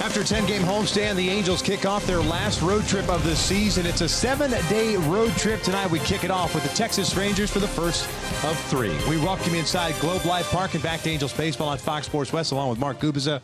After a 10-game homestand, the Angels kick off their last road trip of the season. It's a 7-day road trip. Tonight we kick it off with the Texas Rangers for the first of 3. We welcome you inside Globe Life Park and back to Angels Baseball on Fox Sports West, along with Mark Gubiza.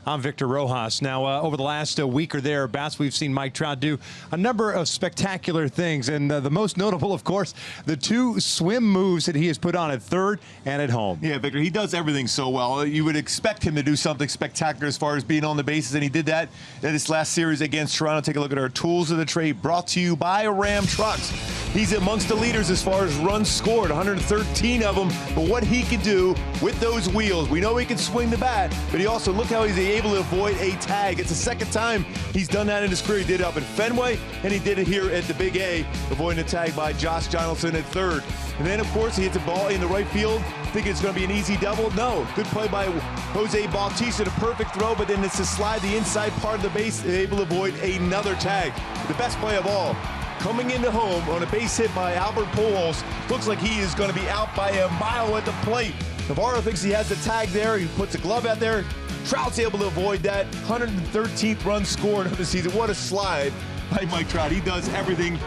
I'm Victor Rojas. Now, over the last week or thereabouts, we've seen Mike Trout do a number of spectacular things. And the most notable, of course, the 2 swim moves that he has put on at third and at home. Yeah, Victor, he does everything so well. You would expect him to do something spectacular as far as being on the bases, and he did that in this last series against Toronto. Take a look at our tools of the trade, brought to you by Ram Trucks. He's amongst the leaders as far as runs scored, 113 of them. But what he can do with those wheels, we know he can swing the bat, but he also, look how he's able to avoid a tag. It's the second time he's done that in his career. He did it up in Fenway, and he did it here at the Big A, avoiding a tag by Josh Donaldson at third. And then, of course, he hits a ball in the right field, thinking it's going to be an easy double. No, good play by Jose Bautista, a perfect throw, but then it's to slide the inside part of the base, able to avoid another tag. The best play of all, coming into home on a base hit by Albert Pujols. Looks like he is going to be out by a mile at the plate. Navarro thinks he has the tag there. He puts a glove out there. Trout's able to avoid that. 113th run scored of the season. What a slide by Mike Trout. He does everything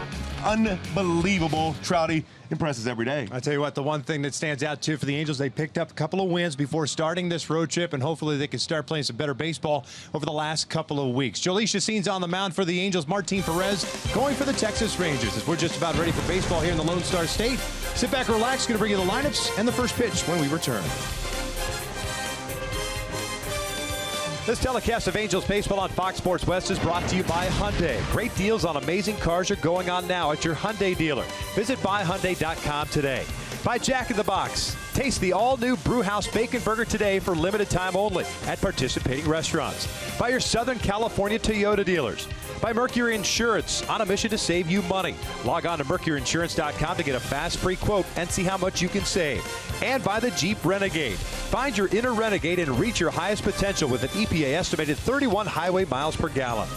unbelievable. Trouty impresses every day. I tell you what, the one thing that stands out too for the Angels, they picked up a couple of wins before starting this road trip, and hopefully they can start playing some better baseball over the last couple of weeks. Jhoulys Chacin's on the mound for the Angels. Martin Perez going for the Texas Rangers, as we're just about ready for baseball here in the Lone Star State. Sit back, relax. Going to bring you the lineups and the first pitch when we return. This telecast of Angels baseball on Fox Sports West is brought to you by Hyundai. Great deals on amazing cars are going on now at your Hyundai dealer. Visit buyhyundai.com today. By Jack in the Box. Taste the all-new Brewhouse Bacon Burger today for limited time only at participating restaurants. By your Southern California Toyota dealers. By Mercury Insurance, on a mission to save you money. Log on to mercuryinsurance.com to get a fast free quote and see how much you can save. And by the Jeep Renegade. Find your inner Renegade and reach your highest potential with an EPA estimated 31 highway miles per gallon.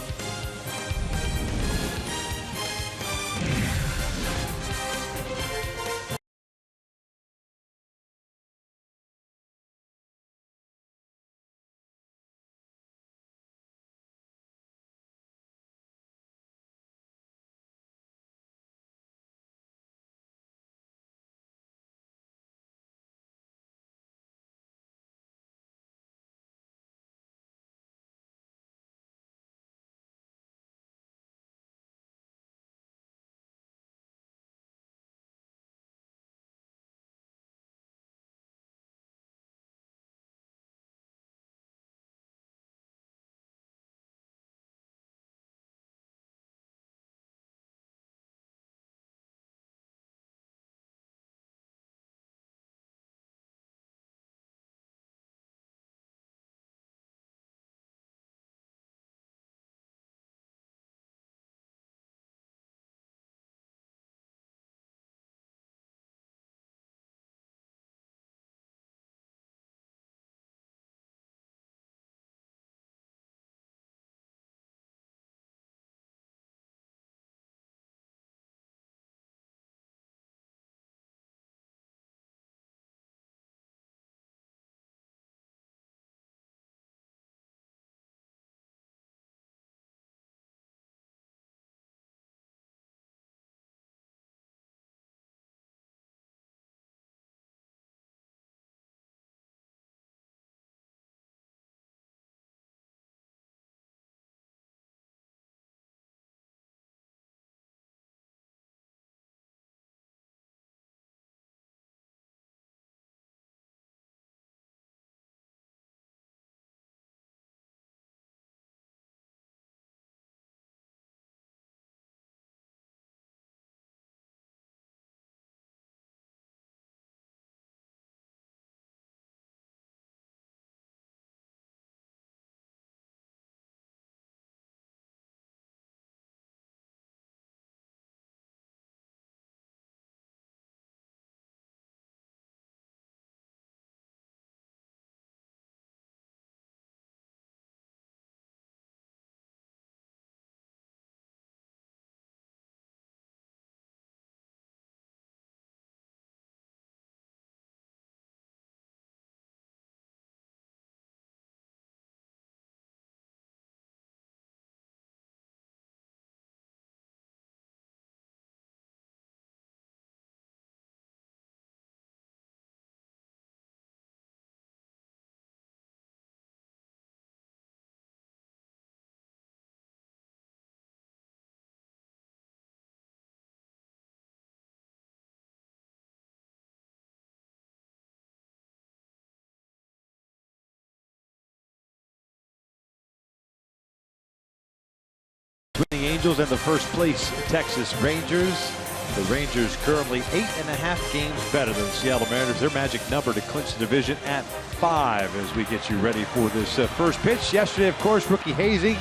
Angels and the first place Texas Rangers. The Rangers currently 8.5 games better than the Seattle Mariners. Their magic number to clinch the division at 5 as we get you ready for this first pitch. Yesterday, of course, rookie hazing.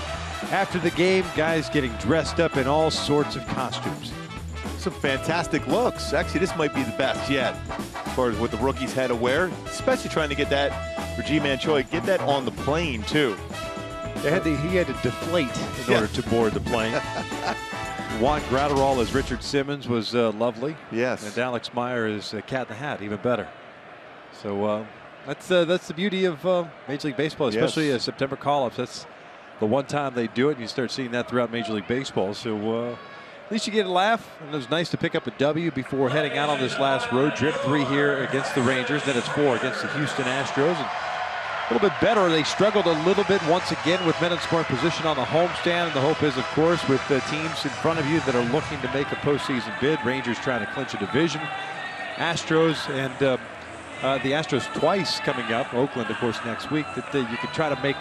After the game, guys getting dressed up in all sorts of costumes. Some fantastic looks. Actually, this might be the best yet as far as what the rookies had to wear, especially trying to get that for G-Man Choi, get that on the plane too. He had to deflate in order to board the plane. Juan Gratterall as Richard Simmons was lovely. Yes. And Alex Meyer is Cat in the Hat, even better. So that's the beauty of Major League Baseball, especially September call-ups. That's the one time they do it, and you start seeing that throughout Major League Baseball. So at least you get a laugh, and it was nice to pick up a W before heading out on this last road trip. 3 here against the Rangers, then it's 4 against the Houston Astros. And a little bit better. They struggled a little bit once again with men in scoring position on the homestand. And the hope is, of course, with the teams in front of you that are looking to make a postseason bid. Rangers trying to clinch a division. Astros and the Astros twice coming up. Oakland, of course, next week. That you could try to make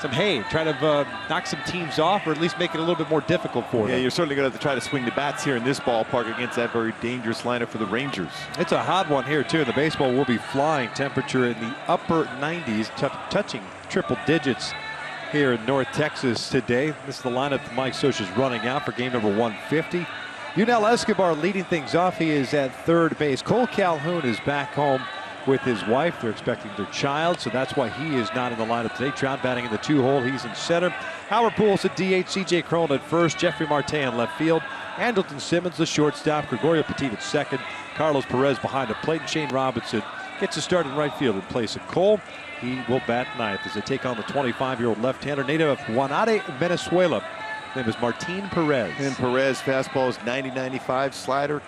some hay, try to knock some teams off, or at least make it a little bit more difficult for them. Yeah, you're certainly going to have to try to swing the bats here in this ballpark against that very dangerous lineup for the Rangers. It's a hot one here, too. The baseball will be flying. Temperature in the upper 90s, touching triple digits here in North Texas today. This is the lineup that Mike Scioscia is running out for game number 150. Yunel Escobar leading things off. He is at third base. Cole Calhoun is back home with his wife. They're expecting their child, so that's why he is not in the lineup today. Trout batting in the 2-hole. He's in center. Howard Pools at DH. C.J. Cron at first. Jeffrey Marte in left field. Andrelton Simmons, the shortstop. Gregorio Petit at second. Carlos Perez behind the plate. And Shane Robinson gets a start in right field in place of Cole. He will bat ninth as they take on the 25-year-old left-hander, native of Guanare, Venezuela. His name is Martin Perez. And Perez, fastball is 90-95, slider,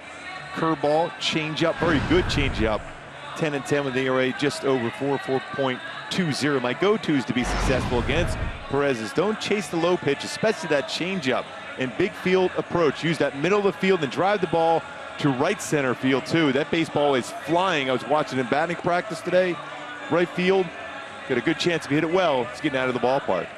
curveball, changeup, very good changeup. 10-10 with the ERA just over 4.20. My go-tos to be successful against Perez is don't chase the low pitch, especially that changeup, and big field approach. Use that middle of the field and drive the ball to right center field too. That baseball is flying. I was watching in batting practice today. Right field, got a good chance if you hit it well, it's getting out of the ballpark.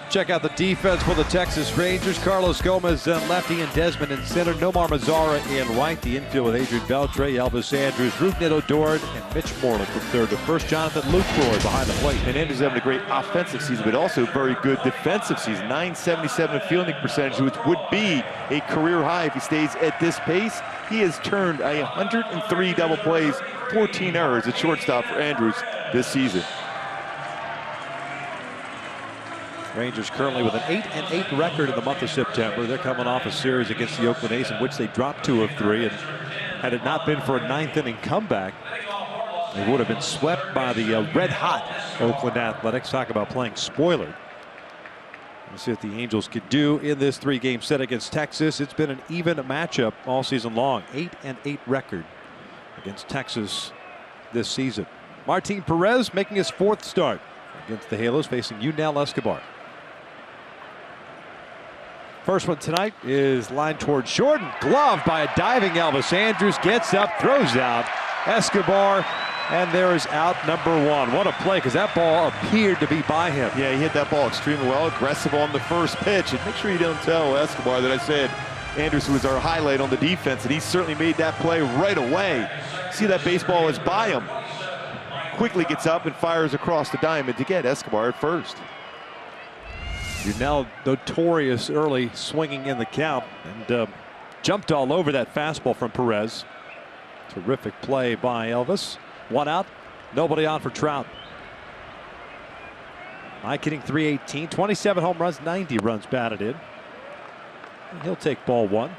Check out the defense for the Texas Rangers. Carlos Gomez in lefty and Desmond in center. Nomar Mazara in right. The infield with Adrian Beltre, Elvis Andrus, Rougned Odor, and Mitch Moreland from third to first. Jonathan Lucroy behind the plate. And Andrus having a great offensive season, but also very good defensive season. .977 fielding percentage, which would be a career high if he stays at this pace. He has turned 103 double plays, 14 errors at shortstop for Andrus this season. Rangers currently with an 8-8 record in the month of September. They're coming off a series against the Oakland A's in which they dropped 2 of 3. And had it not been for a 9th inning comeback, they would have been swept by the red-hot Oakland Athletics. Talk about playing spoiler. Let's see what the Angels could do in this 3-game set against Texas. It's been an even matchup all season long. 8-8 record against Texas this season. Martin Perez making his 4th start against the Halos, facing Yunel Escobar. First one tonight is lined towards short, and glove by a diving Elvis Andrus. Gets up, throws out Escobar, and there is out number 1. What a play, because that ball appeared to be by him. Yeah, he hit that ball extremely well, aggressive on the first pitch. And make sure you don't tell Escobar that I said Andrus was our highlight on the defense, and he certainly made that play right away. See, that baseball is by him. Quickly gets up and fires across the diamond to get Escobar at first. Yunel notorious early swinging in the count, and jumped all over that fastball from Perez. Terrific play by Elvis. 1 out, nobody on for Trout. Mike hitting .318, 27 home runs, 90 runs batted in. And he'll take ball 1.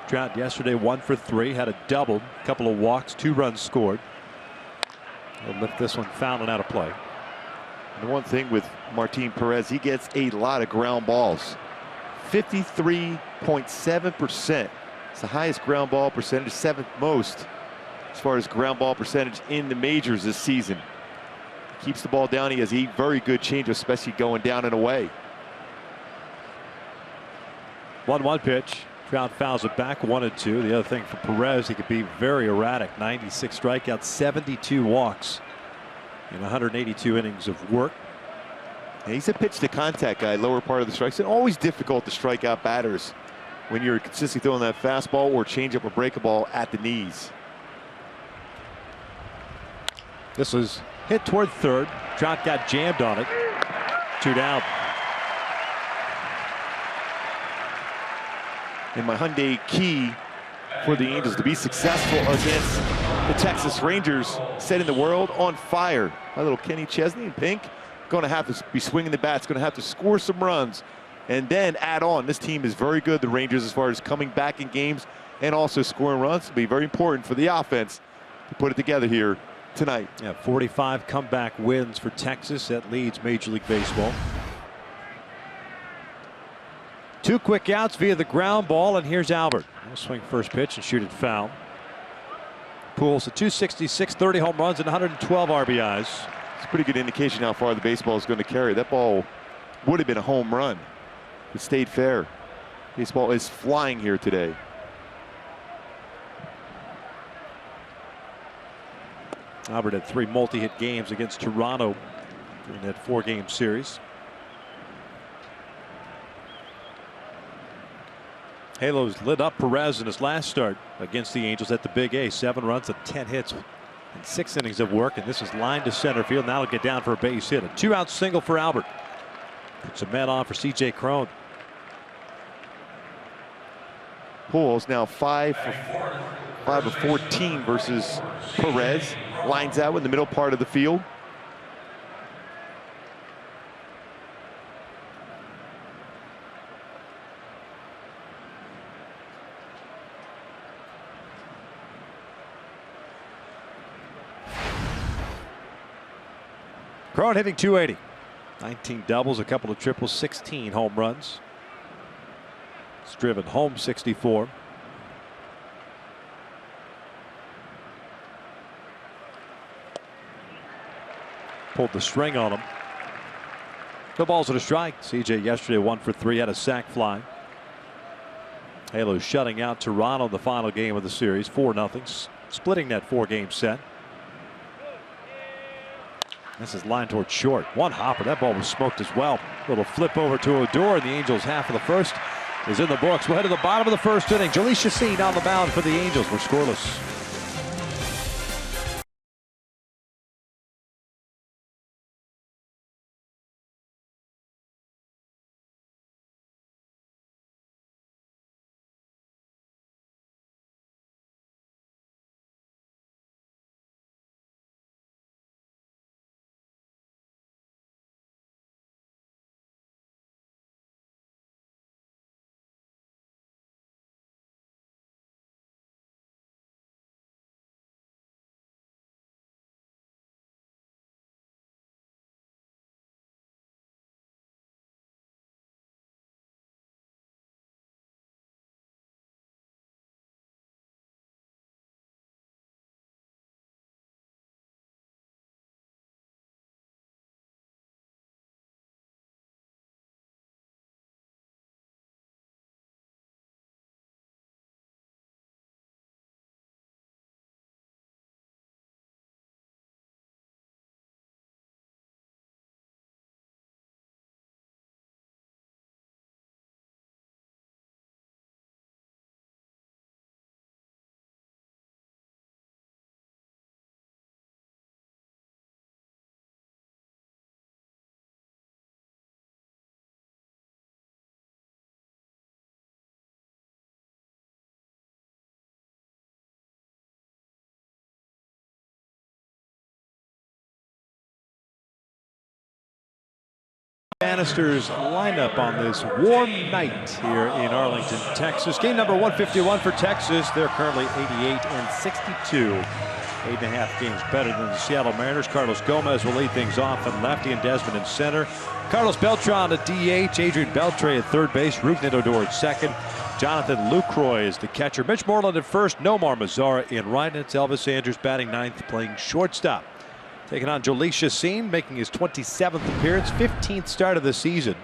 Trout yesterday 1 for 3, had a double, couple of walks, 2 runs scored. He'll lift this one foul and out of play. And one thing with Martin Perez, he gets a lot of ground balls. 53.7%. It's the highest ground ball percentage, 7th most as far as ground ball percentage in the majors this season. Keeps the ball down. He has a very good change, especially going down and away. 1-1 pitch. Trout fouls it back, 1-2. The other thing for Perez, he could be very erratic. 96 strikeouts, 72 walks in 182 innings of work. Yeah, he's a pitch to contact guy, lower part of the strike. It's always difficult to strike out batters when you're consistently throwing that fastball or change up or break a ball at the knees. This was hit toward third. Trout got jammed on it. 2 down. And my Hyundai key for the Angels to be successful against the Texas Rangers, setting the world on fire. My little Kenny Chesney in pink, going to have to be swinging the bats, going to have to score some runs, and then add on. This team is very good, the Rangers, as far as coming back in games and also scoring runs. It'll be very important for the offense to put it together here tonight. Yeah, 45 comeback wins for Texas. That leads Major League Baseball. 2 quick outs via the ground ball, and here's Albert. He'll swing first pitch and shoot it foul. Pools at 266, 30 home runs, and 112 RBIs. It's a pretty good indication how far the baseball is going to carry. That ball would have been a home run. It stayed fair. Baseball is flying here today. Albert had 3 multi-hit games against Toronto during that 4-game series. Halos lit up Perez in his last start against the Angels at the Big A. 7 runs and 10 hits and 6 innings of work, and this is lined to center field. Now it'll get down for a base hit. A 2-out single for Albert. Puts a man on for C.J. Cron. Pujols now 5 of 14 versus Perez. Lines out in the middle part of the field. Cron hitting .280. 19 doubles, a couple of triples, 16 home runs. He's driven home 64. Pulled the string on him. No balls at a strike. CJ yesterday 1 for 3, had a sac fly. Halos shutting out Toronto in the final game of the series, 4-0, splitting that 4-game set. This is lined towards short. One hopper. That ball was smoked as well. Little flip over to Odor. The Angels half of the first is in the books. We'll head to the bottom of the first inning. Jhoulys Chacin on the mound for the Angels. We're scoreless. Bannister's lineup on this warm night here in Arlington, Texas. Game number 151 for Texas. They're currently 88-62. 8.5 games better than the Seattle Mariners. Carlos Gomez will lead things off at lefty and Desmond in center. Carlos Beltran at DH. Adrian Beltre at third base. Rougned Odor at second. Jonathan Lucroy is the catcher. Mitch Moreland at first. Nomar Mazara in right. And it's Elvis Andrus batting ninth, playing shortstop. Taking on Jhoulys Chacin, making his 27th appearance, 15th start of the season.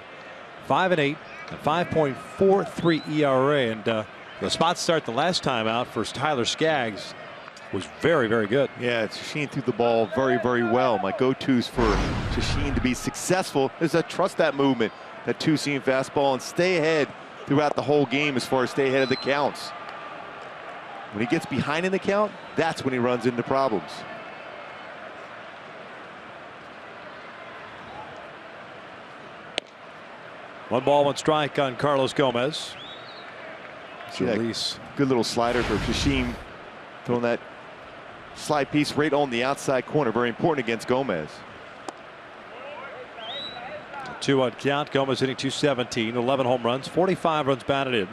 5-8, a 5.43 ERA, and the spot start the last time out for Tyler Skaggs was very, very good. Yeah, Chacin threw the ball very, very well. My go-tos for Chacin to be successful successful is to trust that movement, that two-seam fastball, and stay ahead throughout the whole game as far as stay ahead of the counts. When he gets behind in the count, that's when he runs into problems. One ball, one strike on Carlos Gomez. See that good little slider for Kashim, throwing that slide piece right on the outside corner. Very important against Gomez. 2-1 count. Gomez hitting .217, 11 home runs, 45 runs batted in.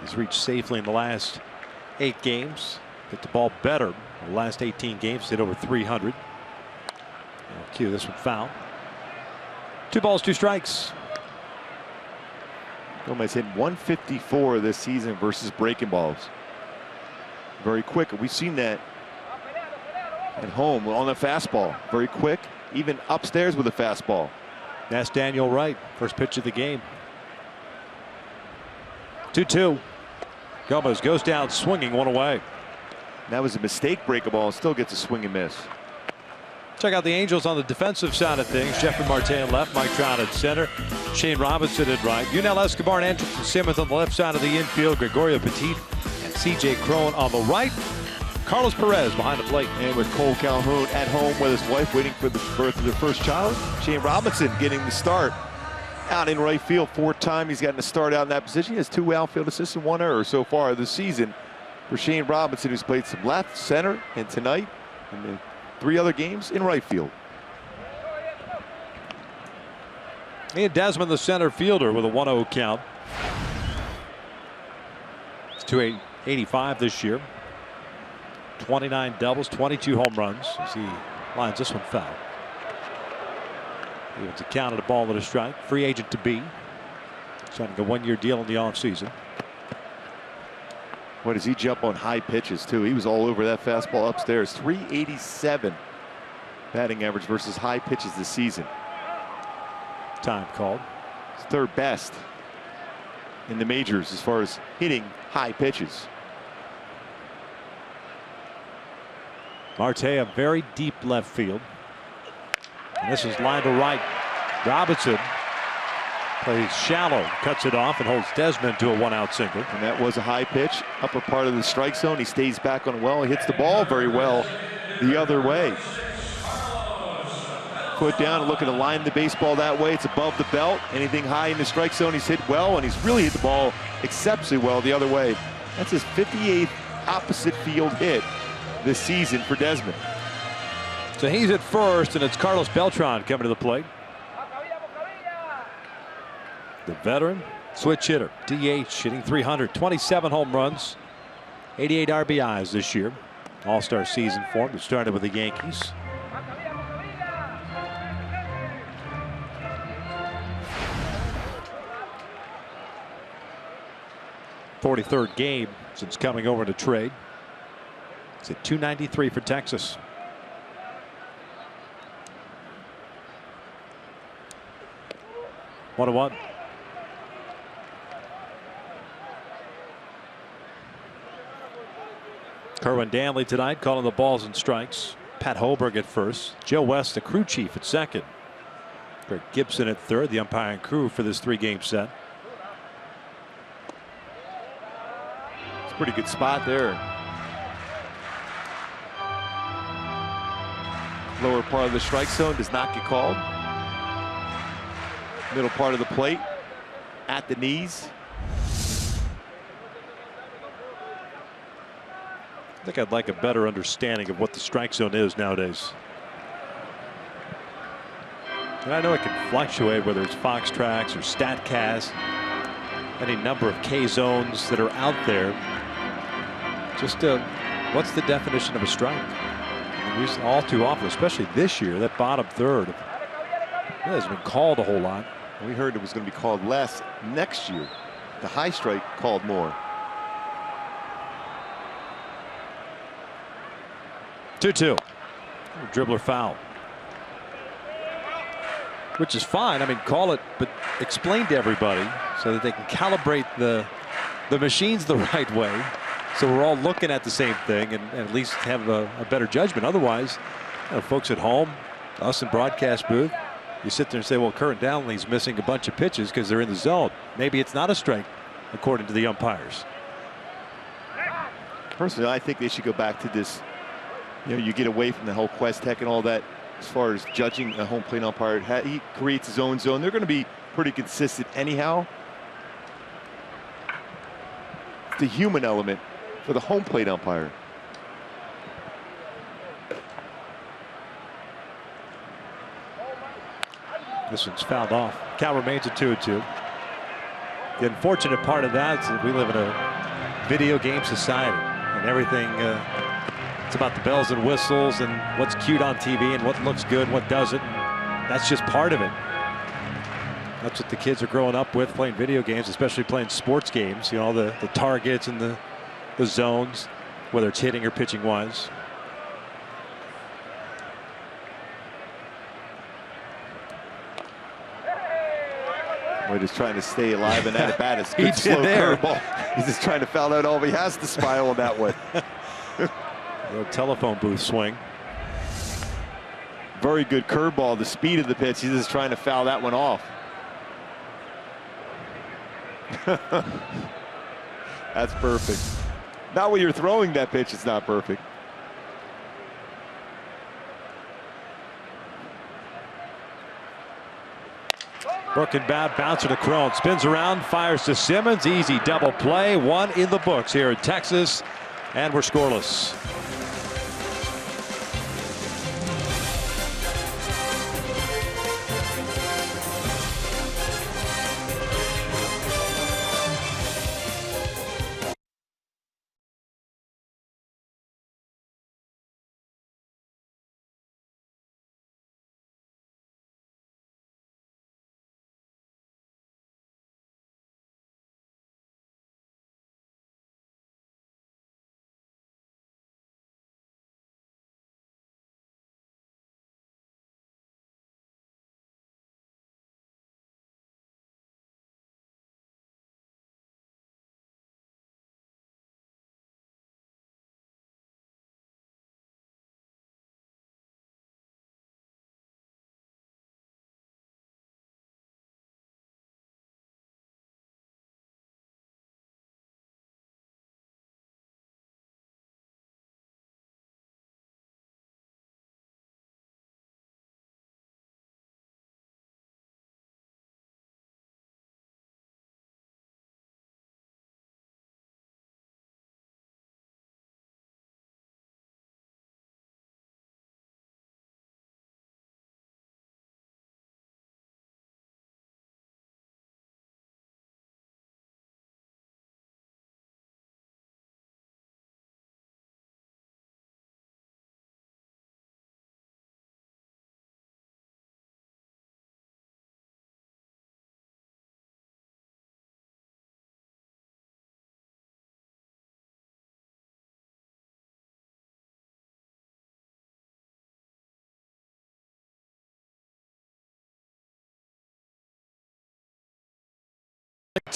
He's reached safely in the last 8 games. Hit the ball better in the last 18 games. Hit over 300. I'll cue this one foul. 2 balls, 2 strikes. Gomez hit 154 this season versus breaking balls. Very quick. We've seen that at home on the fastball. Very quick, even upstairs with a fastball. That's Daniel Wright. First pitch of the game. 2-2. Gomez goes down swinging, 1 away. That was a mistake, break a ball, and still gets a swing and miss. Check out the Angels on the defensive side of things. Jeffrey Marte in left, Mike Trout at center, Shane Robinson at right, Yunel Escobar and Andrelton Simmons on the left side of the infield, Gregorio Petit and C.J. Cron on the right, Carlos Perez behind the plate. And with Cole Calhoun at home with his wife waiting for the birth of their first child, Shane Robinson getting the start out in right field. 4th time he's gotten to start out in that position. He has 2 outfield assists and 1 error so far this season for Shane Robinson, who's played some left, center, and tonight in the 3 other games in right field. Ian Desmond, the center fielder, with a 1-0 count. It's .285 this year. 29 doubles, 22 home runs as he lines this one foul. He wants a count at a ball and a strike. Free agent to be. Signing a 1-year deal in the offseason. What does he jump on high pitches too? He was all over that fastball upstairs. 387 batting average versus high pitches this season. Time called. It's 3rd best in the majors as far as hitting high pitches. Marte a very deep left field. And this is line to right. Robinson plays shallow, cuts it off, and holds Desmond to a 1-out single. And that was a high pitch, upper part of the strike zone. He stays back on well. He hits the ball very well the other way. Foot down and looking to line the baseball that way. It's above the belt. Anything high in the strike zone, he's hit well, and he's really hit the ball exceptionally well the other way. That's his 58th opposite field hit this season for Desmond. So he's at first, and it's Carlos Beltran coming to the plate. The veteran switch hitter, DH, hitting .300, 27 home runs, 88 RBIs this year. All-star season for him. It started with the Yankees. .43rd game since coming over to trade. It's at .293 for Texas. One to one. Kerwin Danley tonight calling the balls and strikes. Pat Hoberg at first. Joe West, the crew chief, at second. Greg Gibson at third, the umpiring crew for this 3-game set. It's a pretty good spot there. Lower part of the strike zone does not get called. Middle part of the plate at the knees. I think I'd like a better understanding of what the strike zone is nowadays. And I know it can fluctuate, whether it's Fox Tracks or StatCast, any number of K zones that are out there. Just what's the definition of a strike? And all too often, especially this year, that bottom third hasn't been called a whole lot. We heard it was going to be called less next year. The high strike called more. 2-2. Dribbler foul. Which is fine. I mean, call it, but explain to everybody so that they can calibrate the machines the right way. So we're all looking at the same thing and at least have a better judgment. Otherwise, folks at home Austin broadcast booth. You sit there and say, well, Curran Downley's missing a bunch of pitches because they're in the zone. Maybe it's not a strike, according to the umpires. Personally, I think they should go back to this. You get away from the whole Quest Tech and all that as far as judging a home plate umpire. He creates his own zone. They're going to be pretty consistent anyhow. The human element for the home plate umpire. This one's fouled off. Count remains at 2-2. The unfortunate part of that is that we live in a video game society, and everything it's about the bells and whistles and what's cute on TV and what looks good, what doesn't. That's just part of it. That's what the kids are growing up with, playing video games, especially playing sports games. You know, the targets and the zones, whether it's hitting or pitching wise. We're just trying to stay alive in that at bat. It's a good slow curveball. He's just trying to foul that off. He has to smile on that one. The telephone booth swing. Very good curveball. The speed of the pitch. He's just trying to foul that one off. That's perfect. Not when you're throwing that pitch, it's not perfect. Broken bat, bouncer to Crone, spins around, fires to Simmons. Easy double play, one in the books here in Texas, and we're scoreless.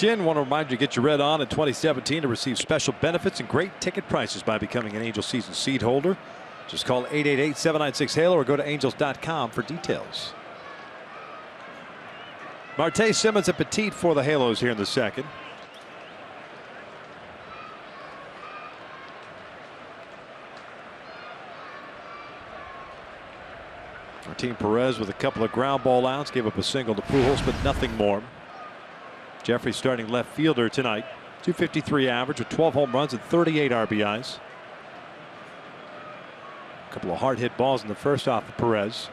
Want to remind you to get your red on in 2017 to receive special benefits and great ticket prices by becoming an Angel season seat holder. Just call 888-796-HALO or go to angels.com for details. Marte, Simmons, and Petit for the Halos here in the second. Martin Perez with a couple of ground ball outs, gave up a single to Pujols, but nothing more. Jeffrey starting left fielder tonight. .253 average with 12 home runs and 38 RBIs. A couple of hard hit balls in the first off of Perez.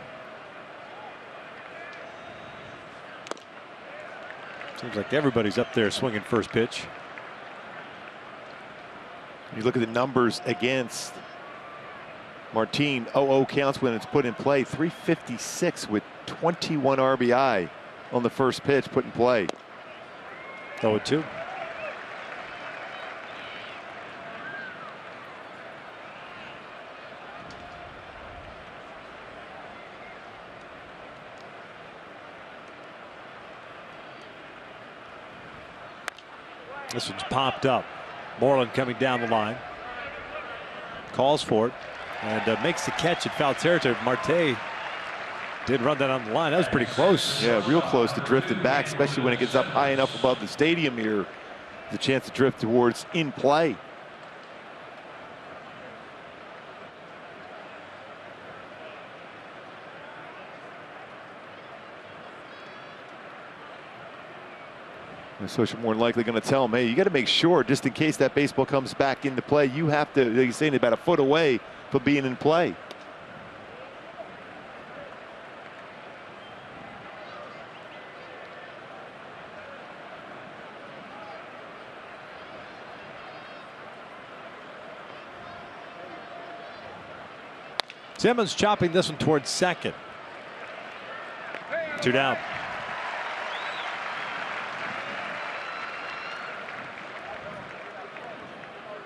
Seems like everybody's up there swinging first pitch. You look at the numbers against Martin. 0-0 counts when it's put in play. 356 with 21 RBI on the first pitch put in play. 0-2. This one's popped up. Moreland coming down the line. Calls for it and makes the catch at foul territory. Marte Did run that on the line. That was pretty close. Yeah, real close to drifting back, especially when it gets up high enough above the stadium here. The chance to drift towards in play. So you're more than likely going to tell him, hey, you got to make sure, just in case that baseball comes back into play, you have to, like you're saying, about a foot away from being in play. Simmons chopping this one towards second. 2 down.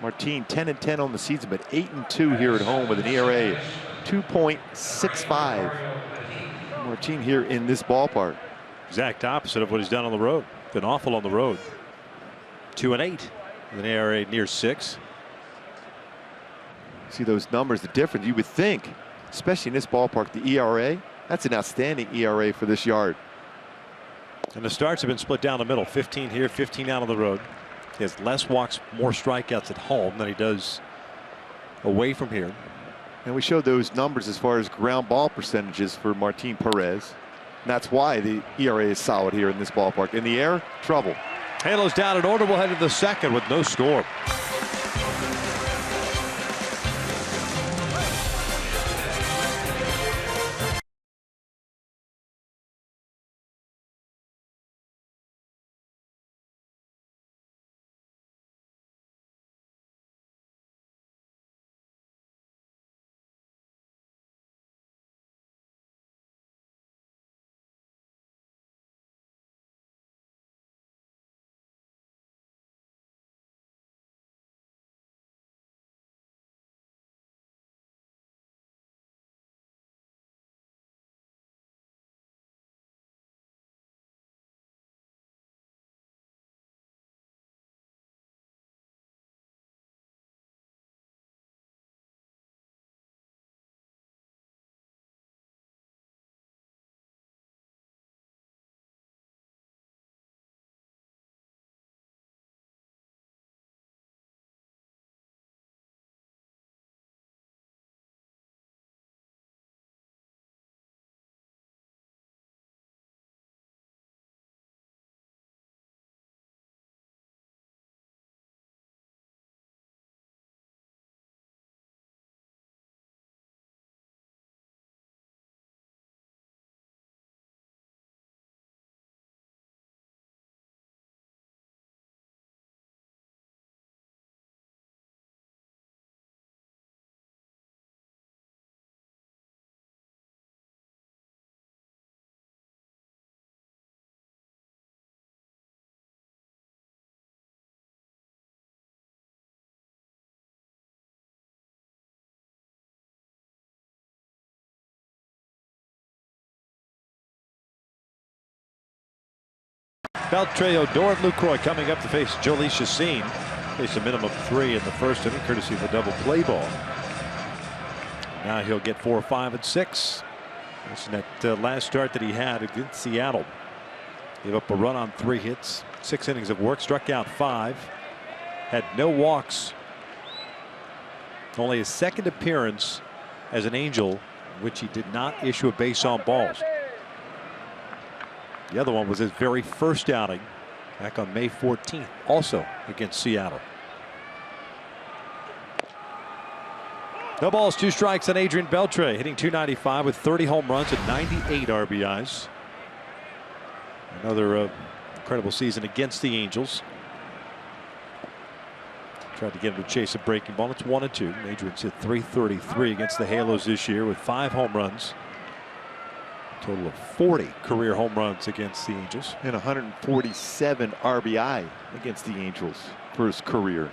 Martin 10-10 on the season, but 8-2 here at home with an ERA 2.65. Martin here in this ballpark. Exact opposite of what he's done on the road. Been awful on the road. 2-8 with an ERA near 6. See those numbers, the difference. You would think, especially in this ballpark, the ERA, that's an outstanding ERA for this yard. And the starts have been split down the middle. 15 here, 15 out on the road. He has less walks, more strikeouts at home than he does away from here. And we showed those numbers as far as ground ball percentages for Martin Perez. And that's why the ERA is solid here in this ballpark. In the air, trouble. Halo's down in order. We'll head to the second with no score. Beltre, Odor, and Lucroy coming up to face Jolie Chacin. Face a minimum 3 in the first inning, courtesy of the double play ball. Now he'll get 4, 5, and 6. That's that last start that he had against Seattle. Gave up a run on 3 hits, 6 innings of work, struck out 5, had no walks. Only his second appearance as an Angel, in which he did not issue a base on balls. The other one was his very first outing back on May 14th, also against Seattle. No balls, 2 strikes on Adrian Beltre, hitting .295 with 30 home runs and 98 RBIs. Another incredible season against the Angels. Tried to get him to chase a breaking ball. It's 1-2. Adrian's hit .333 against the Halos this year with 5 home runs. Total of 40 career home runs against the Angels. And 147 RBI against the Angels for his career.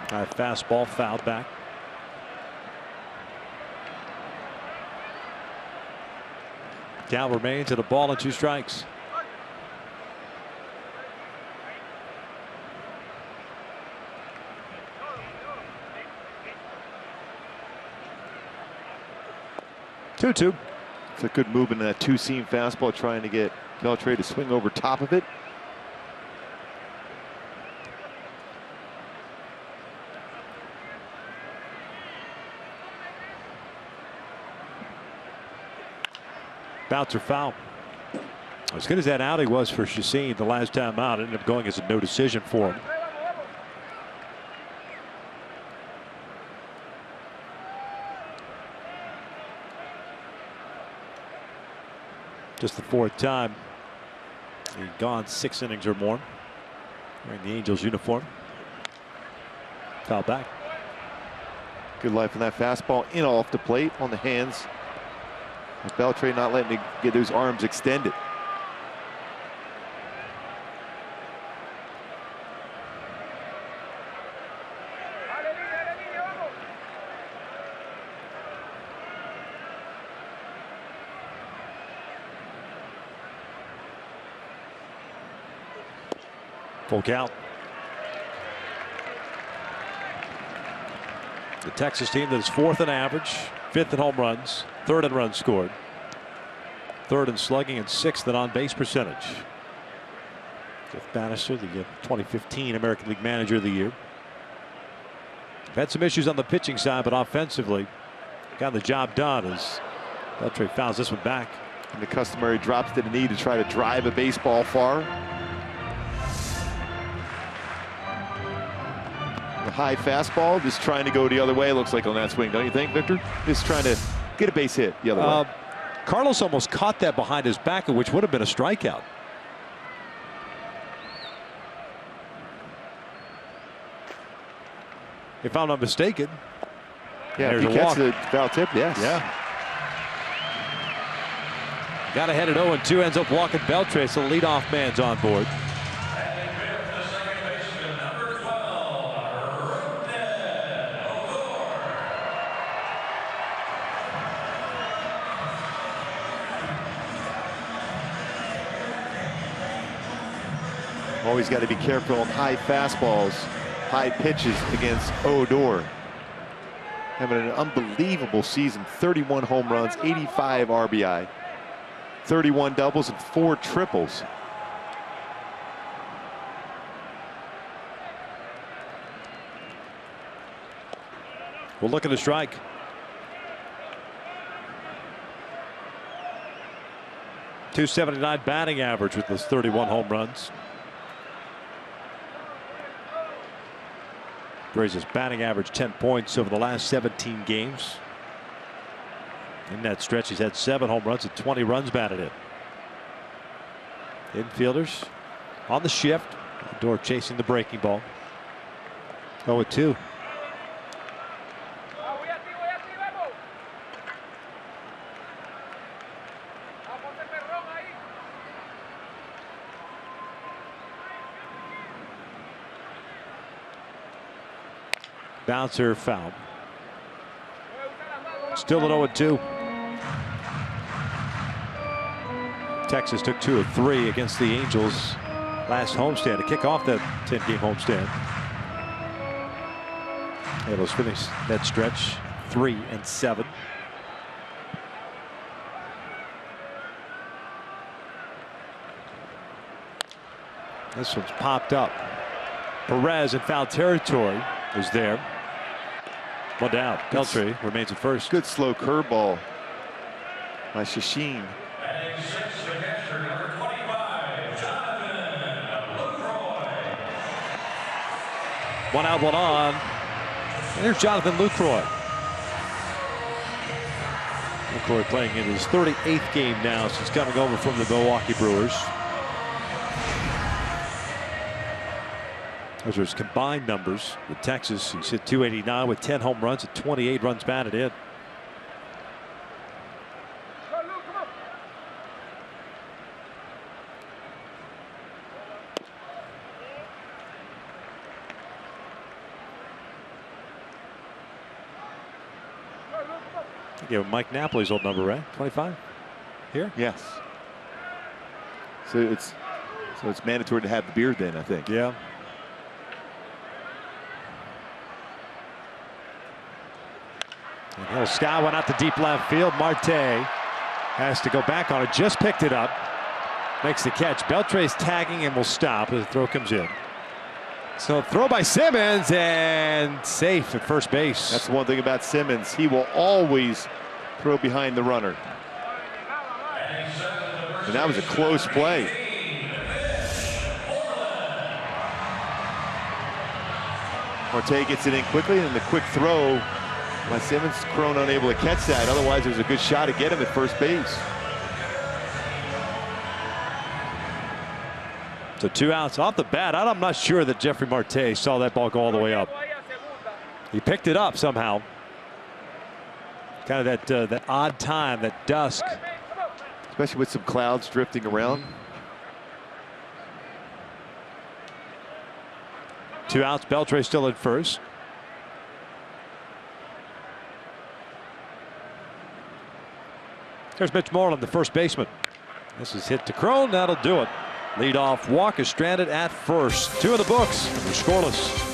High fastball fouled back. Count remains at a ball and 2 strikes. 2-2. It's a good movement in that two-seam fastball, trying to get Beltre to swing over top of it. Bouncer foul. As good as that outing was for Chacin the last time out, it ended up going as a no decision for him. Just the 4th time. He's gone 6 innings or more wearing the Angels uniform. Foul back. Good life in that fastball in off the plate on the hands. Beltre not letting him get those arms extended. Full count. The Texas team that is 4th in average, 5th in home runs, 3rd in runs scored, 3rd in slugging, and 6th in on-base percentage. Jeff Bannister, the 2015 American League Manager of the Year. Had some issues on the pitching side, but offensively got the job done as Beltre fouls this one back. And the customary drops to the knee to try to drive a baseball far. The high fastball, just trying to go the other way. Looks like on that swing, don't you think, Victor? Just trying to get a base hit the other way. Carlos almost caught that behind his back, which would have been a strikeout. If I'm not mistaken. Yeah, there's if he a catches walk. the foul tip, yes. Yeah. Got ahead at 0-2, ends up walking Beltre, so the leadoff man's on board. Always got to be careful on high fastballs, high pitches against Odor. Having an unbelievable season, 31 home runs, 85 RBI, 31 doubles, and 4 triples. We'll look at the strike. .279 batting average with those 31 home runs. Raises batting average 10 points over the last 17 games. In that stretch, he's had 7 home runs and 20 runs batted in. Infielders on the shift. Odor chasing the breaking ball. 0-2. Bouncer foul. Still at 0-2. Texas took 2 of 3 against the Angels last homestand to kick off that 10-game homestand. Angels finished that stretch 3-7. This one's popped up. Perez in foul territory is there. One down. Beltre remains at first. Good slow curveball by Chacin. One out, one on. And there's Jonathan Lucroy. Lucroy playing in his 38th game now since coming over from the Milwaukee Brewers. Those are his combined numbers with Texas. He's hit .289 with 10 home runs and 28 runs batted in. Give him Mike Napoli's old number, right? 25 here? Yes. So it's mandatory to have the beard then, I think. Yeah. And he'll sky one out to deep left field. Marte has to go back on it. Just picked it up. Makes the catch. Beltre's tagging and will stop as the throw comes in. So throw by Simmons and safe at first base. That's the one thing about Simmons. He will always throw behind the runner. And that was a close play. Marte gets it in quickly, and the quick throw by Simmons. Crone unable to catch that. Otherwise, there's a good shot to get him at first base. So 2 outs off the bat. I'm not sure that Jeffrey Marte saw that ball go all the way up. He picked it up somehow. Kind of that odd time, that dusk. Especially with some clouds drifting around. 2 outs. Beltre still at first. There's Mitch Moreland, the first baseman. This is hit to Crone. That'll do it. Leadoff walk is stranded at first. 2 in the books. We're scoreless.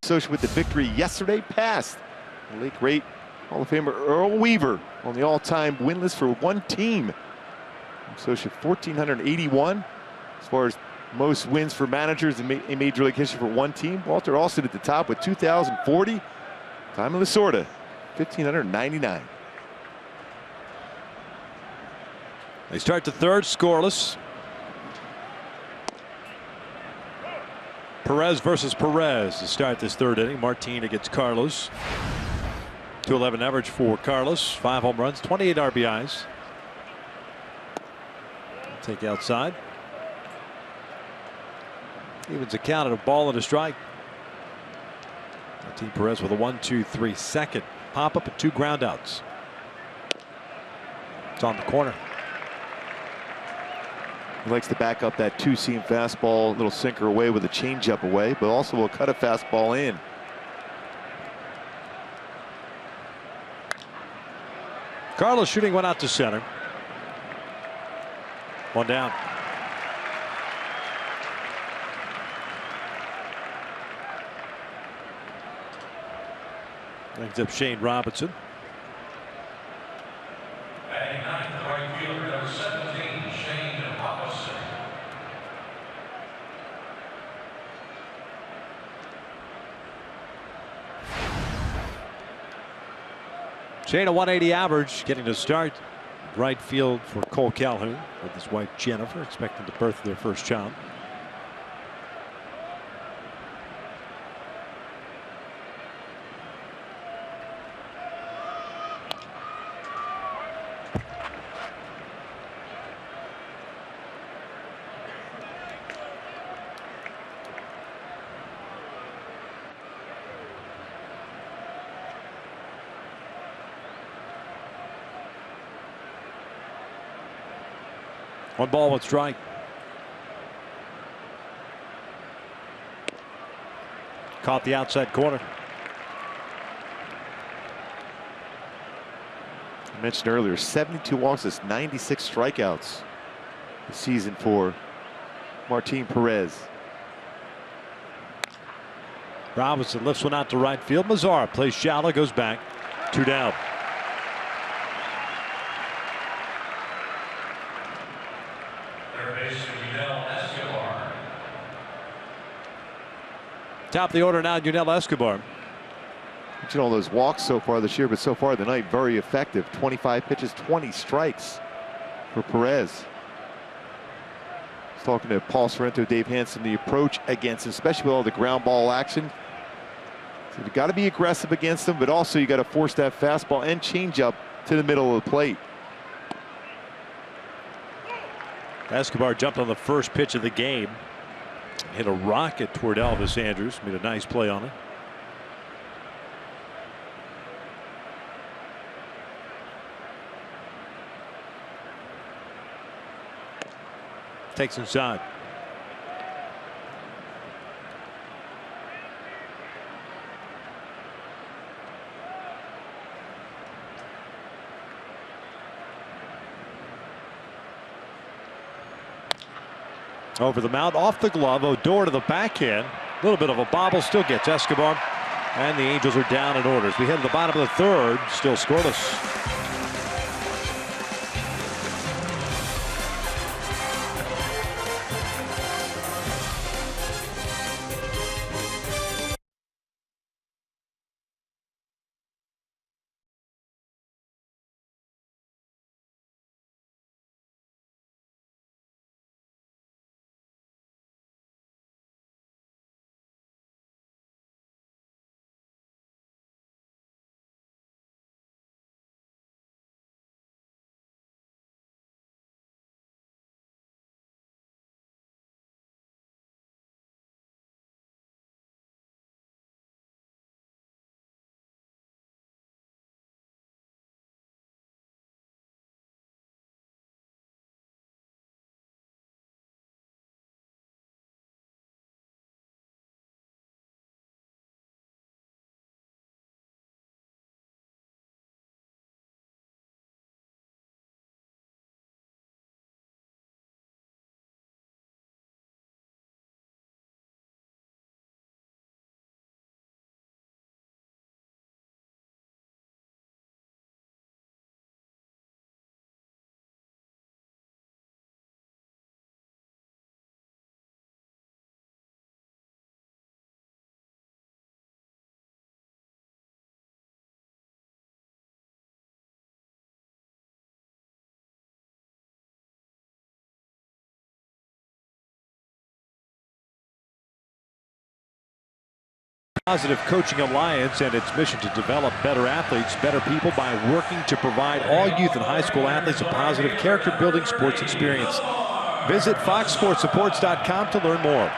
Associated with the victory yesterday passed the late great Hall of Famer Earl Weaver on the all-time win list for one team. Associated 1,481 as far as most wins for managers in Major League history for one team. Walter Alston at the top with 2,040. Time of the sorta, 1,599. They start the third scoreless. Perez versus Perez to start this third inning. Martin against Carlos. 211 average for Carlos. 5 home runs, 28 RBIs. Take outside. Evens a count at a ball and a strike. Martin Perez with a 1-2-3 second. Pop up and 2 groundouts. It's on the corner. He likes to back up that 2-seam fastball, little sinker away with a changeup away, but also will cut a fastball in. Carlos shooting one out to center. 1 down. Brings up Shane Robinson. Shane, a 180 average, getting to start right field for Cole Calhoun with his wife Jennifer, expecting to birth their first child. 1 ball, 1 strike. Caught the outside corner. I mentioned earlier, 72 walks, that's 96 strikeouts this season for Martin Perez. Robinson lifts one out to right field. Mazara plays shallow, goes back. 2 down. Top of the order now, Yunel Escobar. Mentioned all those walks so far this year, but so far tonight, very effective. 25 pitches, 20 strikes for Perez. Talking to Paul Sorrento, Dave Hansen, the approach against him, especially with all the ground ball action. So you've got to be aggressive against him, but also you got to force that fastball and changeup to the middle of the plate. Escobar jumped on the first pitch of the game. Hit a rocket toward Elvis Andrus. Made a nice play on it. Takes inside. Over the mound, off the glove. Odor to the backhand. A little bit of a bobble. Still gets Escobar. And the Angels are down in orders. We head to the bottom of the 3rd. Still scoreless. Positive Coaching Alliance and its mission to develop better athletes, better people by working to provide all youth and high school athletes a positive character-building sports experience. Visit foxsportsreports.com to learn more.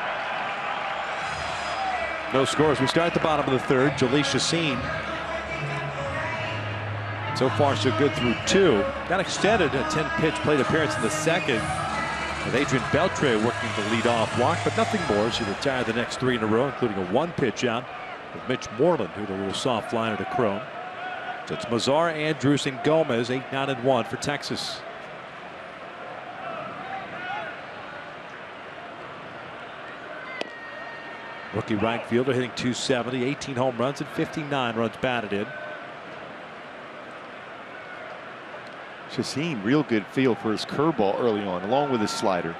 No scores. We start at the bottom of the 3rd. Jalees Chacin. So far, so good through 2. Got extended a 10-pitch plate appearance in the 2nd. With Adrian Beltre working the lead-off walk, but nothing more. She retired the next 3 in a row, including a 1-pitch out with Mitch Moreland, who had a little soft liner to Chrome. So it's Mazar, Andrus, and Gomez, 8, 9, and 1 for Texas. Rookie right fielder hitting .270, 18 home runs and 59 runs batted in. Chacin, real good feel for his curveball early on, along with his slider.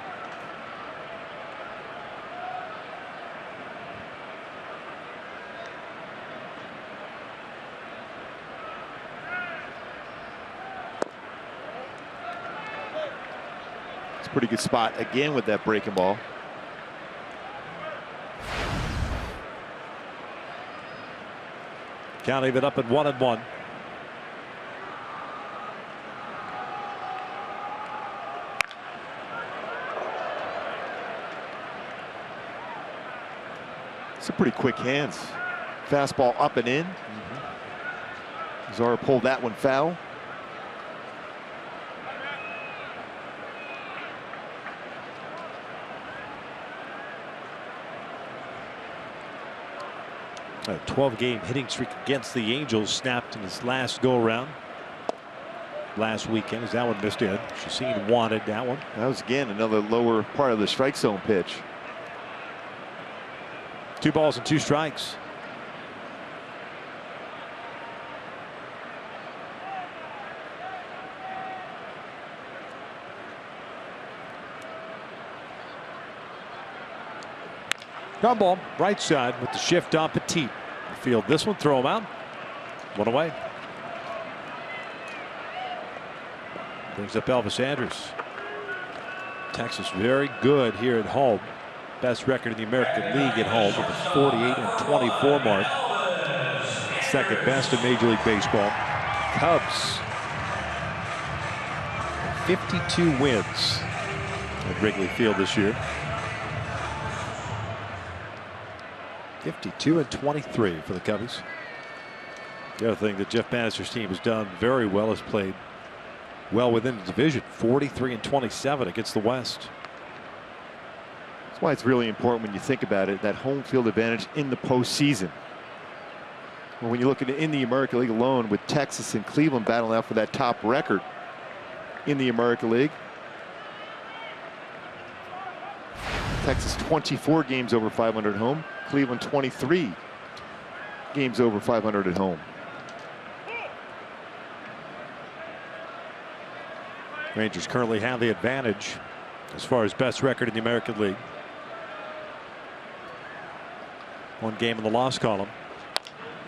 It's a pretty good spot again with that breaking ball. Count even up at 1-1. Some pretty quick hands. Fastball up and in. Zara pulled that one foul. A 12-game hitting streak against the Angels snapped in his last go-around last weekend as that one missed in. Chacin wanted that one. That was again another lower part of the strike zone pitch. 2 balls and 2 strikes. Ground ball, right side with the shift on Petit. Field this one, throw him out. 1 away. Brings up Elvis Andrus. Texas very good here at home. Best record in the American League at home with a 48-24 mark. Second best in Major League Baseball. Cubs 52 wins at Wrigley Field this year. 52-23 for the Cubbies. The other thing that Jeff Bannister's team has done very well is played well within the division. 43-27 against the West. That's why it's really important when you think about it, that home field advantage in the postseason. Well, when you look at it in the American League alone, with Texas and Cleveland battling out for that top record in the American League. Texas 24 games over 500 at home. Cleveland 23 games over 500 at home. Rangers currently have the advantage as far as best record in the American League. 1 game in the loss column.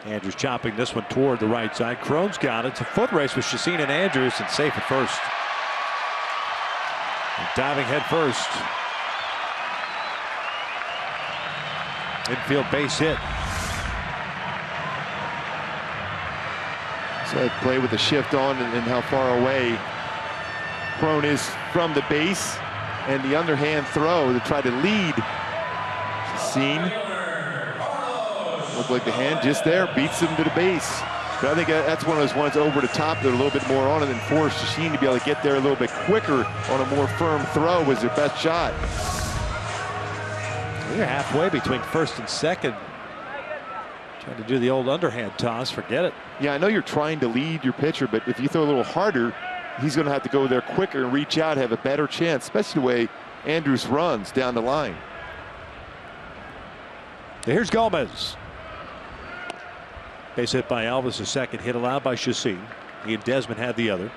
Andrews chopping this one toward the right side. Cron's got it. It's a foot race with Chacin and Andrews, and safe at first. And diving head first. Infield base hit. So I play with the shift on and how far away Cron is from the base, and the underhand throw to try to lead. Chacin looked like the hand just there beats him to the base. But I think that's one of those ones over the top. They're a little bit more on it than forced Chacin to be able to get there a little bit quicker on a more firm throw was their best shot. You're halfway between first and second. Trying to do the old underhand toss. Forget it. Yeah, I know you're trying to lead your pitcher, but if you throw a little harder, he's going to have to go there quicker and reach out, have a better chance, especially the way Andrews runs down the line. Here's Gomez. Base hit by Elvis, a second hit allowed by Chacin. He and Desmond had the other.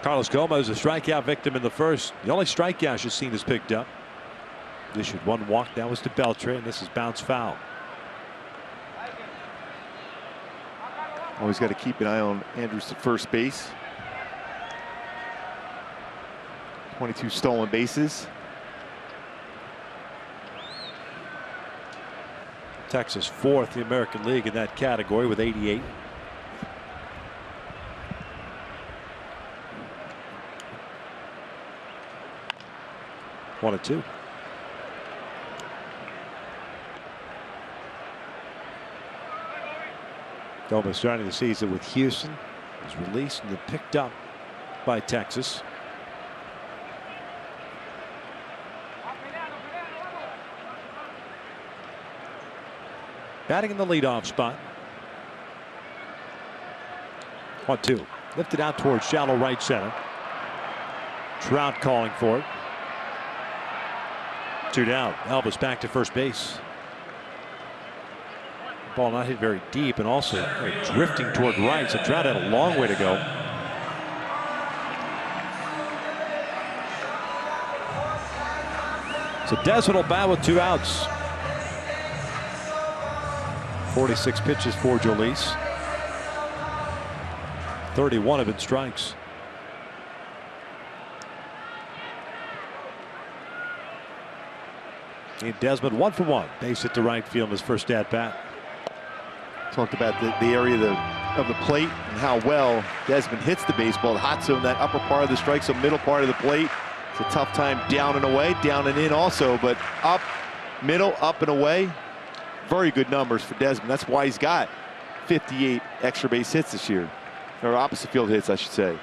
Carlos Gomez, a strikeout victim in the first. The only strikeout Chacin has picked up. Issued 1 walk. That was to Beltre, and this is bounce foul. Always got to keep an eye on Andrews at first base. 22 stolen bases. Texas 4th in the American League in that category with 88. One and 2. Gomez starting the season with Houston. Was released and then picked up by Texas. Batting in the leadoff spot. 1-2. Lifted out towards shallow right center. Trout calling for it. 2 down. Elvis back to first base. Ball not hit very deep and also drifting toward right. So Trout had a long way to go. So Desmond will bat with 2 outs. 46 pitches for Jolice. 31 have been strikes. And Desmond 1 for 1. Base hit to right field in his first at bat. Talked about the area of the plate and how well Desmond hits the baseball. The hot zone, that upper part of the strike zone, middle part of the plate. It's a tough time down and away, down and in also, but up, middle, up and away. Very good numbers for Desmond. That's why he's got 58 extra base hits this year. Or opposite field hits, I should say.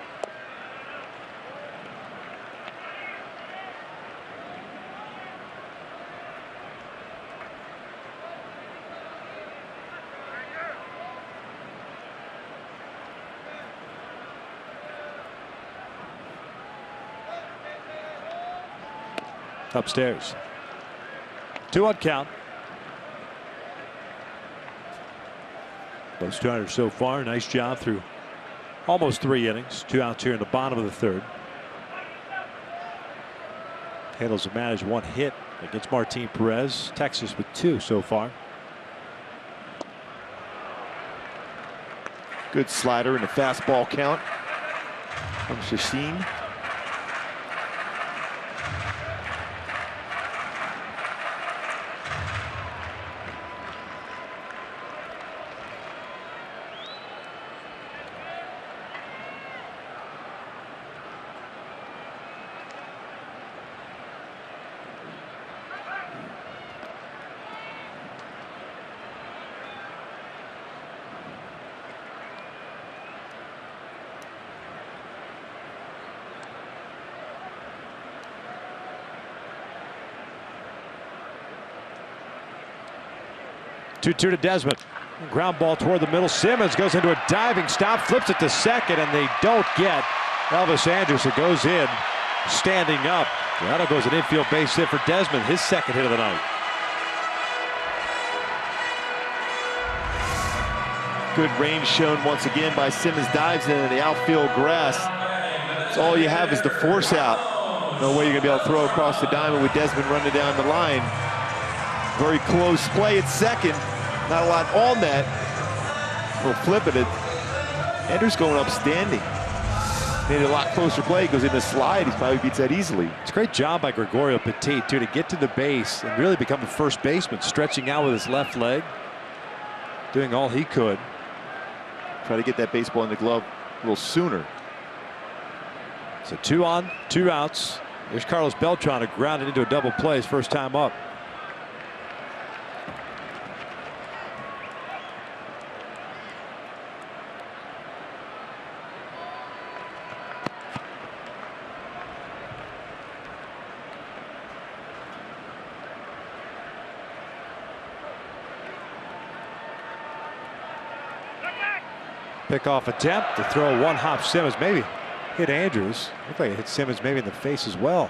upstairs. 2-1 count. Both starters so far. Nice job through almost 3 innings. 2 outs here in the bottom of the 3rd. Handles have managed 1 hit against Martin Perez. Texas with 2 so far. Good slider and a fastball count from Chacin. Two to Desmond. Ground ball toward the middle. Simmons goes into a diving stop, flips it to second, and they don't get Elvis Andrus. It goes in, standing up. That'll goes an infield base hit for Desmond, his 2nd hit of the night. Good range shown once again by Simmons. Dives into the outfield grass. That's all you have is the force out. No way you're going to be able to throw across the diamond with Desmond running down the line. Very close play at second. Not a lot on that. We'll flip it. Andrus going up standing. Made it a lot closer play. Goes in the slide. He probably beats that easily. It's a great job by Gregorio Petit, too, to get to the base and really become a first baseman, stretching out with his left leg, doing all he could. Try to get that baseball in the glove a little sooner. So 2 on, 2 outs. There's Carlos Beltran to ground it into a double play his first time up. Pickoff attempt to throw a 1-hop Simmons. Maybe hit Andrus. Looked like it hit Simmons maybe in the face as well.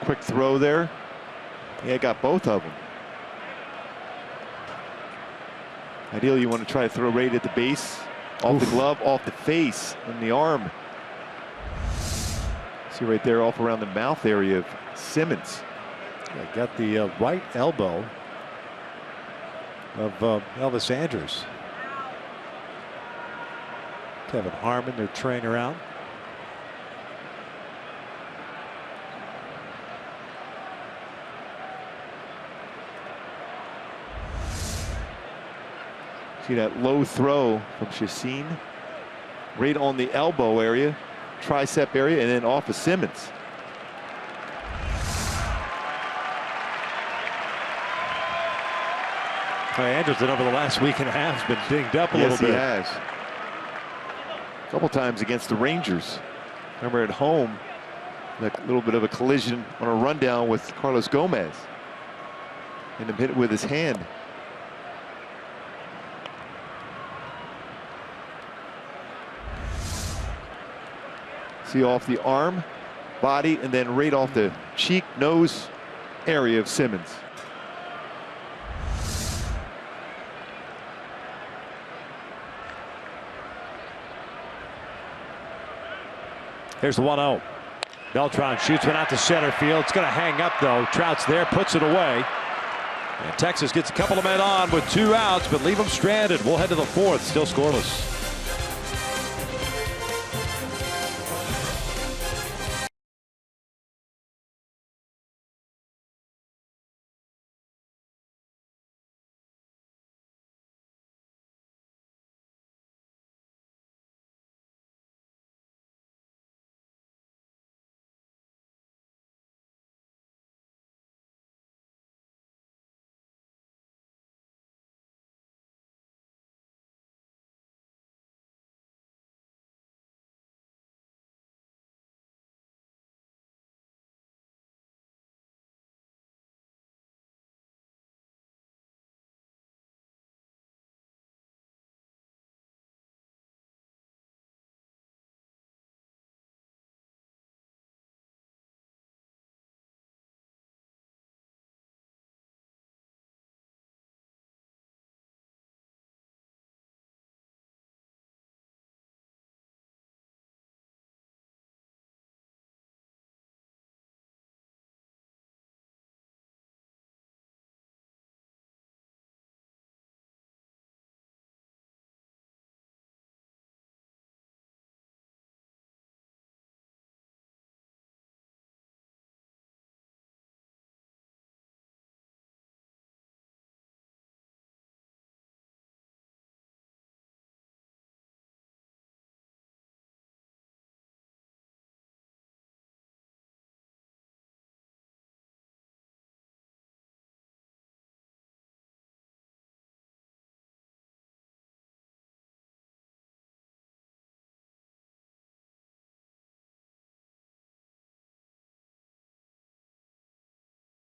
Quick throw there. Yeah, got both of them. Ideally, you want to try to throw right at the base. Off the glove, off the face, and the arm. See right there, off around the mouth area of Simmons. Yeah, got the right elbow of Elvis Andrus. Kevin Harmon, they're trailing around. See that low throw from Chacin. Right on the elbow area, tricep area, and then off of Simmons. Andrus over the last week and a half has been dinged up a little bit. Yes, he has. A couple times against the Rangers. Remember at home, that little bit of a collision on a rundown with Carlos Gomez. And him hit it with his hand. See off the arm, body, and then right off the cheek, nose area of Simmons. Here's the 1-0. Beltran shoots one out to center field. It's going to hang up, though. Trout's there, puts it away. And Texas gets a couple of men on with 2 outs, but leave them stranded. We'll head to the 4th, still scoreless.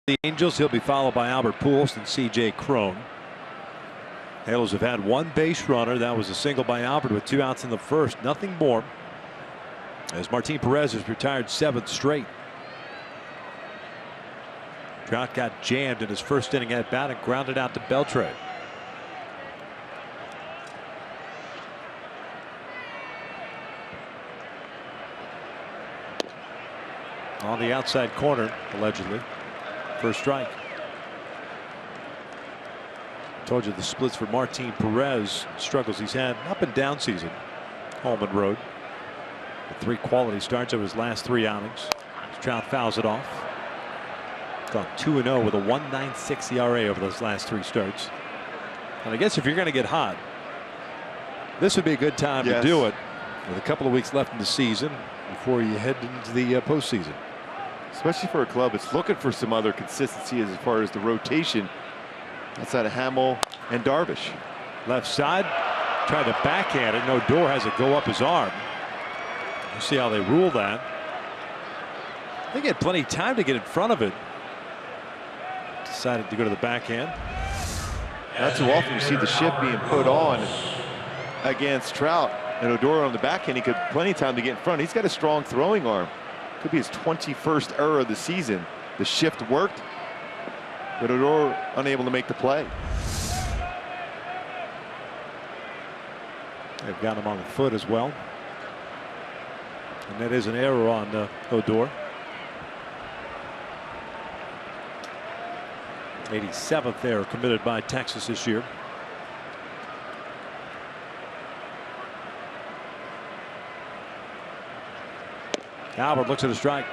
The Angels, he'll be followed by Albert Pujols and C.J. Cron. Halos have had one base runner. That was a single by Albert with 2 outs in the first. Nothing more. As Martin Perez has retired 7th straight. Trout got jammed in his first inning at bat and grounded out to Beltre. On the outside corner, allegedly. First strike. Told you the splits for Martin Perez, struggles he's had, up and down season. Home and road. With 3 quality starts of his last 3 outings. Trout fouls it off. Gone 2-0 with a 1.96 ERA over those last 3 starts. And I guess if you're going to get hot, this would be a good time to do it. With a couple of weeks left in the season before you head into the postseason. Especially for a club that's looking for some other consistency as far as the rotation outside of Hamill and Darvish. Left side, tried to backhand it. Odor has it go up his arm. We'll see how they rule that. They get plenty of time to get in front of it. Decided to go to the backhand. Not too often you see the shift being put on against Trout, and Odor on the backhand. He could plenty of time to get in front. He's got a strong throwing arm. Could be his 21st error of the season. The shift worked, but Odor unable to make the play. They've got him on the foot as well. And that is an error on Odor. 87th error committed by Texas this year. Albert looks at a strike.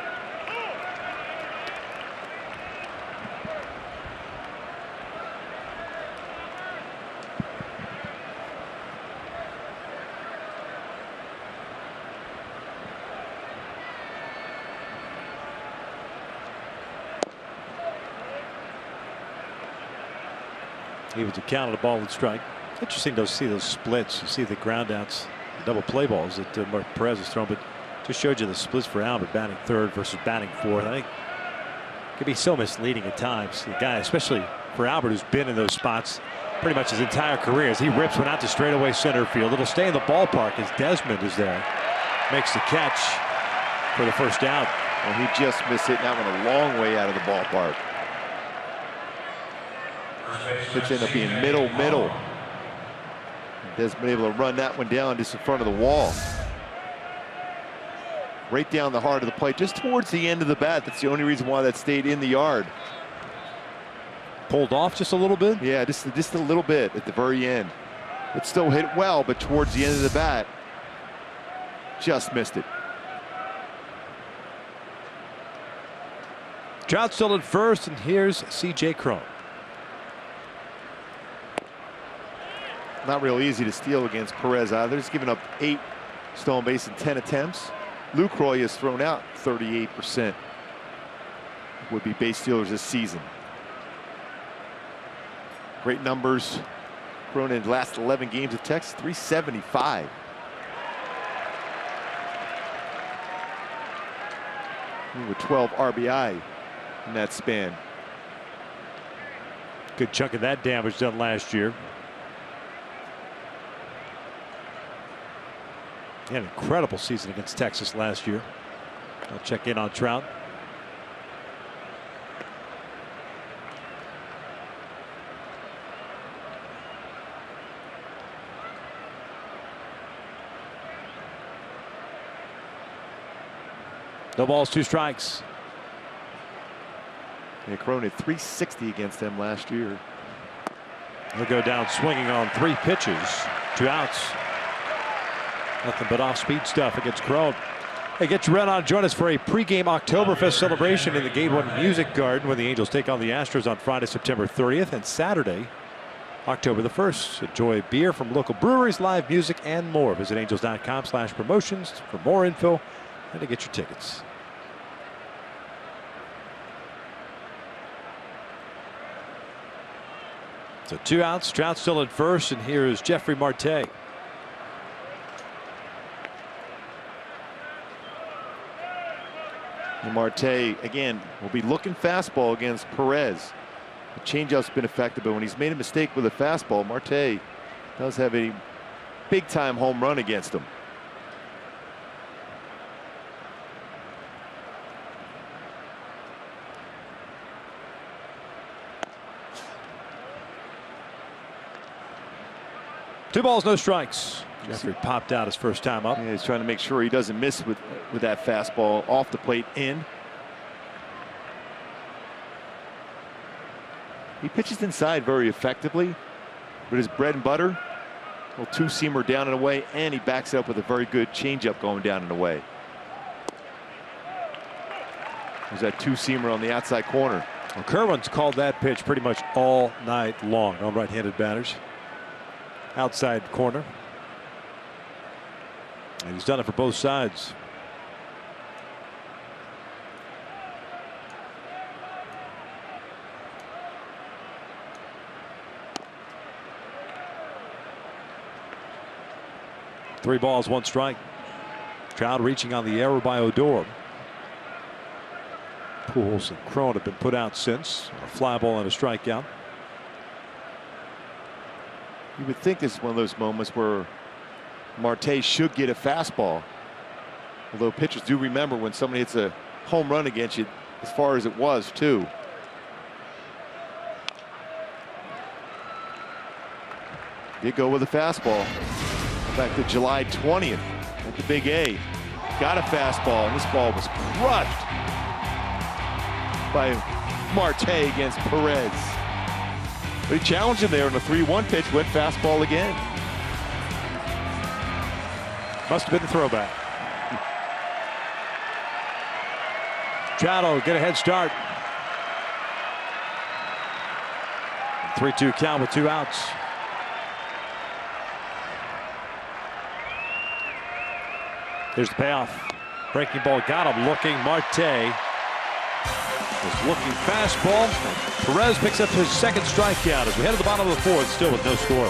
He was a count on the ball and strike. Interesting to see those splits. You see the ground outs, the double play balls that Perez has thrown, but just showed you the splits for Albert, batting 3rd versus batting 4th. I think it could be so misleading at times. The guy, especially for Albert, who's been in those spots pretty much his entire career, as he rips one out to straightaway center field. It'll stay in the ballpark as Desmond is there. Makes the catch for the first out. And he just missed hitting that one a long way out of the ballpark. Pitch ended up being middle. Desmond able to run that one down just in front of the wall. Right down the heart of the plate, just towards the end of the bat. That's the only reason why that stayed in the yard. Pulled off just a little bit? Yeah, just a little bit at the very end. It still hit well, but towards the end of the bat, just missed it. Trout still at first, and here's C.J. Cron. Not real easy to steal against Perez either. He's given up 8 stolen base in 10 attempts. Lucroy has thrown out 38%. Would be base stealers this season. Great numbers. Cron in the last 11 games of Texas, 375. With 12 RBI in that span. Good chunk of that damage done last year. He had an incredible season against Texas last year. I'll check in on Trout. No balls, 2 strikes. Yeah, Cron had 360 against them last year. He'll go down swinging on 3 pitches. 2 outs. Nothing but off-speed stuff against Cron. Hey, get your run on. Join us for a pregame Oktoberfest celebration in the Gate 1 Music Garden when the Angels take on the Astros on Friday, September 30th, and Saturday, October the 1st. Enjoy beer from local breweries, live music, and more. Visit angels.com/promotions for more info and to get your tickets. So 2 outs. Trout still at first, and here is Jeffrey Marte. And Marte, again, will be looking fastball against Perez. The changeup's been effective, but when he's made a mistake with a fastball, Marte does have a big-time home run against him. Two balls, no strikes. Jeffrey popped out his first time up. Yeah, he's trying to make sure he doesn't miss with that fastball off the plate in. He pitches inside very effectively, but his bread and butter, a little two-seamer down and away, and he backs it up with a very good changeup going down and away. There's that two-seamer on the outside corner. Well, Kerwin's called that pitch pretty much all night long on right-handed batters. Outside corner. And he's done it for both sides. Three balls, one strike. Trout reaching on the error by Odor. Pujols and Cron have been put out since. A fly ball and a strikeout. You would think this is one of those moments where Marte should get a fastball. Although pitchers do remember when somebody hits a home run against you, as far as it was, too. Did go with a fastball. Back to July 20th at the Big A. Got a fastball, and this ball was crushed by Marte against Perez. But he challenged him there in a 3-1 pitch, went fastball again. Must have been the throwback. Trout get a head start. 3-2 count with 2 outs. Here's the payoff. Breaking ball got him looking. Marte is looking fastball. Perez picks up his second strikeout as we head to the bottom of the fourth, still with no score.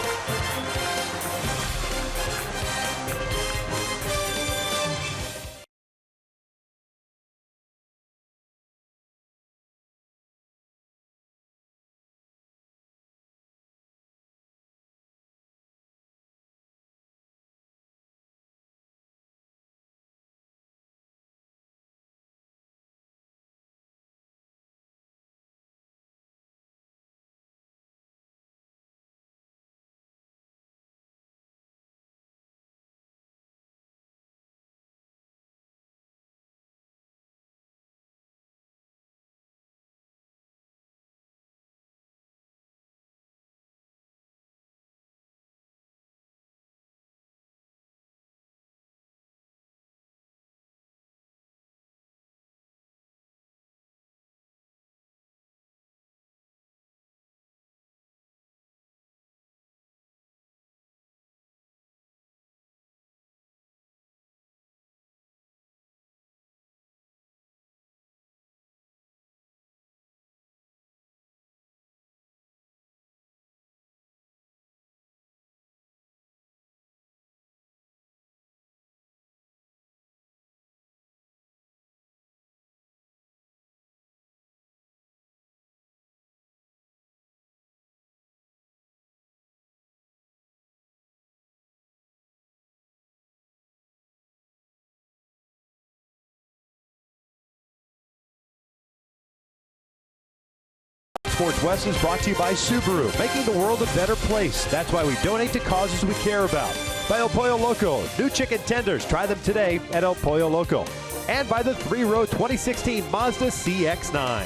Sports West is brought to you by Subaru, making the world a better place. That's why we donate to causes we care about. By El Pollo Loco, new chicken tenders. Try them today at El Pollo Loco. And by the 3-row 2016 Mazda CX-9.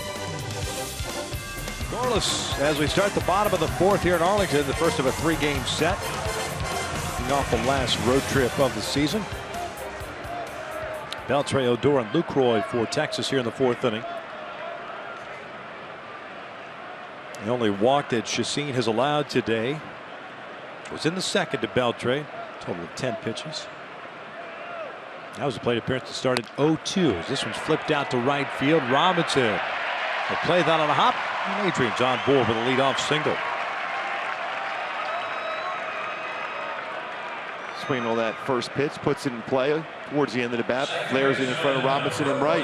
Scoreless as we start the bottom of the fourth here in Arlington, the first of a 3-game set. Kicking off the last road trip of the season. Beltre, Odor, and Lucroy for Texas here in the fourth inning. The only walk that Chacin has allowed today was in the second to Beltre, total of 10 pitches. That was a plate appearance that started 0-2 as this one's flipped out to right field. Robinson will play that on a hop, and Adrian's on board with a leadoff single. Swinging on that first pitch, puts it in play towards the end of the bat, flares it in front of Robinson and right.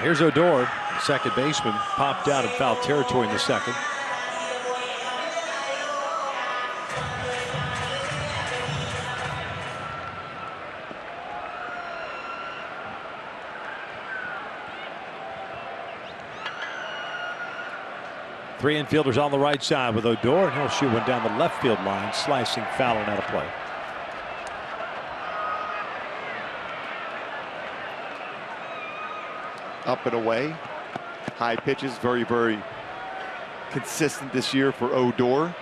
Here's Odor, the second baseman, popped out in foul territory in the second. Three infielders on the right side with Odor, and he'll shoot one down the left field line, slicing foul and out of play. Up and away. High pitches, very, very consistent this year for Odor.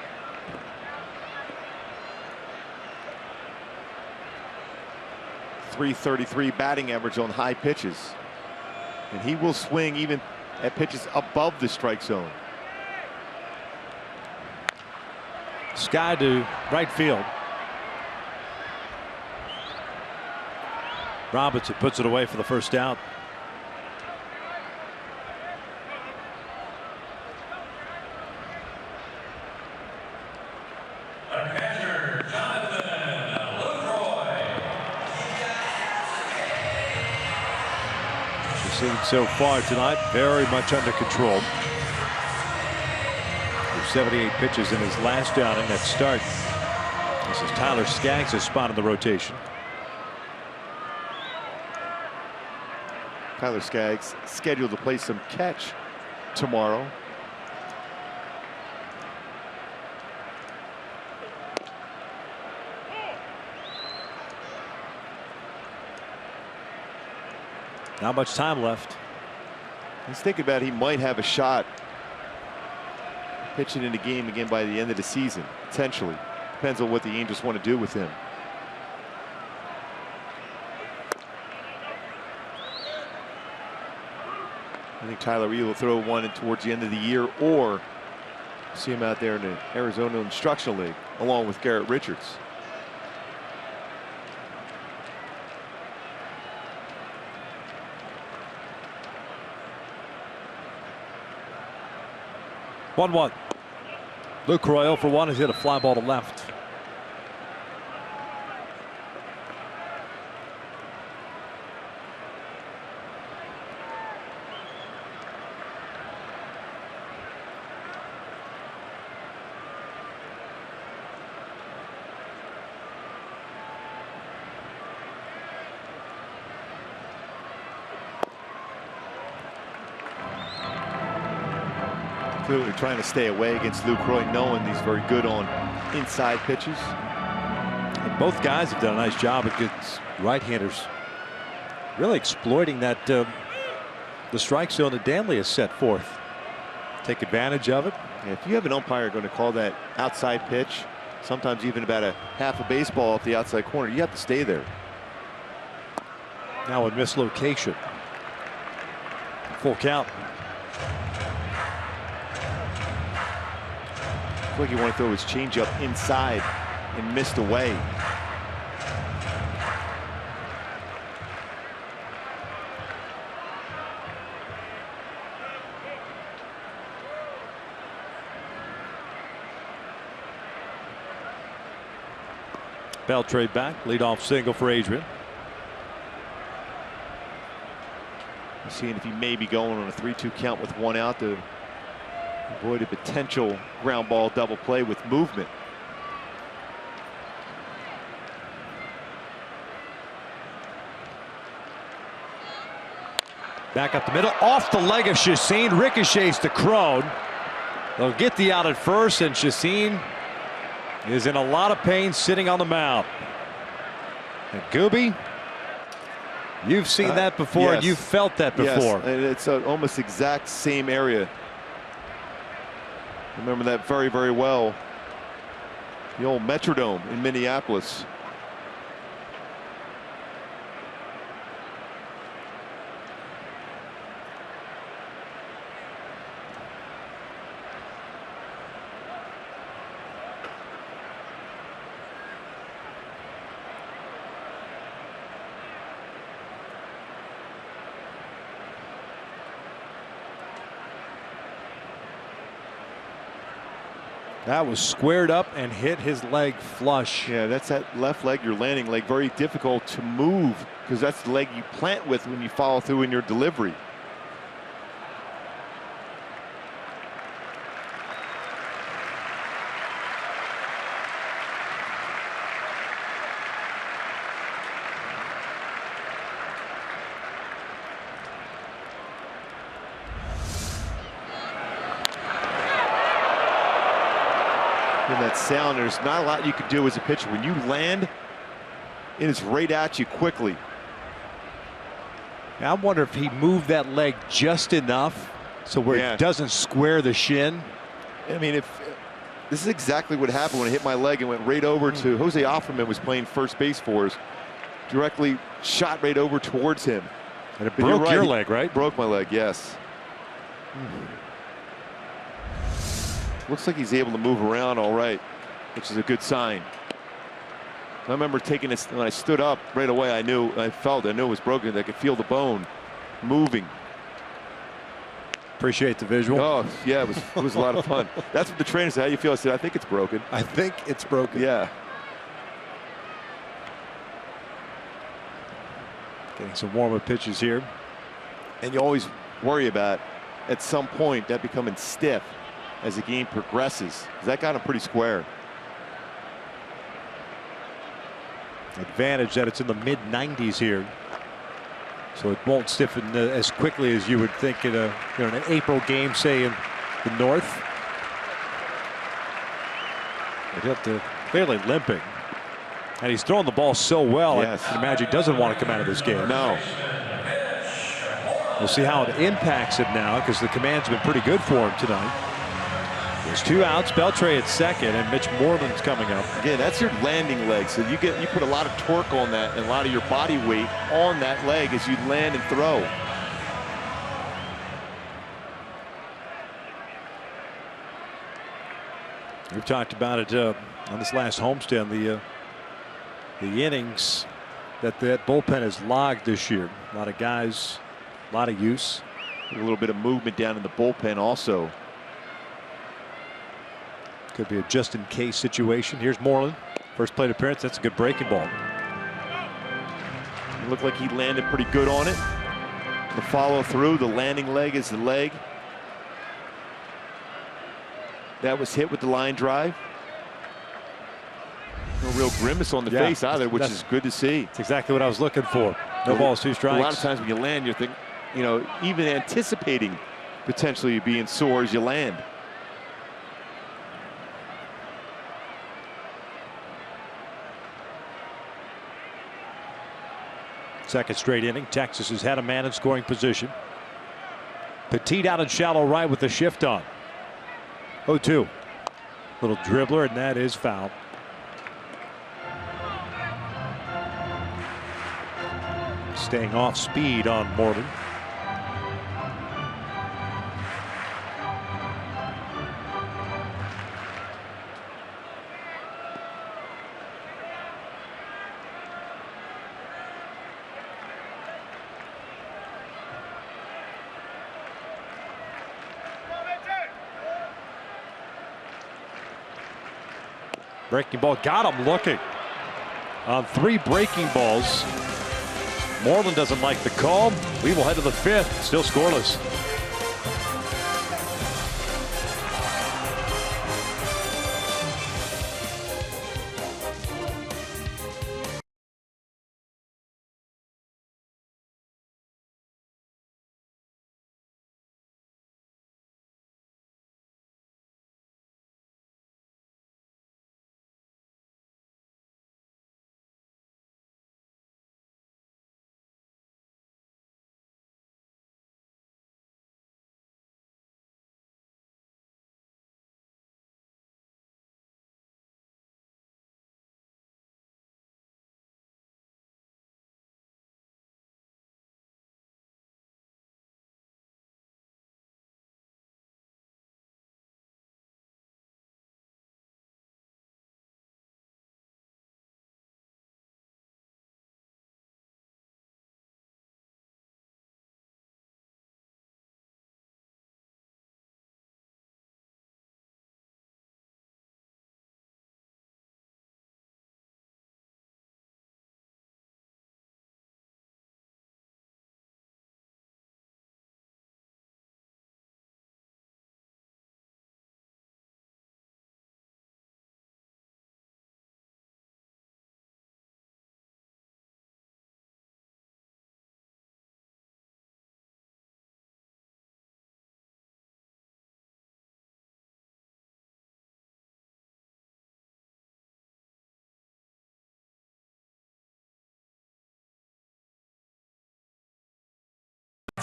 .333 batting average on high pitches. And he will swing even at pitches above the strike zone. Sky to right field. Robinson puts it away for the first out. Seen so far tonight, very much under control. 78 pitches in his last outing at start. This is Tyler Skaggs' spot in the rotation. Tyler Skaggs scheduled to play some catch tomorrow. Not much time left. He's thinking about he might have a shot pitching in the game again by the end of the season, potentially. Depends on what the Angels want to do with him. I think Tyler either will throw one in towards the end of the year or see him out there in the Arizona Instructional League along with Garrett Richards. One. Lucroy 0 for 1 has hit a fly ball to left. Clearly trying to stay away against Lucroy, knowing he's very good on inside pitches. And both guys have done a nice job against right-handers, really exploiting that the strike zone that Danley has set forth. Take advantage of it. Yeah, if you have an umpire going to call that outside pitch, sometimes even about a half a baseball off the outside corner, you have to stay there. Now in mislocation. Full count. Like he wanted to throw his changeup inside and missed away. Bell trade back, leadoff single for Adrian. Seeing if he may be going on a 3-2 count with one out to avoid a potential ground ball double play with movement. Back up the middle, off the leg of Chacin, ricochets to Crone. They'll get the out at first, and Chacin is in a lot of pain sitting on the mound. And Gooby, you've seen that before, yes. and you've felt that before. Yes, and it's almost exact same area. Remember that very, very well. The old Metrodome in Minneapolis. That was squared up and hit his leg flush. Yeah, that's that left leg, your landing leg, very difficult to move because that's the leg you plant with when you follow through in your delivery. having that sound. There's not a lot you can do as a pitcher. When you land, it is right at you quickly. I wonder if he moved that leg just enough so where it doesn't square the shin. I mean, if this is exactly what happened when it hit my leg and went right over to Jose Offerman, was playing first base for us. Directly shot right over towards him. And it broke your leg, right? Broke my leg, yes. Looks like he's able to move around all right, which is a good sign. I remember taking this when I stood up right away. I knew it was broken. I could feel the bone moving. Appreciate the visual. Oh yeah, it was a lot of fun. That's what the trainer said. How you feel? I said, I think it's broken. I think it's broken. Yeah. Getting some warm-up pitches here. And you always worry about at some point that becoming stiff as the game progresses. That got him pretty square. Advantage that it's in the mid-90s here, so it won't stiffen as quickly as you would think in a in an April game, say in the north. They're clearly limping, and he's throwing the ball so well. Yes. I can imagine he doesn't want to come out of this game. No. We'll see how it impacts him now, because the command's been pretty good for him tonight. There's 2 outs. Beltre at second, and Mitch Moreland's coming up. Again, that's your landing leg, so you put a lot of torque on that and a lot of your body weight on that leg as you land and throw. We've talked about it on this last homestand, the innings that bullpen has logged this year. A lot of guys, a lot of use. A little bit of movement down in the bullpen also. Could be a just-in-case situation. Here's Moreland. First plate appearance. That's a good breaking ball. It looked like he landed pretty good on it. The follow through, the landing leg is the leg. That was hit with the line drive. No real grimace on the face either, which is good to see. That's exactly what I was looking for. No balls, 2 strikes. A lot of times when you land, you're thinking, even anticipating potentially being sore as you land. Second straight inning. Texas has had a man in scoring position. Petit out in shallow right with the shift on. 0-2. Little dribbler, and that is foul. Staying off speed on Moreland. Breaking ball, got him looking on 3 breaking balls. Moreland doesn't like the call. We will head to the 5th, still scoreless.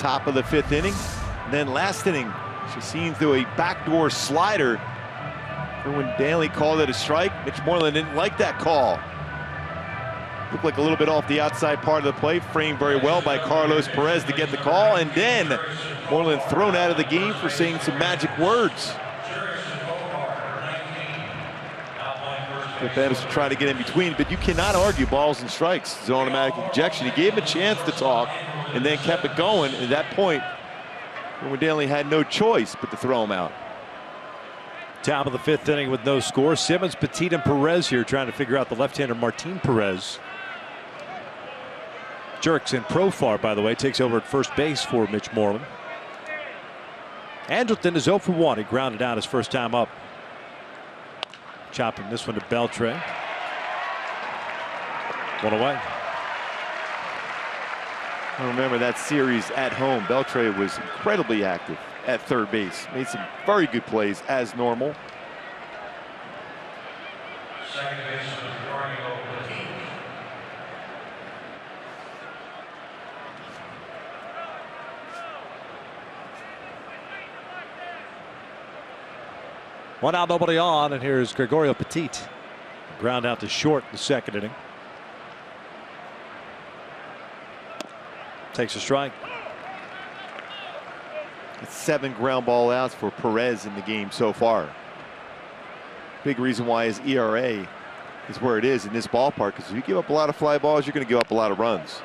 top of the 5th inning. And then last inning, Chacin threw a backdoor slider. When Daly called it a strike, Mitch Moreland didn't like that call. Looked like a little bit off the outside part of the plate, framed very well by Carlos Perez to get the call, and then Moreland thrown out of the game for saying some magic words. That was trying to get in between, but you cannot argue balls and strikes. It's an automatic ejection. He gave him a chance to talk and then kept it going. At that point, Daly had no choice but to throw him out. Top of the 5th inning with no score. Simmons, Petit, and Perez here trying to figure out the left-hander Martin Perez. Jerks in Profar, by the way, takes over at first base for Mitch Moreland. Andrelton is 0 for 1. He grounded out his first time up. Chopping this one to Beltre. One away. I remember that series at home. Beltre was incredibly active at third base. Made some very good plays as normal. Second baseman, Orioles. One out, nobody on, and here's Gregorio Petit. Ground out to short in the 2nd inning. Takes a strike. It's 7 ground ball outs for Perez in the game so far. Big reason why his ERA is where it is in this ballpark, because if you give up a lot of fly balls, you're going to give up a lot of runs.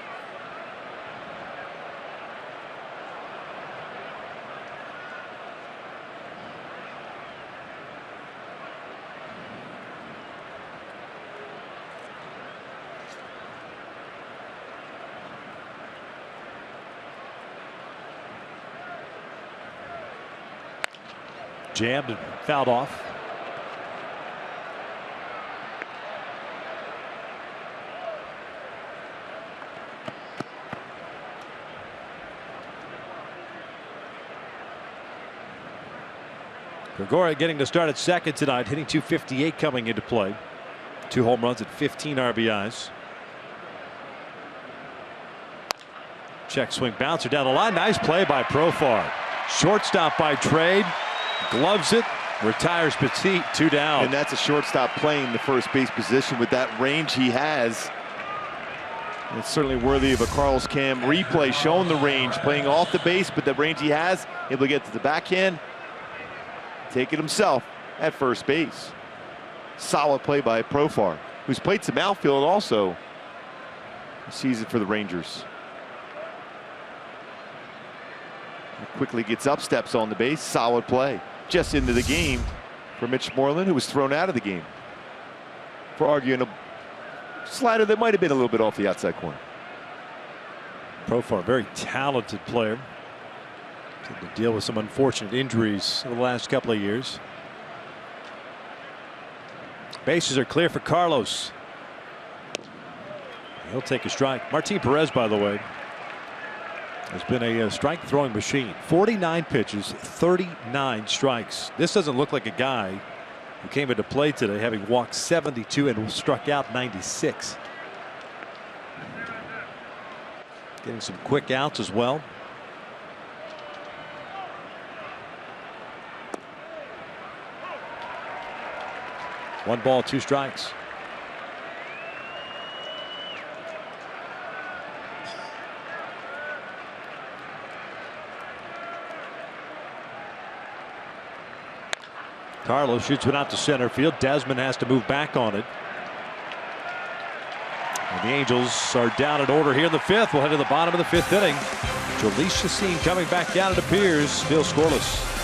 Jammed and fouled off. Gregorio getting to start at second tonight, hitting .258 coming into play. 2 home runs at 15 RBIs. Check swing bouncer down the line. Nice play by Profar. Shortstop by trade. Gloves it, retires Petit, 2 down. And that's a shortstop playing the first base position with that range he has. It's certainly worthy of a Carlos Cam replay, showing the range, playing off the base, but the range he has, able to get to the backhand, take it himself at first base. Solid play by Profar, who's played some outfield also this season for the Rangers. Quickly gets up, steps on the base, solid play. Just into the game for Mitch Moreland, who was thrown out of the game for arguing a slider that might have been a little bit off the outside corner. Profar, very talented player. Had to deal with some unfortunate injuries over the last couple of years. Bases are clear for Carlos. He'll take a strike. Martin Perez, by the way, has been a strike throwing machine. 49 pitches, 39 strikes. This doesn't look like a guy who came into play today having walked 72 and struck out 96. Getting some quick outs as well. One ball, 2 strikes. Carlos shoots one out to center field. Desmond has to move back on it. And the Angels are down in order here in the 5th. We'll head to the bottom of the 5th inning. Jhoulys Chacin coming back down, it appears. Still scoreless.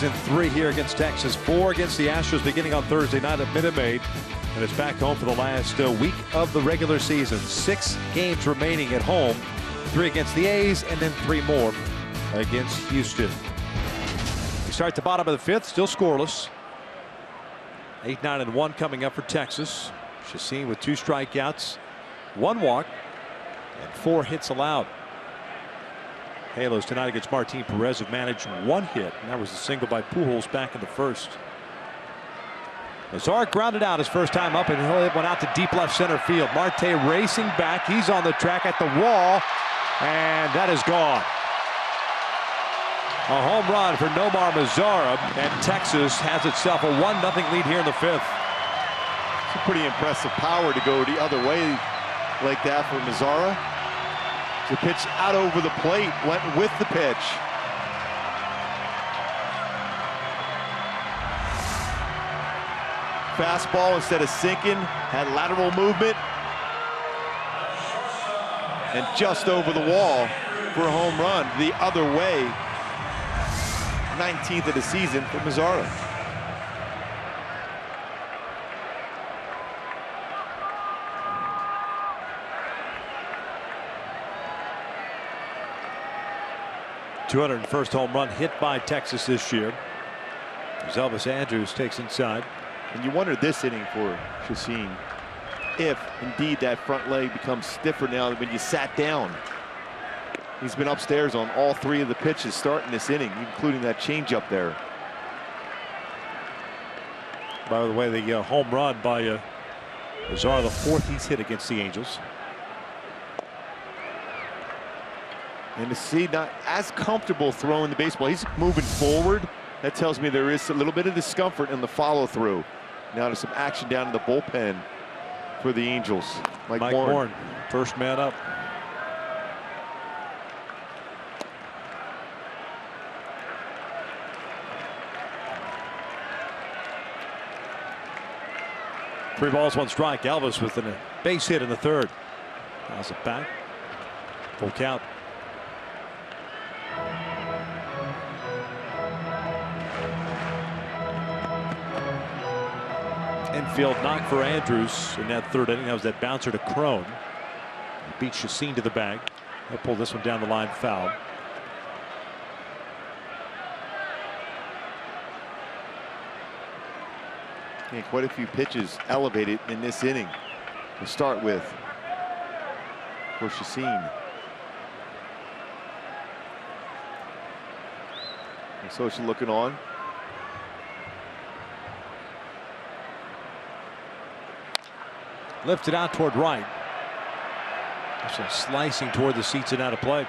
In 3 here against Texas, 4 against the Astros beginning on Thursday night at Minute Maid, and it's back home for the last week of the regular season. 6 games remaining at home, 3 against the A's and then 3 more against Houston. We start at the bottom of the 5th, still scoreless. 8, 9, and 1 coming up for Texas. Chacin with 2 strikeouts, 1 walk, and 4 hits allowed. Halos tonight against Martin Perez have managed 1 hit, and that was a single by Pujols back in the 1st. Nazar grounded out his first time up, and he went out to deep left center field. Marte racing back. He's on the track at the wall, and that is gone. A home run for Nomar Mazara, and Texas has itself a 1-0 lead here in the 5th. It's a pretty impressive power to go the other way like that for Mazara. The pitch out over the plate, went with the pitch. Fastball instead of sinking, had lateral movement. And just over the wall for a home run the other way. 19th of the season for Mazara. #201st home run hit by Texas this year. As Elvis Andrus takes inside. And you wonder this inning for Chacin, if indeed that front leg becomes stiffer now than when you sat down. He's been upstairs on all 3 of the pitches starting this inning, including that changeup there. By the way, the home run by Mazara, the 4th he's hit against the Angels. And to see not as comfortable throwing the baseball. He's moving forward. That tells me there is a little bit of discomfort in the follow through. Now there's some action down in the bullpen for the Angels. Mike Bourne, first man up. Three balls, 1 strike. Elvis with a base hit in the 3rd. How's it back? Full count. Infield knock for Andrus in that 3rd inning. That was that bouncer to Crone. He beat Chacin to the bag. He'll pull this one down the line foul. Yeah, quite a few pitches elevated in this inning to start with for Chacin. Socha looking on. Lifted out toward right. So slicing toward the seats and out of play.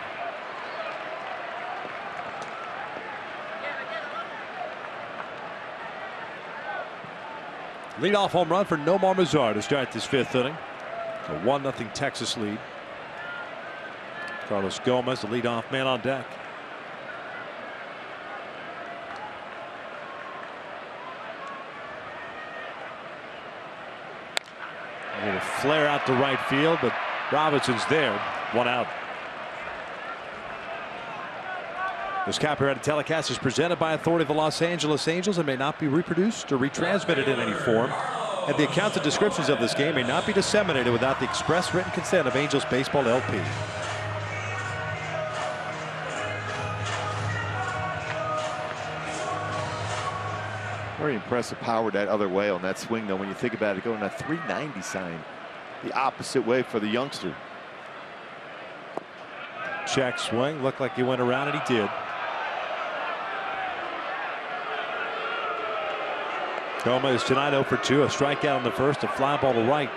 Leadoff home run for Nomar Mazara to start this 5th inning. A 1-0 Texas lead. Carlos Gomez, the leadoff man on deck. A little flare out to right field, but Robinson's there. 1 out. This copyrighted telecast is presented by authority of the Los Angeles Angels and may not be reproduced or retransmitted in any form. And the accounts and descriptions of this game may not be disseminated without the express written consent of Angels Baseball LP. Very impressive power that other way on that swing, though, when you think about it, going that 390 sign the opposite way for the youngster. Check swing, looked like he went around, and he did. Gomez tonight 0 for 2, a strikeout in the 1st, a fly ball to right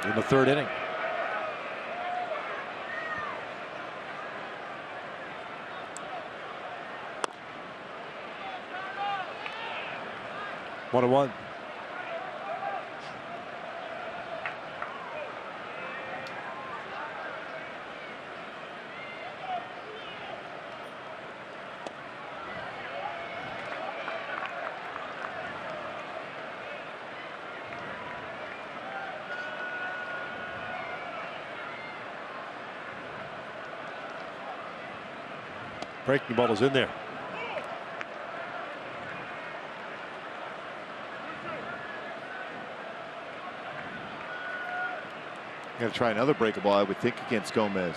in the 3rd inning. One and one. Breaking ball is in there. Got to try another breakable, I would think, against Gomez.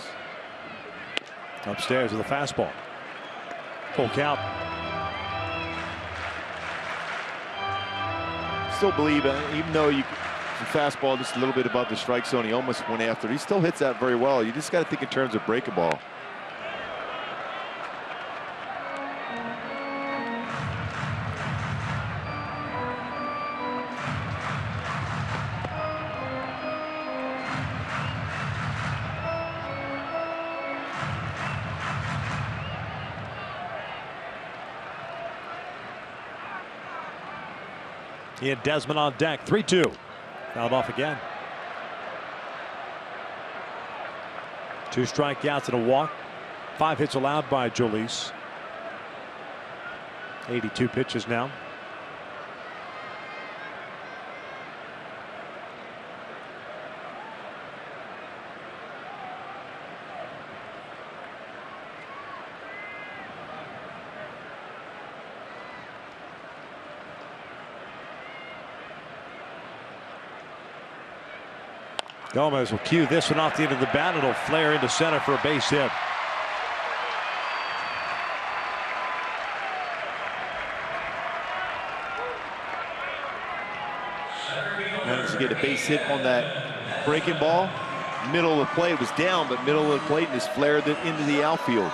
Upstairs with a fastball. Full count. Still believe, even though the fastball just a little bit above the strike zone, he almost went after it. He still hits that very well. You just got to think in terms of breakable. He had Desmond on deck. 3-2. Fouled off again. 2 strikeouts and a walk. 5 hits allowed by Jolice. 82 pitches now. Gomez will cue this one off the end of the bat. It'll flare into center for a base hit. Managed to get a base hit on that breaking ball. Middle of the plate was down, but middle of the plate just flared it into the outfield.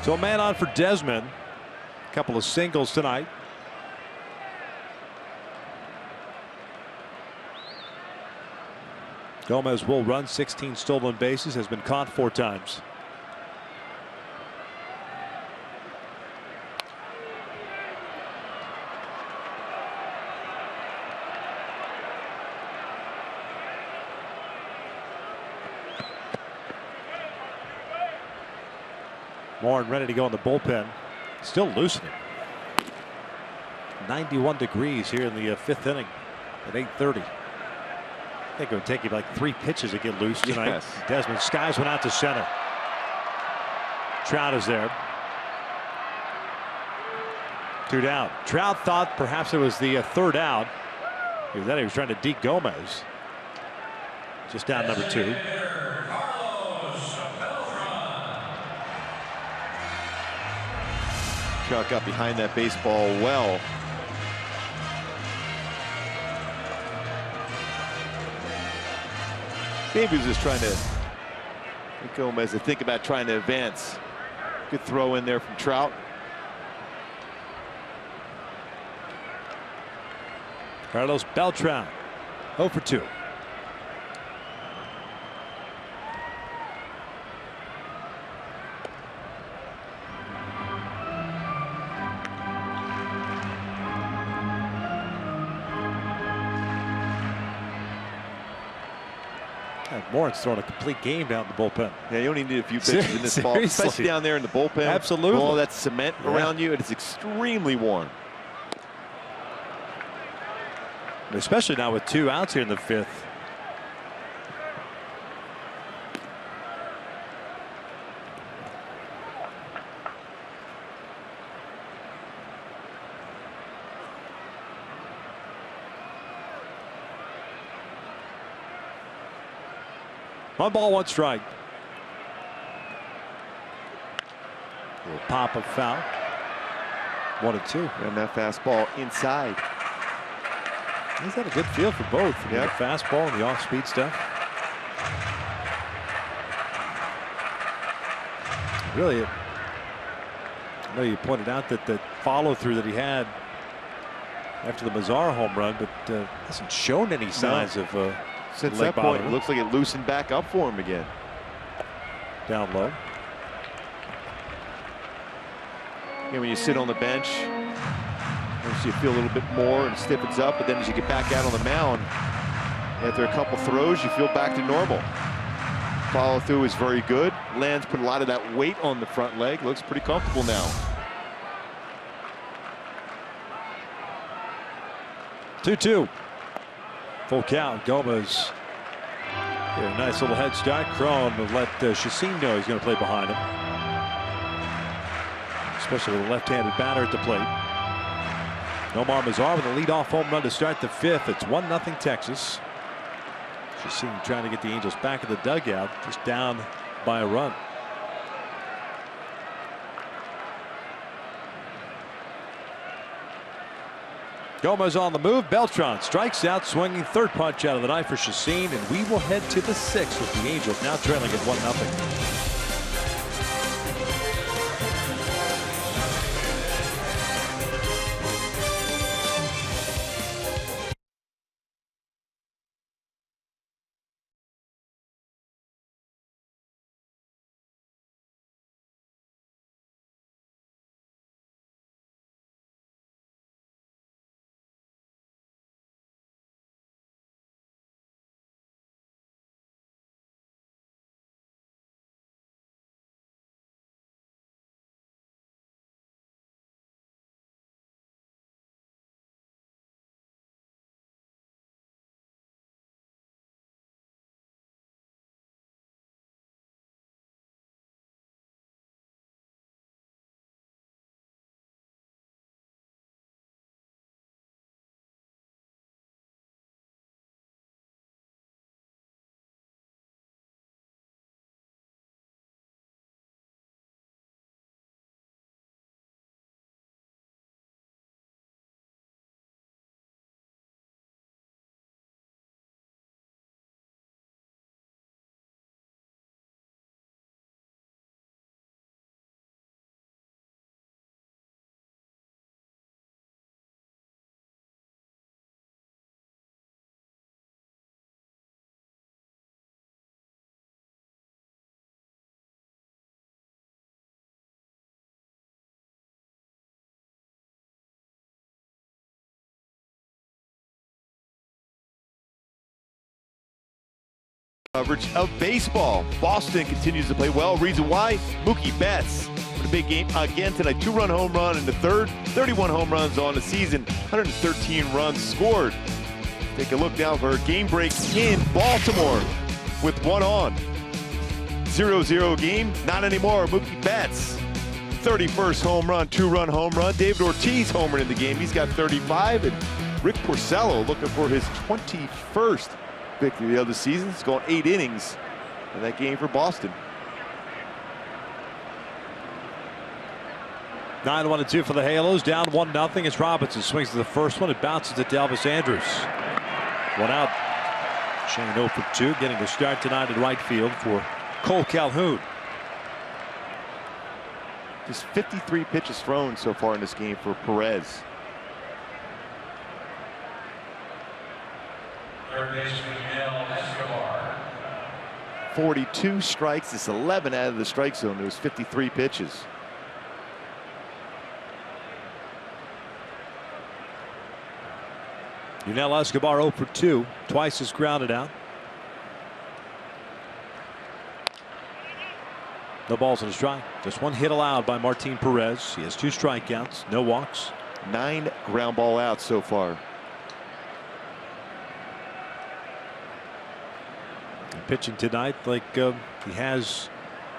So a man on for Desmond. A couple of singles tonight. Gomez will run. 16 stolen bases. Has been caught 4 times. Warren ready to go in the bullpen. Still loosening. 91 degrees here in the 5th inning at 8:30. I think it would take you like 3 pitches to get loose tonight. Yes. Desmond skies one out to center. Trout is there. 2 down. Trout thought perhaps it was the 3rd out. Then he was trying to deke Gomez. Just down number 2. Trout got behind that baseball well. Maybe he was just trying to get Gomez to think about trying to advance. Good throw in there from Trout. Carlos Beltran 0 for 2. Warren's throwing a complete game down the bullpen. Yeah, you only need a few pitches in this ball, especially down there in the bullpen. Absolutely. All that cement around you, it is extremely warm. Especially now with 2 outs here in the 5th. One ball, 1 strike. Little pop of foul. 1-2. And that fastball inside. He's had a good feel for both. Yeah. The fastball and the off-speed stuff. Really, I know you pointed out that the follow-through that he had after the Mazar home run, but hasn't shown any signs of since that point, it looks like it loosened back up for him again. Down low. And when you sit on the bench, you feel a little bit more and stiffens up, but then as you get back out on the mound, after a couple throws, you feel back to normal. Follow through is very good. Land's put a lot of that weight on the front leg. Looks pretty comfortable now. 2-2. Full count. Gomez. Here, a nice little head start. Cron will let Chacin know he's going to play behind him. especially with a left-handed batter at the plate. Nomar Mazar with a leadoff home run to start the 5th. It's 1-0 Texas. Chacin trying to get the Angels back in the dugout, just down by a run. Gomez on the move. Beltran strikes out, swinging third punch out of the knife for Chacin, and we will head to the 6th with the Angels now trailing at 1-0. Coverage of baseball. Boston continues to play well. Reason why? Mookie Betts with a big game again tonight. 2-run home run in the 3rd. 31 home runs on the season. 113 runs scored. Take a look now for game break in Baltimore with 1 on. 0-0 game. Not anymore. Mookie Betts. 31st home run, 2-run home run. David Ortiz homered in the game. He's got 35. And Rick Porcello looking for his 21st victory of the season. It's going 8 innings in that game for Boston. 9-1-2 for the Halos. Down 1-0 as Robinson swings to the first one. It bounces to Delvis Andrews. 1 out. Shane 0 for 2, getting the start tonight in right field for Cole Calhoun. Just 53 pitches thrown so far in this game for Perez. Third baseman Yanel Escobar. 42 strikes. It's 11 out of the strike zone. There was 53 pitches. Yanel Escobar 0 for 2. Twice is grounded out. No balls in a strike. Just 1 hit allowed by Martin Perez. He has 2 strikeouts, no walks. 9 ground ball outs so far. Pitching tonight like he has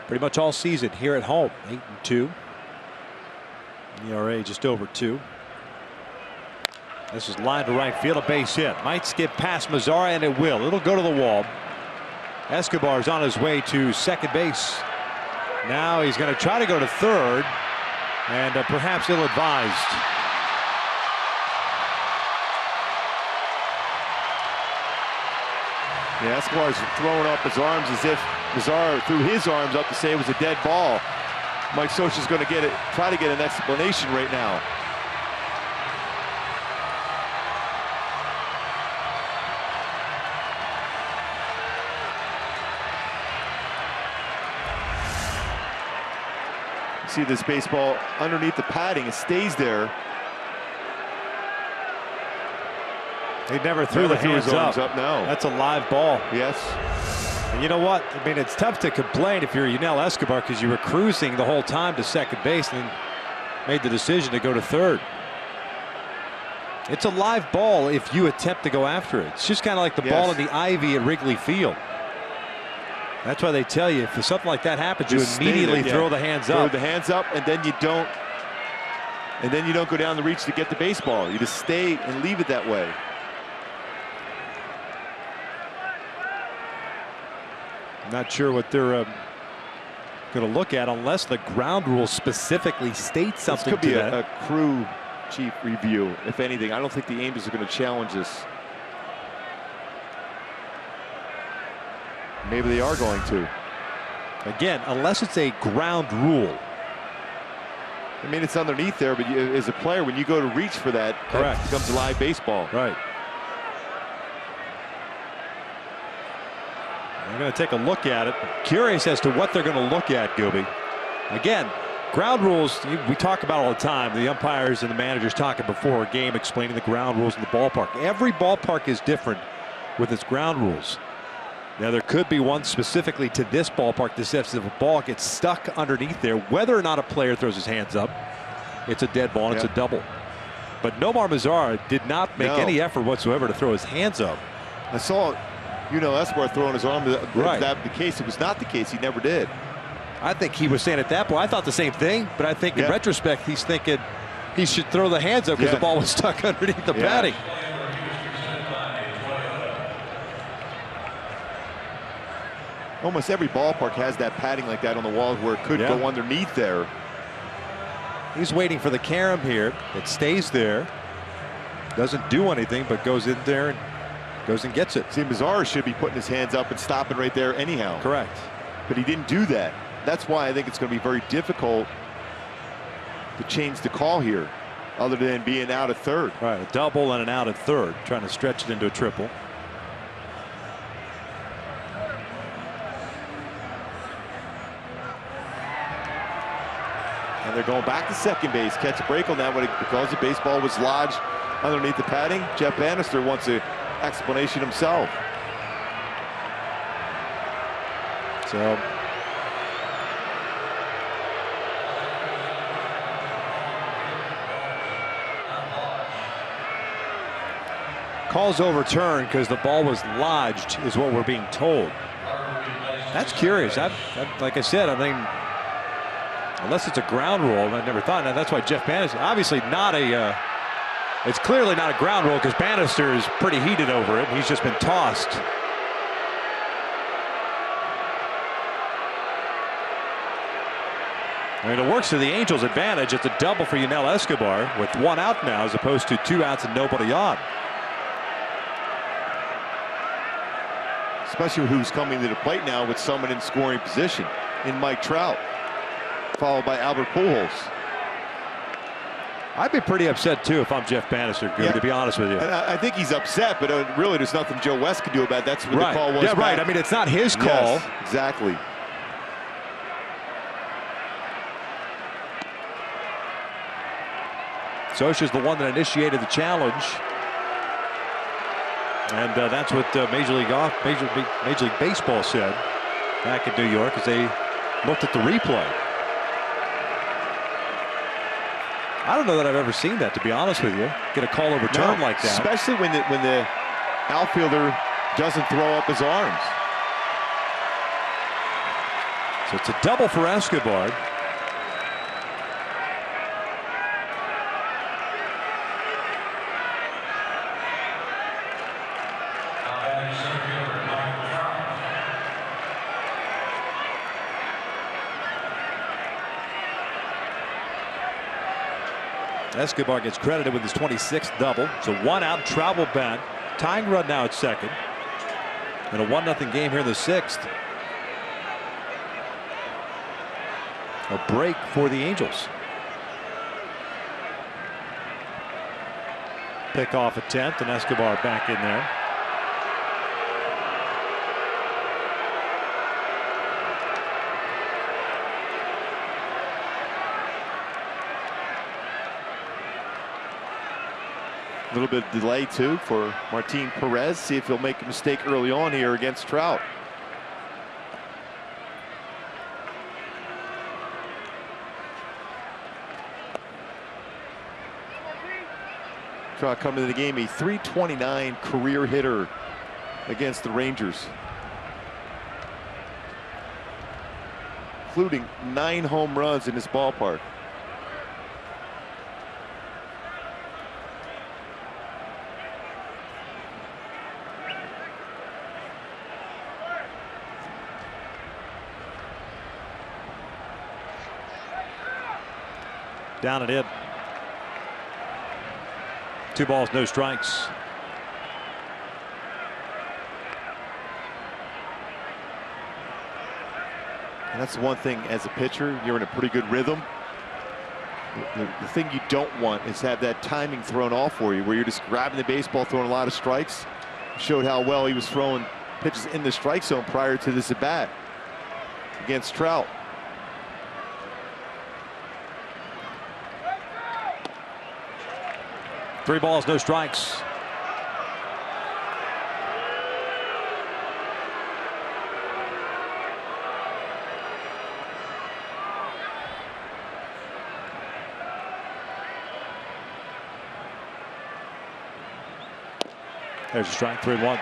pretty much all season here at home. 8-2. ERA just over 2. This is line to right field, a base hit. Might skip past Mazara, and it will. It'll go to the wall. Escobar's on his way to second base. Now he's going to try to go to 3rd, and perhaps ill-advised. Yeah, Escobar's throwing up his arms as if Mazar threw his arms up to say it was a dead ball. Mike Scioscia's going to try to get an explanation right now. See this baseball underneath the padding. It stays there. He never threw the hands up. No. That's a live ball. Yes. And you know what? I mean, it's tough to complain if you're Yanel Escobar because you were cruising the whole time to second base and then made the decision to go to 3rd. It's a live ball if you attempt to go after it. It's just kind of like the ball in the ivy at Wrigley Field. That's why they tell you if something like that happens, you immediately throw the hands up. Throw the hands up, and then you don't And then you don't go down the reach to get the baseball. You just stay and leave it that way. I'm not sure what they're going to look at unless the ground rule specifically states something. This could be to that. a crew chief review, if anything. I don't think the Angels are going to challenge this. Maybe they are going to. Again, unless it's a ground rule. I mean, it's underneath there, but as a player, when you go to reach for that, correct, that becomes a live baseball. Right. They're going to take a look at it. Curious as to what they're going to look at, Gooby. Again, ground rules, we talk about all the time. The umpires and the managers talking before a game, explaining the ground rules in the ballpark. Every ballpark is different with its ground rules. Now, there could be one specifically to this ballpark that says if a ball gets stuck underneath there, whether or not a player throws his hands up, it's a dead ball and it's a double. But Nomar Mazara did not make any effort whatsoever to throw his hands up. I saw Escobar throwing his arm. Right. That the case. It was not the case. He never did. I think he was saying at that point, I thought the same thing, but I think in retrospect, he's thinking he should throw the hands up because the ball was stuck underneath the padding. Almost every ballpark has that padding like that on the walls where it could go underneath there. He's waiting for the carom here. It stays there. Doesn't do anything, but goes in there and goes and gets it. See, Mazara should be putting his hands up and stopping right there anyhow. Correct. But he didn't do that. That's why I think it's going to be very difficult to change the call here, other than being out at third. Right, a double and an out at third, trying to stretch it into a triple. And they're going back to second base. Catch a break on that one because the baseball was lodged underneath the padding. Jeff Bannister wants an explanation himself. So call's overturned because the ball was lodged, is what we're being told. That's curious. Like I said, I mean, unless it's a ground rule, I never thought. Now that's why Jeff Bannister, obviously not a. It's clearly not a ground rule because Bannister is pretty heated over it. He's just been tossed. I mean, it works to the Angels' advantage. It's a double for Yunel Escobar with one out now, as opposed to 2 outs and nobody on. Especially who's coming to the plate now with someone in scoring position in Mike Trout, followed by Albert Pujols. I'd be pretty upset too if I'm Jeff Bannister, to be honest with you. And I think he's upset, but really there's nothing Joe West can do about it. That's what the call was. Yeah, right. I mean, it's not his call. Yes, exactly. Scioscia's the one that initiated the challenge. And that's what Major League Baseball said back in New York as they looked at the replay. I don't know that I've ever seen that, to be honest with you. Get a call overturned like that. Especially when the outfielder doesn't throw up his arms. So it's a double for Escobar. Escobar gets credited with his 26th double. So 1 out, Trout will bat. Tying run now at second. And a 1-0 game here in the 6th. A break for the Angels. Pick off attempt, and Escobar back in there. A little bit of delay too for Martin Perez. See if he'll make a mistake early on here against Trout. Trout coming to the game, a .329 career hitter against the Rangers, including 9 home runs in this ballpark. Down and in. 2 balls, no strikes. And that's the one thing as a pitcher, you're in a pretty good rhythm. The thing you don't want is to have that timing thrown off for you, where you're just grabbing the baseball, throwing a lot of strikes. Showed how well he was throwing pitches in the strike zone prior to this at bat against Trout. Three balls, no strikes. There's a strike, 3-1.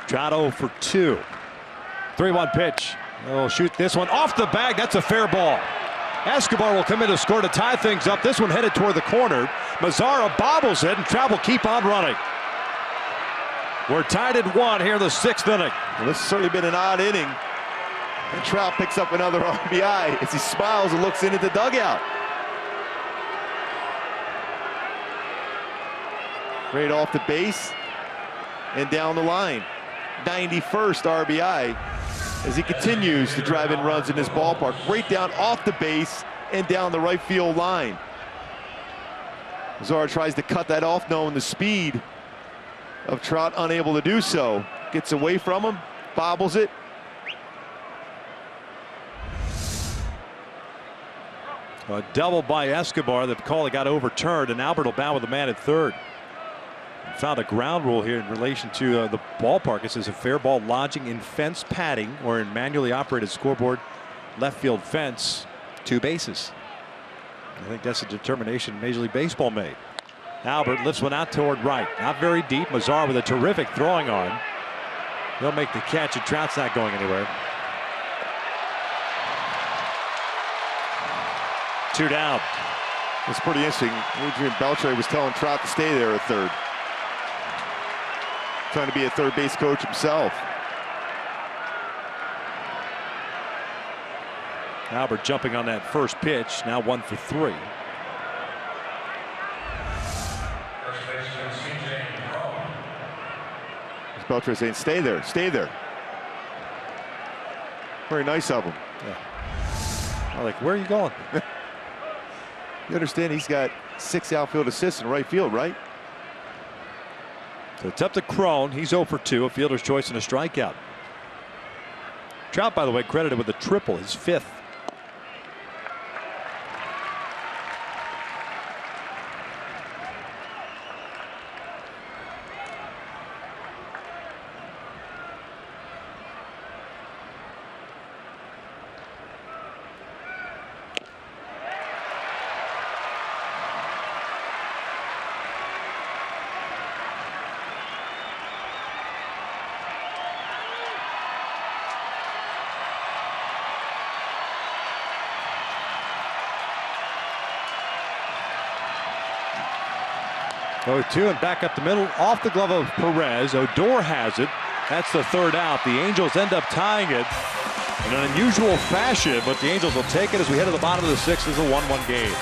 Trout 0 for 2. 3-1 pitch. He'll shoot this one off the bag. That's a fair ball. Escobar will come in to score to tie things up. This one headed toward the corner. Mazzara bobbles it, and Trout will keep on running. We're tied at 1 here in the 6th inning. Well, this has certainly been an odd inning. And Trout picks up another RBI as he smiles and looks in at the dugout. Right off the base and down the line. 91st RBI as he continues to drive in runs in this ballpark. Right down off the base and down the right field line. Mazzara tries to cut that off, knowing the speed of Trout, unable to do so. Gets away from him, bobbles it. A double by Escobar. The call that got overturned, and Albert will bat with a man at third. Found a ground rule here in relation to the ballpark. It says a fair ball lodging in fence padding or in manually operated scoreboard left field fence, 2 bases. I think that's a determination Major League Baseball made. Albert lifts one out toward right. Not very deep. Mazzara with a terrific throwing arm. He'll make the catch, and Trout's not going anywhere. 2 down. It's pretty interesting. Adrian Beltre was telling Trout to stay there at third. Trying to be a third base coach himself. Albert jumping on that first pitch. Now 1 for 3. Beltre saying, stay there, stay there. Very nice of him. Yeah. I'm like, where are you going? You understand he's got 6 outfield assists in right field, right? So it's up to Crone. He's 0 for 2. A fielder's choice and a strikeout. Trout, by the way, credited with a triple, his 5th. Oh, 2 and back up the middle, off the glove of Perez. Odor has it. That's the 3rd out. The Angels end up tying it in an unusual fashion, but the Angels will take it as we head to the bottom of the 6th. It's a 1-1 game.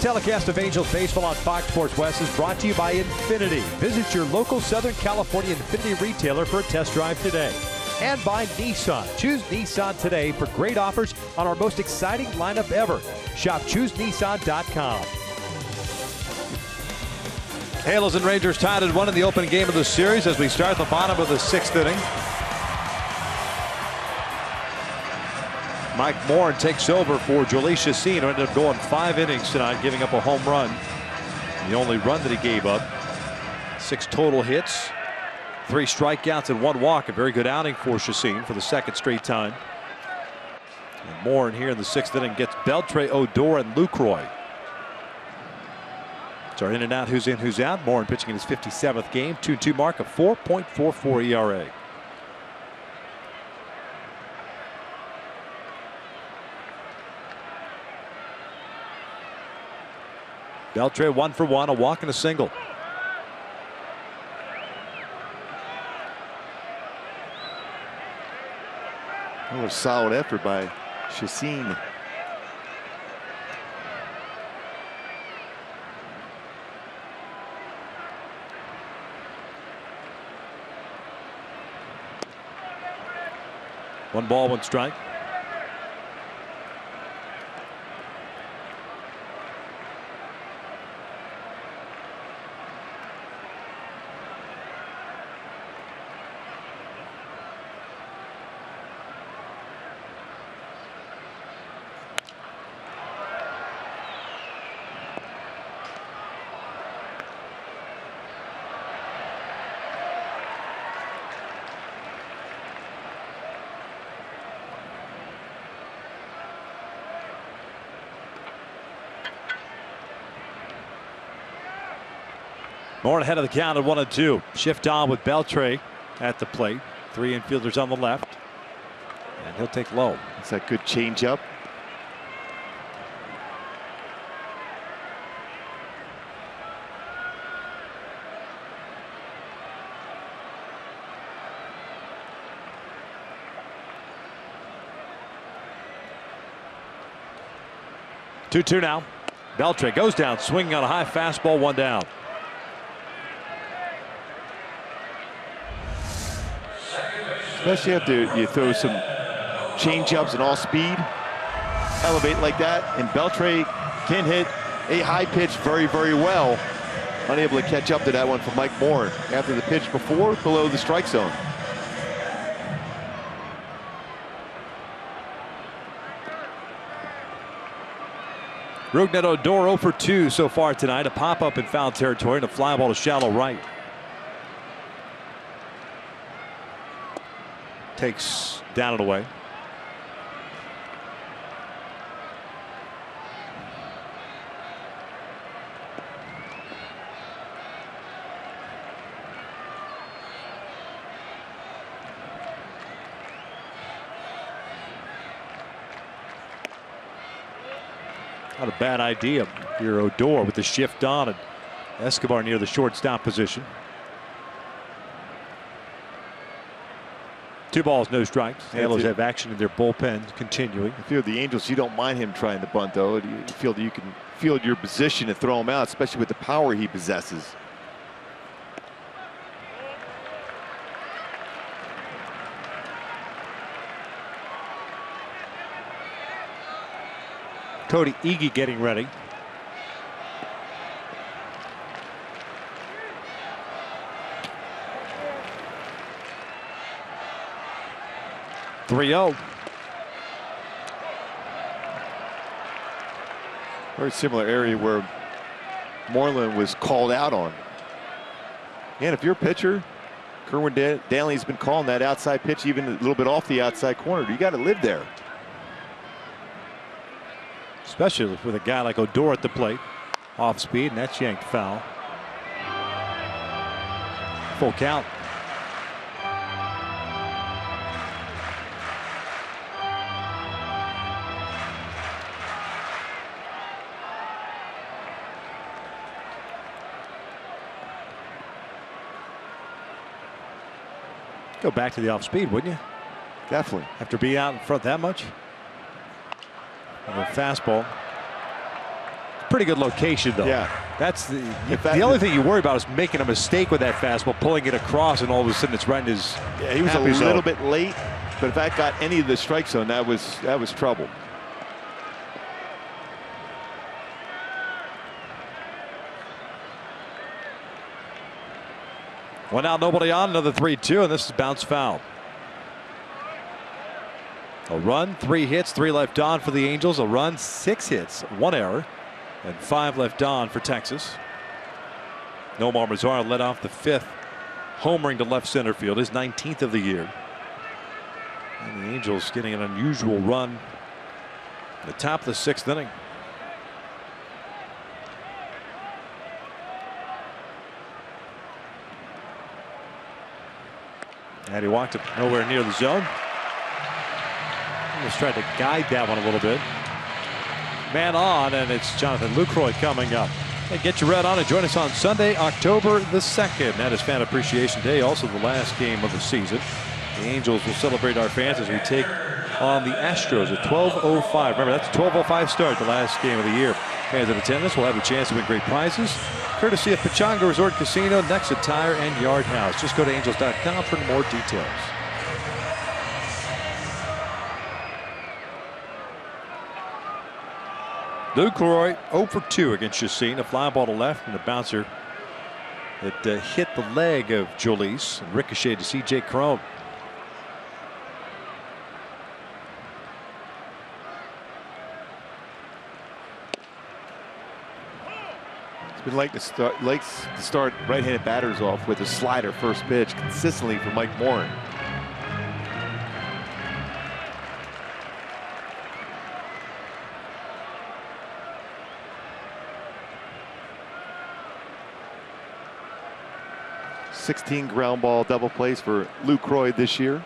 telecast of Angels baseball on Fox Sports West is brought to you by Infinity. Visit your local Southern California Infinity retailer for a test drive today. And by Nissan. Choose Nissan today for great offers on our most exciting lineup ever. Shop ChooseNissan.com. Halos and Rangers tied at 1 in the opening game of the series as we start the bottom of the 6th inning. Mike Morin takes over for Jhoulys Chacín, who ended up going 5 innings tonight, giving up a home run. The only run that he gave up. 6 total hits, 3 strikeouts and 1 walk. A very good outing for Chacín for the 2nd straight time. And Morin here in the 6th inning gets Beltre, Odor, and Lucroy. It's our in and out, who's in, who's out. Morin pitching in his 57th game, 2-2 mark, a 4.44 ERA. Beltre 1 for 1, a walk and a single. Oh, a solid effort by Chacín. One ball, 1 strike. Morin ahead of the count at 1-2. Shift on with Beltre at the plate. 3 infielders on the left. And he'll take low. It's that good changeup. Two now. Beltre goes down, swinging on a high fastball, 1 down. Especially after you throw some change-ups and all speed, elevate like that, and Beltre can hit a high pitch very, very well. Unable to catch up to that one from Mike Morin after the pitch before, below the strike zone. Rougned Odor 0 for 2 so far tonight. A pop-up in foul territory and a fly ball to shallow right. Takes down and away. Not a bad idea here. Odor with the shift on and Escobar near the shortstop position. 2 balls, no strikes. Halos have action in their bullpen continuing. If you're the Angels, you don't mind him trying to bunt, though. You feel that you can field your position and throw him out, especially with the power he possesses. Cody Iggy getting ready. .3-0. Very similar area where Moreland was called out on. And if you're a pitcher, Kerwin Danley's been calling that outside pitch even a little bit off the outside corner. You got to live there. Especially with a guy like Odor at the plate. Off speed, and that's yanked foul. Full count. Go back to the off speed, wouldn't you? Definitely. After being out in front that much. And a fastball. pretty good location, though. Yeah. That's the only thing you worry about is making a mistake with that fastball, pulling it across, and all of a sudden it's right in his. Yeah, he was a little bit late, but if that got any of the strike zone, that was trouble. One out, nobody on, another 3-2, and this is bounce foul. A run, 3 hits, 3 left on for the Angels. A run, 6 hits, 1 error, and 5 left on for Texas. Nomar Mazara led off the 5th, homering to left center field, his 19th of the year. And the Angels getting an unusual run at the top of the 6th inning. And he walked it nowhere near the zone. Just tried to guide that one a little bit. Man on, and it's Jonathan Lucroy coming up. Hey, get your red on and join us on Sunday, October the 2nd. That is Fan Appreciation Day, also the last game of the season. The Angels will celebrate our fans as we take on the Astros at 12:05. Remember, that's a 12:05 start, the last game of the year. Fans in attendance will have a chance to win great prizes, courtesy of Pechanga Resort Casino, Nexa Tire and Yard House. Just go to angels.com for more details. Lucroy 0 for 2 against Chacin. A fly ball to left and a bouncer that hit the leg of Jolice and ricocheted to C.J. Cron. It's been likes to start right-handed batters off with a slider first pitch consistently for Mike Morin. '16 ground ball double plays for Lucroy this year.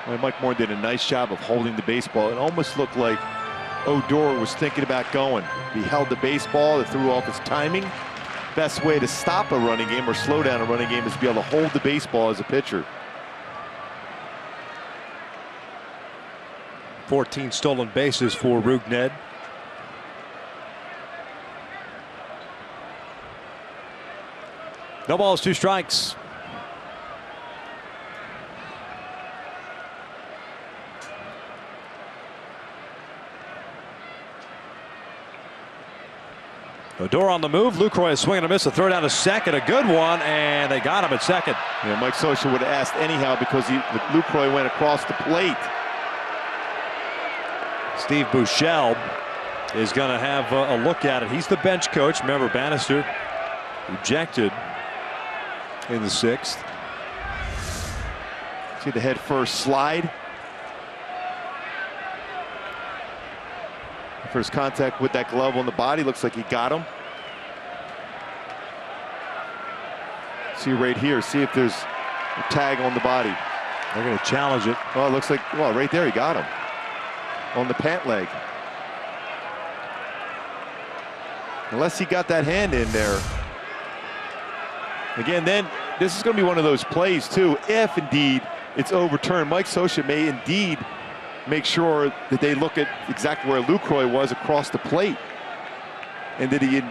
Well, Mike Moore did a nice job of holding the baseball. It almost looked like Odor was thinking about going. He held the baseball, it threw off his timing. Best way to stop a running game or slow down a running game is to be able to hold the baseball as a pitcher. 14 stolen bases for Rougned. No balls, 2 strikes. Odor on the move. Lucroy is swinging a miss. A throw down to second. A good one, and they got him at second. Yeah, Mike Scioscia would have asked anyhow because Lucroy went across the plate. Steve Buechele is going to have a look at it. He's the bench coach. Remember, Bannister ejected in the 6th. See the head first slide. First contact with that glove on the body. Looks like he got him. See right here. See if there's a tag on the body. They're going to challenge it. Oh, it looks like, well, right there he got him. On the pant leg. Unless he got that hand in there. Again, then this is going to be one of those plays too. If indeed it's overturned, Mike Scioscia may indeed make sure that they look at exactly where Lucroy was across the plate. And did he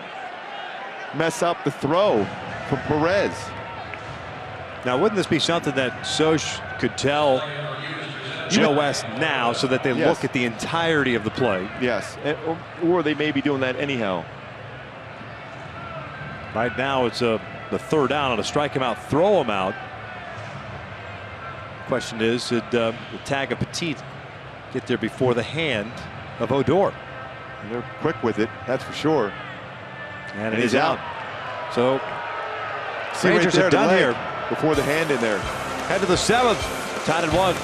mess up the throw from Perez? Now, wouldn't this be something that Scioscia could tell Joe West now so that they look at the entirety of the play? Yes, or they may be doing that anyhow. Right now it's the 3rd down on a strike him out, throw him out. Question is, did the tag of Petit get there before the hand of Odor? And they're quick with it, that's for sure. And he's out. So See Rangers right are done here. Before the hand in there. Head to the 7th, tied at 1.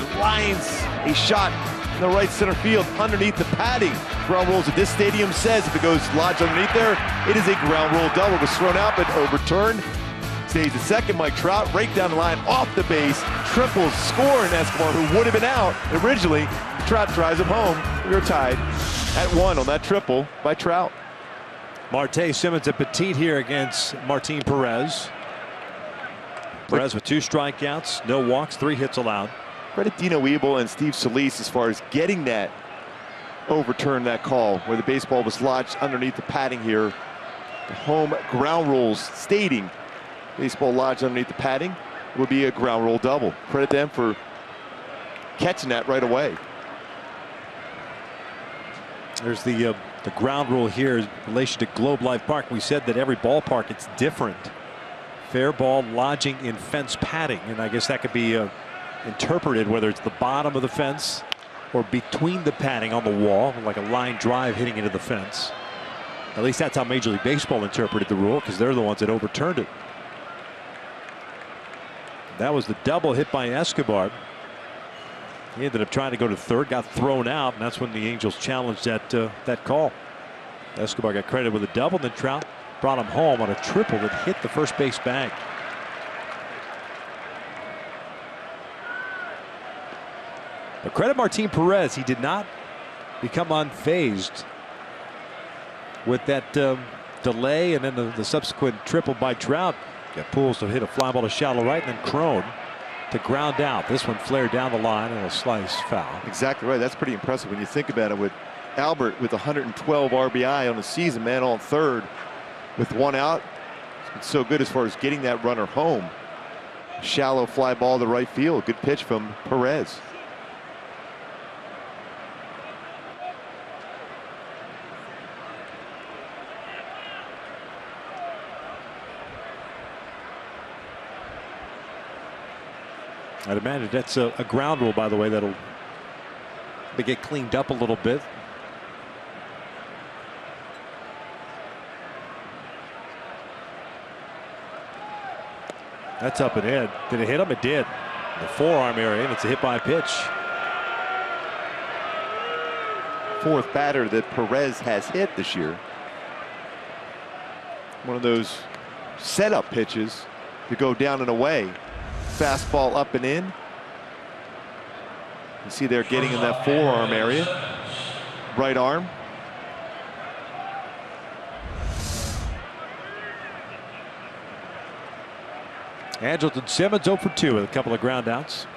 Lines a shot in the right center field underneath the padding. Ground rules at this stadium says if it goes lodged underneath there, it is a ground rule double. It was thrown out but overturned. Stays at second. Mike Trout right down the line off the base. Triples score in Escobar, who would have been out originally. Trout drives him home. We were tied at 1 on that triple by Trout. Marte, Simmons, and Petit here against Martin Perez. Perez with 2 strikeouts, no walks, 3 hits allowed. Credit Dino Ebel and Steve Solis as far as getting that, overturned that call where the baseball was lodged underneath the padding here. The home ground rules stating baseball lodged underneath the padding would be a ground rule double. Credit them for catching that right away. There's the ground rule here in relation to Globe Life Park. We said that every ballpark it's different. Fair ball lodging in fence padding, and I guess that could be interpreted whether it's the bottom of the fence or between the padding on the wall, like a line drive hitting into the fence. At least that's how Major League Baseball interpreted the rule, because they're the ones that overturned it. That was the double hit by Escobar. He ended up trying to go to third, got thrown out, and that's when the Angels challenged that call. Escobar got credited with a double, then Trout brought him home on a triple that hit the first base bag. But credit Martin Perez, he did not become unfazed with that delay and then the subsequent triple by Trout. Got Pujols to hit a fly ball to shallow right, and then Crone to ground out. This one flared down the line and a slice foul. Exactly right. That's pretty impressive when you think about it. With Albert with 112 RBI on the season, man on third with 1 out. It's been so good as far as getting that runner home. Shallow fly ball to right field. Good pitch from Perez. I'd imagine that's a ground rule, by the way, that'll get cleaned up a little bit. That's up and in. Did it hit him? It did. The forearm area, and it's a hit by pitch. 4th batter that Perez has hit this year. One of those setup pitches to go down and away. Fastball up and in. You see they're getting in that forearm area. Right arm. Andrelton Simmons 0 for 2 with a couple of ground outs.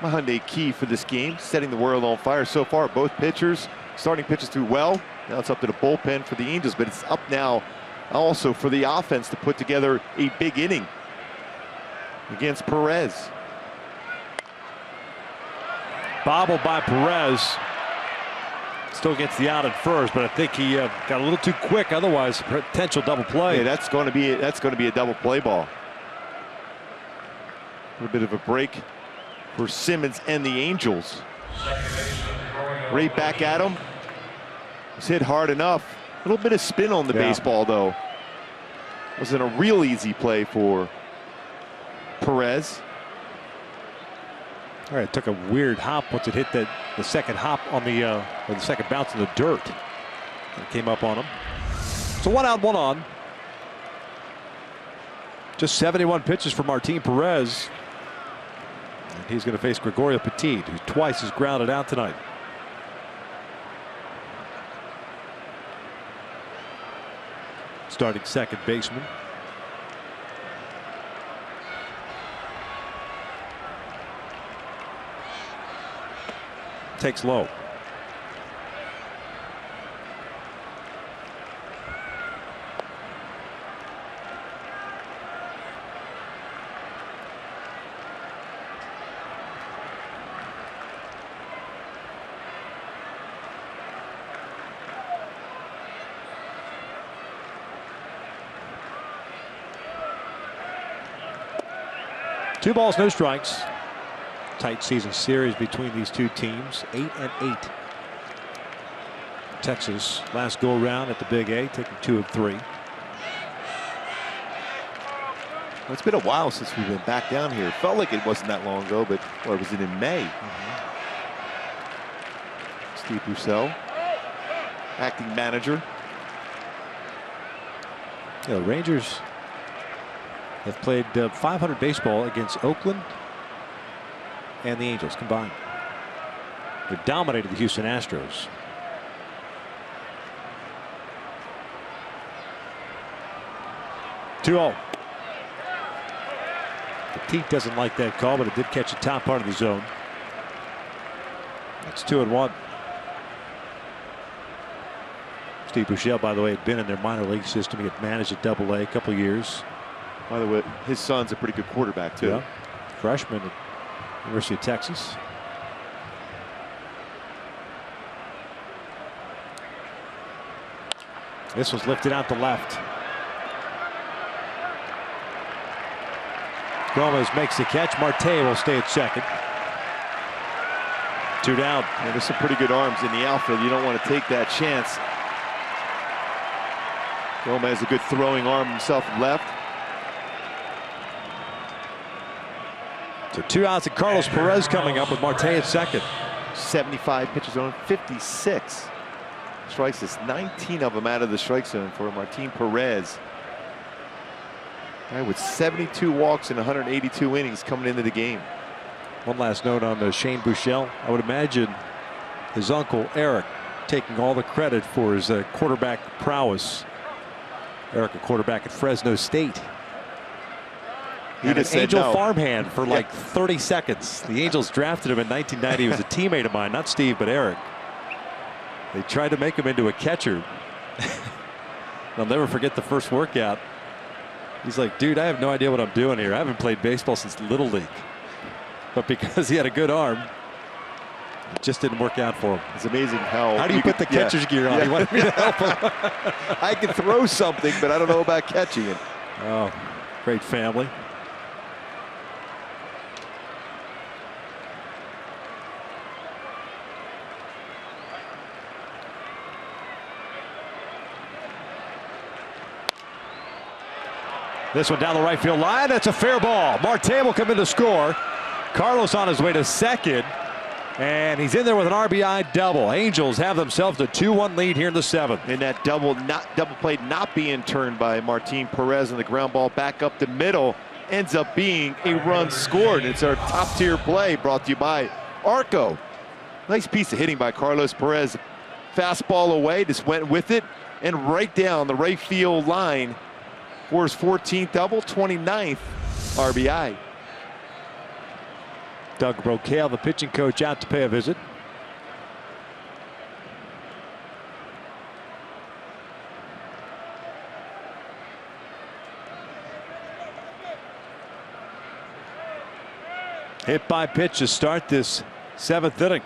My Hyundai key for this game, setting the world on fire so far. Both pitchers, starting pitches through well. Now it's up to the bullpen for the Angels, but it's up now also for the offense to put together a big inning against Perez. Bobbled by Perez. Still gets the out at first, but I think he got a little too quick. Otherwise, potential double play. Yeah, that's going to be a double play ball. A little bit of a break for Simmons and the Angels. Right back at him. Was hit hard enough. A little bit of spin on the baseball, though. Wasn't a real easy play for Perez. All right, it took a weird hop once it hit the second hop on the or the second bounce in the dirt. It came up on him. So 1 out, 1 on. Just 71 pitches for Martin Perez. And he's going to face Gregorio Petit, who twice has grounded out tonight. Starting second baseman. Takes low. Two balls, no strikes. tight season series between these two teams. 8-8. Texas last go around at the Big A, taking 2 of 3. Well, it's been a while since we've been back down here. It felt like it wasn't that long ago, but well, was it in May? Steve Roussel, acting manager. Yeah, the Rangers have played 500 baseball against Oakland and the Angels combined. They've dominated the Houston Astros. The Teat doesn't like that call, but it did catch the top part of the zone. That's 2-1. Steve Buechele, by the way, had been in their minor league system. He had managed at Double-A a couple years. By the way, his son's a pretty good quarterback too. Yeah. Freshman at University of Texas. This was lifted out to left. Gomez makes the catch. Marte will stay at second. 2 down. Yeah, there's some pretty good arms in the outfield. You don't want to take that chance. Gomez has a good throwing arm himself left. So 2 outs and Carlos Perez coming up with Marte at second. 75 pitches on 56 strikes. It's 19 of them out of the strike zone for Martin Perez. Guy with 72 walks in 182 innings coming into the game. One last note on Shane Buechele. I would imagine his uncle Eric taking all the credit for his quarterback prowess. Eric, a quarterback at Fresno State. He was an Angel farmhand for like 30 seconds. The Angels drafted him in 1990. He was a teammate of mine, not Steve, but Eric. They tried to make him into a catcher. I'll never forget the first workout. He's like, dude, I have no idea what I'm doing here. I haven't played baseball since Little League. But because he had a good arm, it just didn't work out for him. It's amazing how do you put the catcher's gear on? He wanted me to help him. I can throw something, but I don't know about catching it. Oh, great family. This one down the right field line. That's a fair ball. Marte will come in to score. Carlos on his way to second. And he's in there with an RBI double. Angels have themselves a 2-1 lead here in the 7th. And that double play not being turned by Martin Perez, and the ground ball back up the middle ends up being a run scored. It's our top tier play brought to you by Arco. Nice piece of hitting by Carlos Perez. Fastball away, just went with it and right down the right field line for his 14th double, 29th RBI. Doug Brocail, the pitching coach, out to pay a visit. Hit by pitch to start this 7th inning.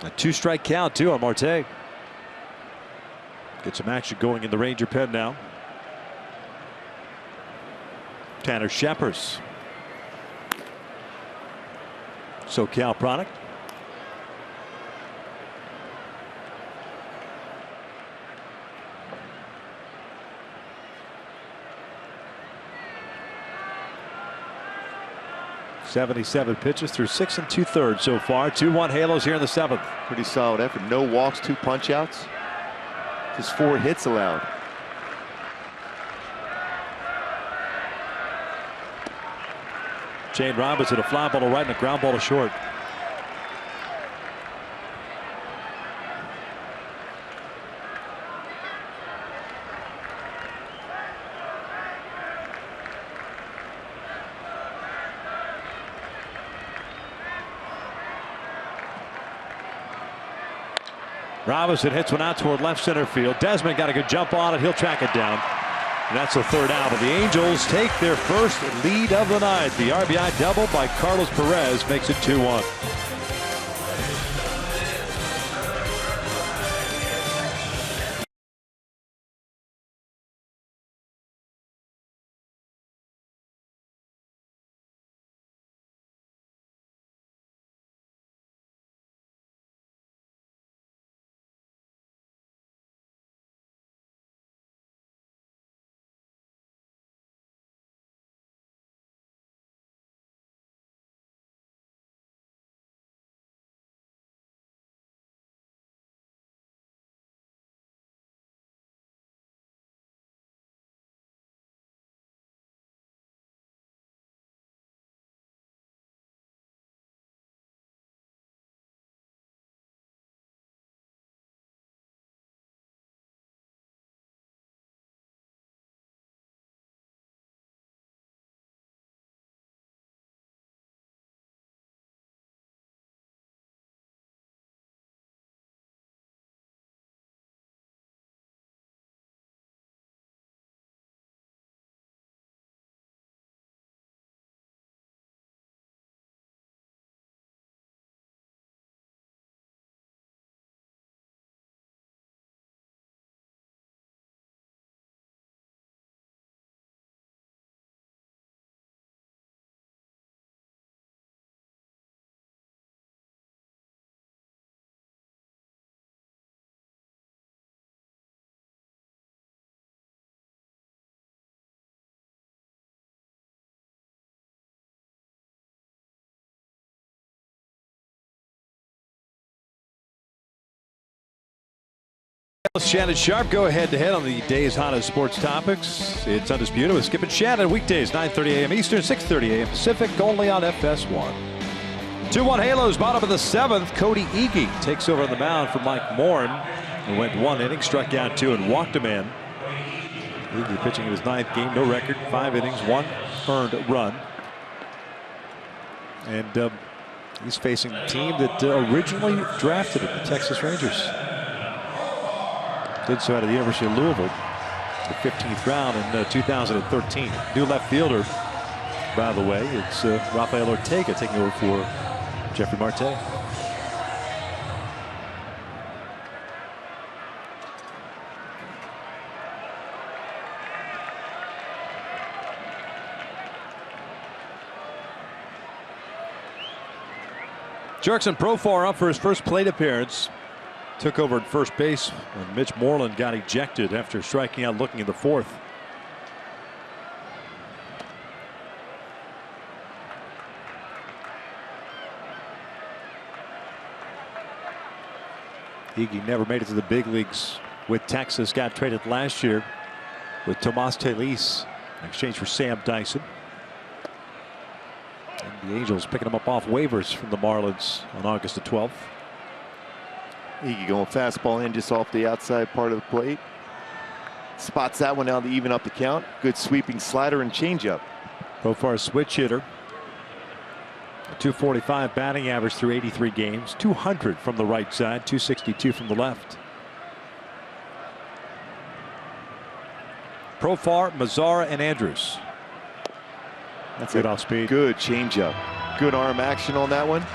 A 2-strike count, too, on Marte. Get some action going in the Ranger pen now. Tanner Scheppers. SoCal product. .77 pitches through 6 2/3 so far. 2-1 Halos here in the 7th. Pretty solid effort. No walks, 2 punch outs. Just 4 hits allowed. Shane Robinson, a fly ball to right and a ground ball to short. Robinson hits one out toward left center field. Desmond got a good jump on it. He'll track it down. And that's the 3rd out. But the Angels take their first lead of the night. The RBI double by Carlos Perez makes it 2-1. Shannon Sharp go head-to-head on the day's hottest sports topics. It's Undisputed with Skip and Shannon, weekdays 9:30 a.m. Eastern, 6:30 a.m. Pacific, only on FS1. 2-1 Halos, bottom of the 7th. Cody Ege takes over on the mound for Mike Morin, who went 1 inning, struck out 2, and walked a man. Ege pitching in his 9th game, no record, 5 innings, 1 earned run. And he's facing the team that originally drafted him, the Texas Rangers. Did so out of the University of Louisville, the 15th round in 2013. New left fielder, by the way, it's Rafael Ortega taking over for Jeffrey Marte. Jurickson Profar up for his first plate appearance. Took over at first base when Mitch Moreland got ejected after striking out looking in the 4th. Ege never made it to the big leagues with Texas. Got traded last year with Tomas Telis in exchange for Sam Dyson. And the Angels picking him up off waivers from the Marlins on August the 12th. Ege going fastball in just off the outside part of the plate. Spots that one down to even up the count. Good sweeping slider and changeup. Profar switch hitter. A .245 batting average through 83 games. 200 from the right side, 262 from the left. Profar, Mazzara, and Andrews. That's good off speed. Good changeup. Good arm action on that one.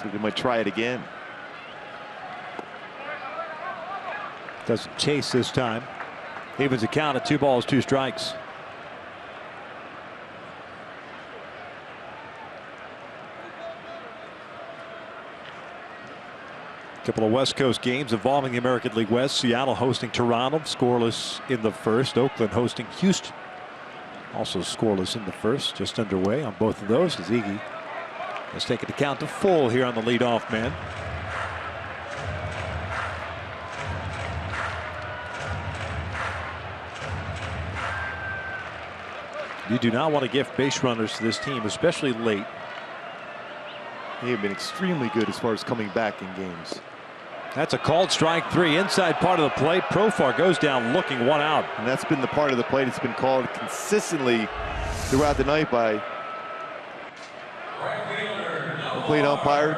So they might try it again. Doesn't chase this time. Evens the count at 2 balls, 2 strikes. Couple of West Coast games involving the American League West. Seattle hosting Toronto, scoreless in the 1st. Oakland hosting Houston, also scoreless in the 1st. Just underway on both of those as Ege has taken the count to full here on the leadoff man. You do not want to give base runners to this team, especially late. They have been extremely good as far as coming back in games. That's a called strike 3, inside part of the plate. Profar goes down looking, 1 out. And that's been the part of the plate. It's been called consistently throughout the night by the plate umpire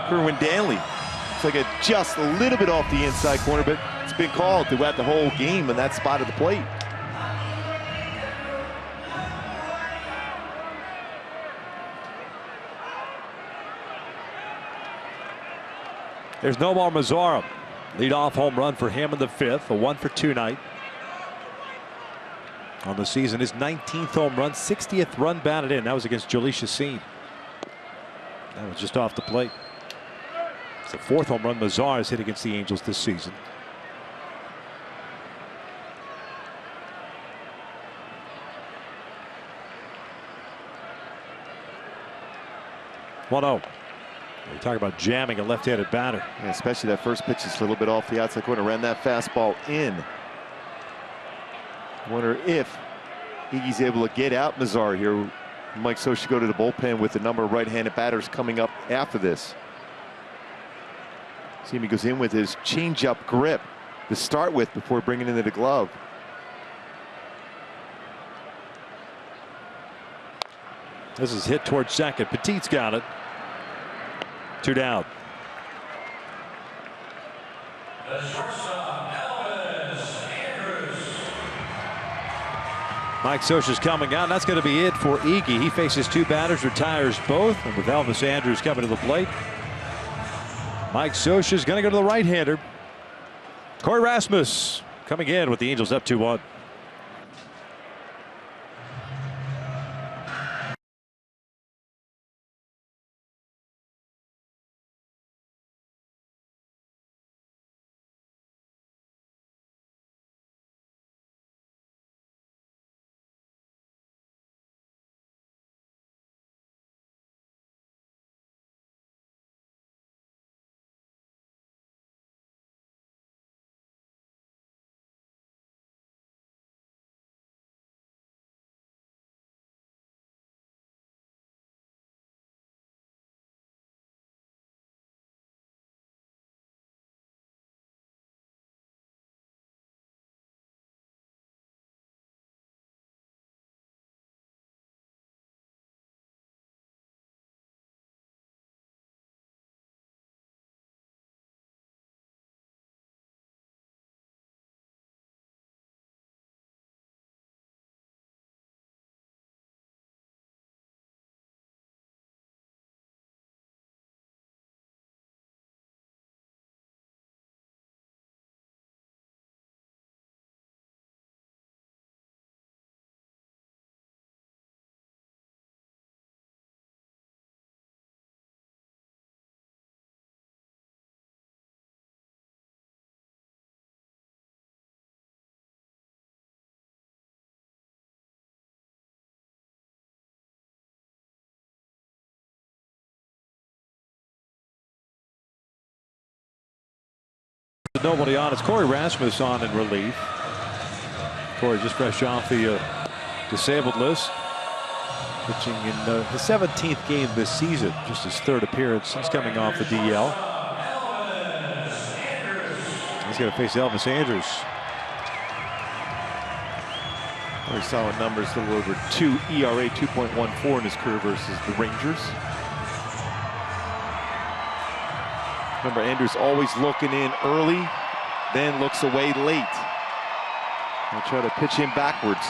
Kerwin Danley. It's like just a little bit off the inside corner, but it's been called throughout the whole game in that spot of the plate. There's Nomar Mazara. Leadoff home run for him in the 5th. A 1-for-2 night on the season. His 19th home run, 60th run batted in. That was against Jhoulys Chacin. That was just off the plate. It's the 4th home run Mazara has hit against the Angels this season. One-0. We talk about jamming a left-handed batter. Yeah, especially that first pitch is a little bit off the outside corner. Ran that fastball in. Wonder if Ege's able to get out Mazzara here. Mike So should go to the bullpen with a number of right-handed batters coming up after this. See him, he goes in with his change-up grip to start with before bringing it into the glove. This is hit towards second. Petit's got it. 2 down. Mike Scioscia's coming out. That's going to be it for Ege. He faces 2 batters, retires both, and with Elvis Andrus coming to the plate, Mike Scioscia's going to go to the right-hander. Corey Rasmus coming in with the Angels up 2-1. nobody on. It's Corey Rasmus on in relief. Corey just fresh off the disabled list. Pitching in his 17th game this season. Just his 3rd appearance since coming off the DL. He's going to face Elvis Andrus. Very solid numbers, a little over 2 ERA, 2.14 in his career versus the Rangers. Remember, Andrus always looking in early, then looks away late. They'll try to pitch him backwards.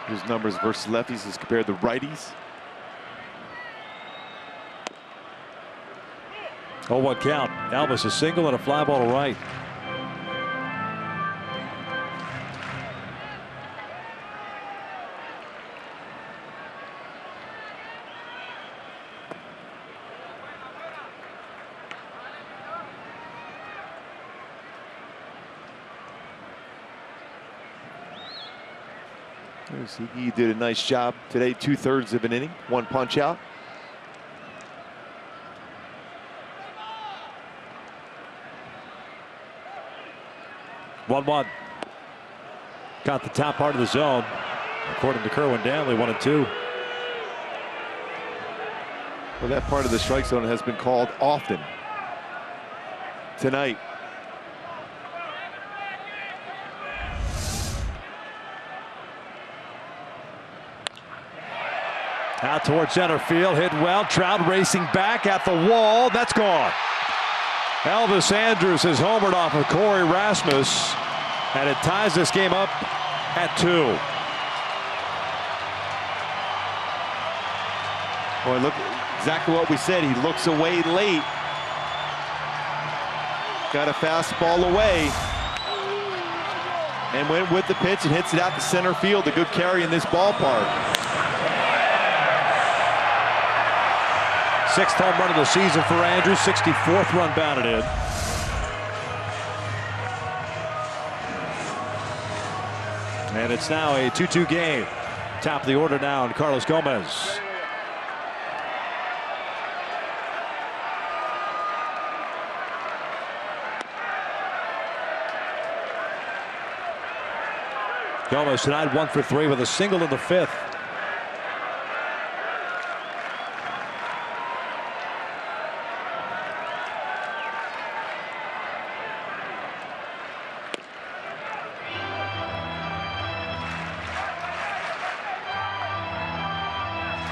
His numbers versus lefties as compared to righties. 0-1 count. Elvis a single and a fly ball to right. He did a nice job today, 2/3 of an inning, 1 punch out. One. Got the top part of the zone. According to Kerwin Danley, 1-2. Well, that part of the strike zone has been called often tonight. Out towards center field, hit well. Trout racing back at the wall. That's gone. Elvis Andrus has homered off of Corey Rasmus, and it ties this game up at 2. Boy, look, exactly what we said. He looks away late. Got a fastball away. And went with the pitch and hits it out to center field. A good carry in this ballpark. 6th home run of the season for Andrus, 64th run batted in. And it's now a 2-2 game. Top of the order now, and Carlos Gomez. Gomez tonight 1 for 3 with a single in the 5th.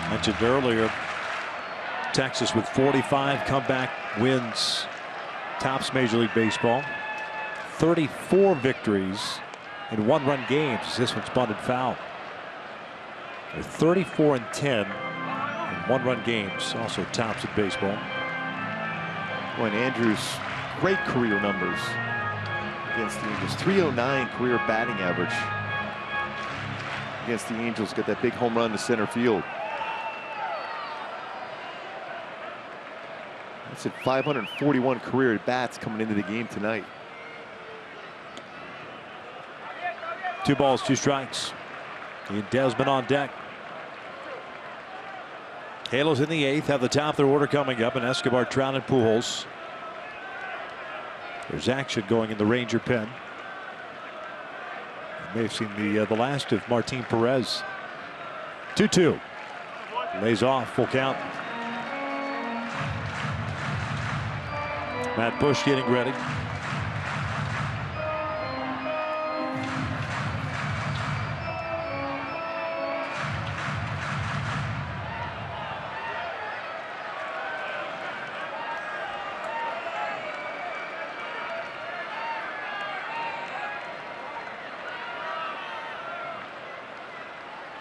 Mentioned earlier, Texas with 45 comeback wins tops Major League Baseball. 34 victories in 1-run games. This one's bunted foul. They're 34-10 in 1-run games. Also tops in baseball. When Andrus, great career numbers against the Angels. 309 career batting average against the Angels. Got that big home run to center field. That's at 541 career at bats coming into the game tonight. 2 balls, 2 strikes. And Desmond on deck. Halos in the 8th have the top of their order coming up, and Escobar, Trout, and Pujols. There's action going in the Ranger pen. You may have seen the last of Martin Perez. 2-2. Lays off, full count. Matt Bush getting ready.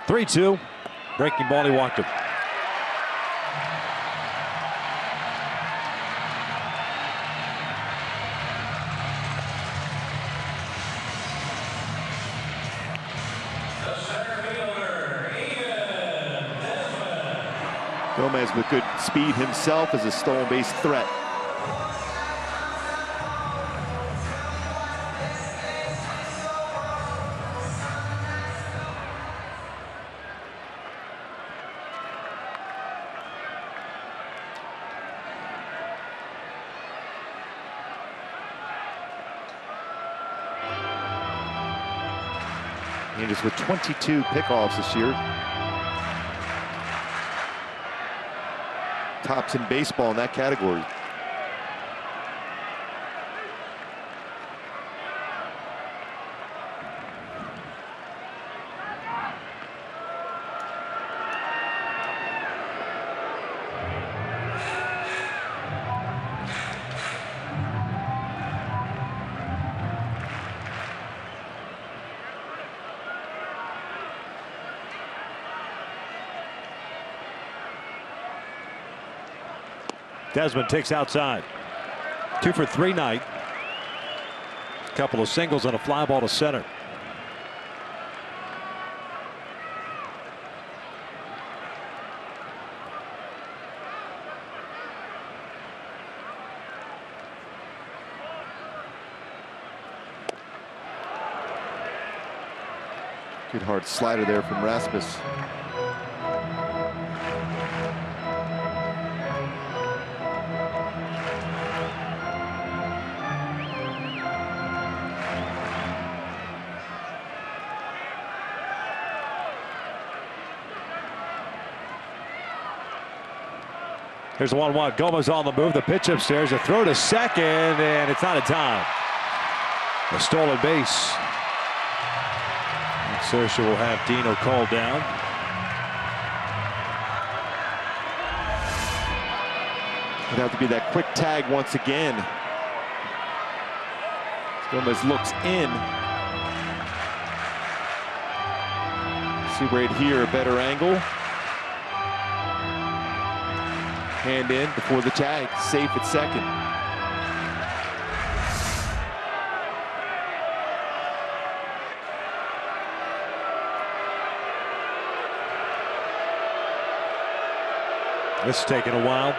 Three-two. Breaking ball, he walked him. Gomez with good speed himself as a stolen base threat. Angels with 22 pickoffs this year. Tops in baseball in that category. Desmond takes outside. 2 for 3 night. A couple of singles and a fly ball to center. Good hard slider there from Rasmus. Here's the 1-1. Gomez on the move. The pitch upstairs. A throw to second, and it's not in time. A stolen base. Sersha will have Dino called down. It'd have to be that quick tag once again. Gomez looks in. See right here, a better angle. Hand in before the tag, safe at second. This is taking a while.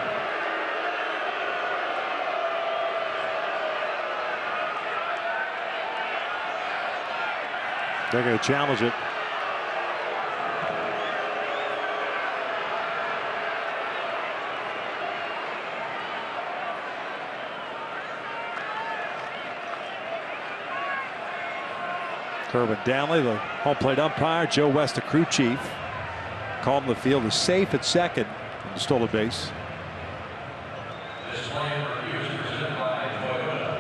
They're going to challenge it. Kerwin Downley, the home plate umpire. Joe West, the crew chief. Calling the field is safe at second on the stolen base. This playing review is presented by Toyota.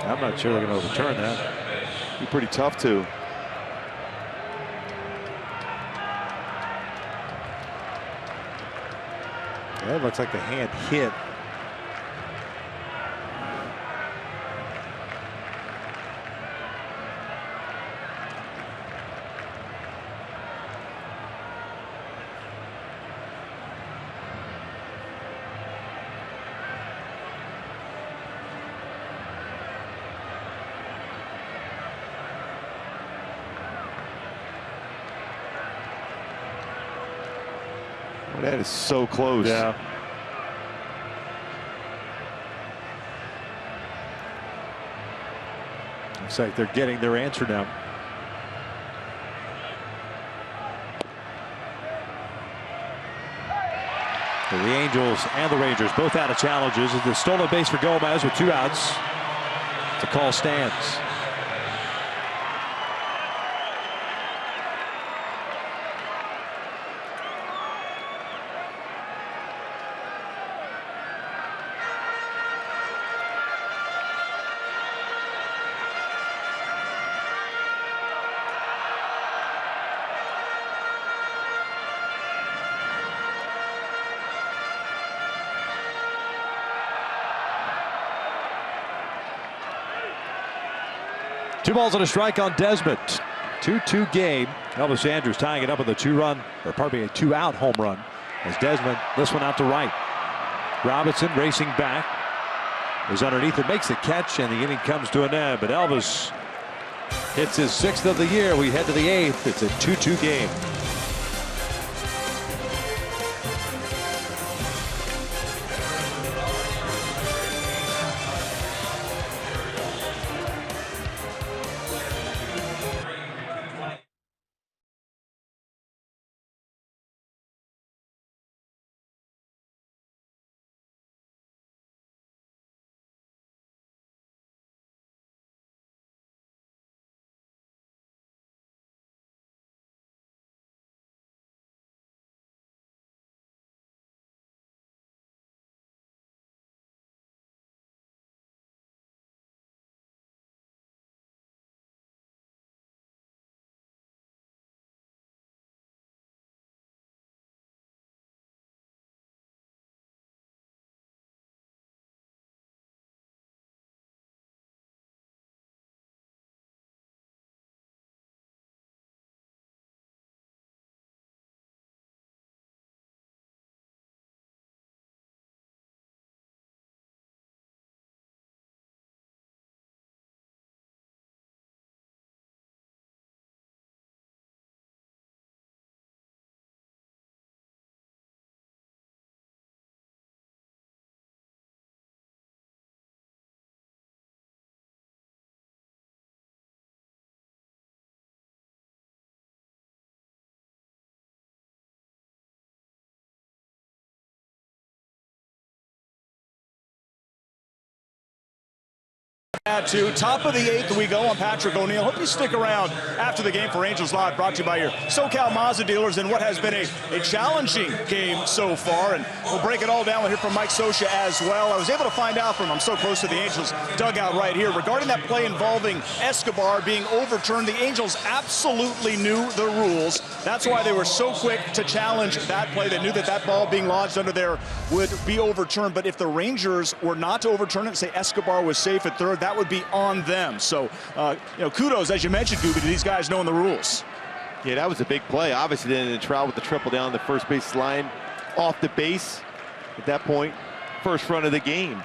I'm not sure they're going to overturn that. Be pretty tough to. Yeah, it looks like the hand hit. That is so close. Yeah. Looks like they're getting their answer now. So the Angels and the Rangers both out of challenges. It's the stolen base for Gomez with 2 outs. The call stands. Two balls and a strike on Desmond. 2-2 game. Elvis Andrus tying it up with a 2-out home run as Desmond this one out to right. Robinson racing back. Is underneath and makes the catch, and the inning comes to an end. But Elvis hits his 6th of the year. We head to the 8th. It's a 2-2 game. Add to top of the 8th we go. I'm Patrick O'Neill. Hope you stick around after the game for Angels Live, brought to you by your SoCal Mazda dealers in what has been a challenging game so far. And we'll break it all down. We'll hear from Mike Scioscia as well. I was able to find out from him, I'm so close to the Angels dugout right here, regarding that play involving Escobar being overturned. The Angels absolutely knew the rules. That's why they were so quick to challenge that play. They knew that that ball being lodged under there would be overturned. But if the Rangers were not to overturn it and say Escobar was safe at third, that would be on them. So, kudos, as you mentioned, Gooby, to these guys knowing the rules. Yeah, that was a big play. Obviously, then Trout with the triple down the first base line, off the base. At that point, first run of the game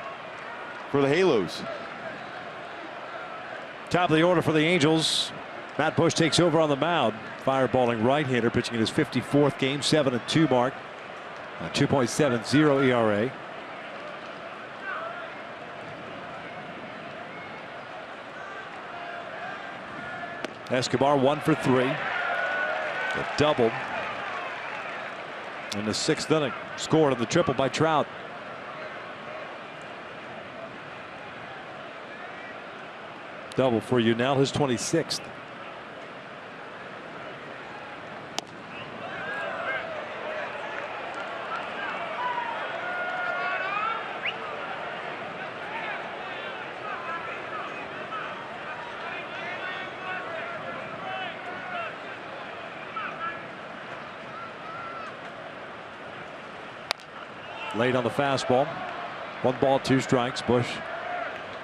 for the Halos. Top of the order for the Angels. Matt Bush takes over on the mound. Fireballing right-hander, pitching in his 54th game, 7-2 mark. 2.70 ERA. Escobar 1 for 3. A double in the 6th inning. Scored on the triple by Trout. Double for Unell, his 26th. Late on the fastball. 1 ball, 2 strikes. Bush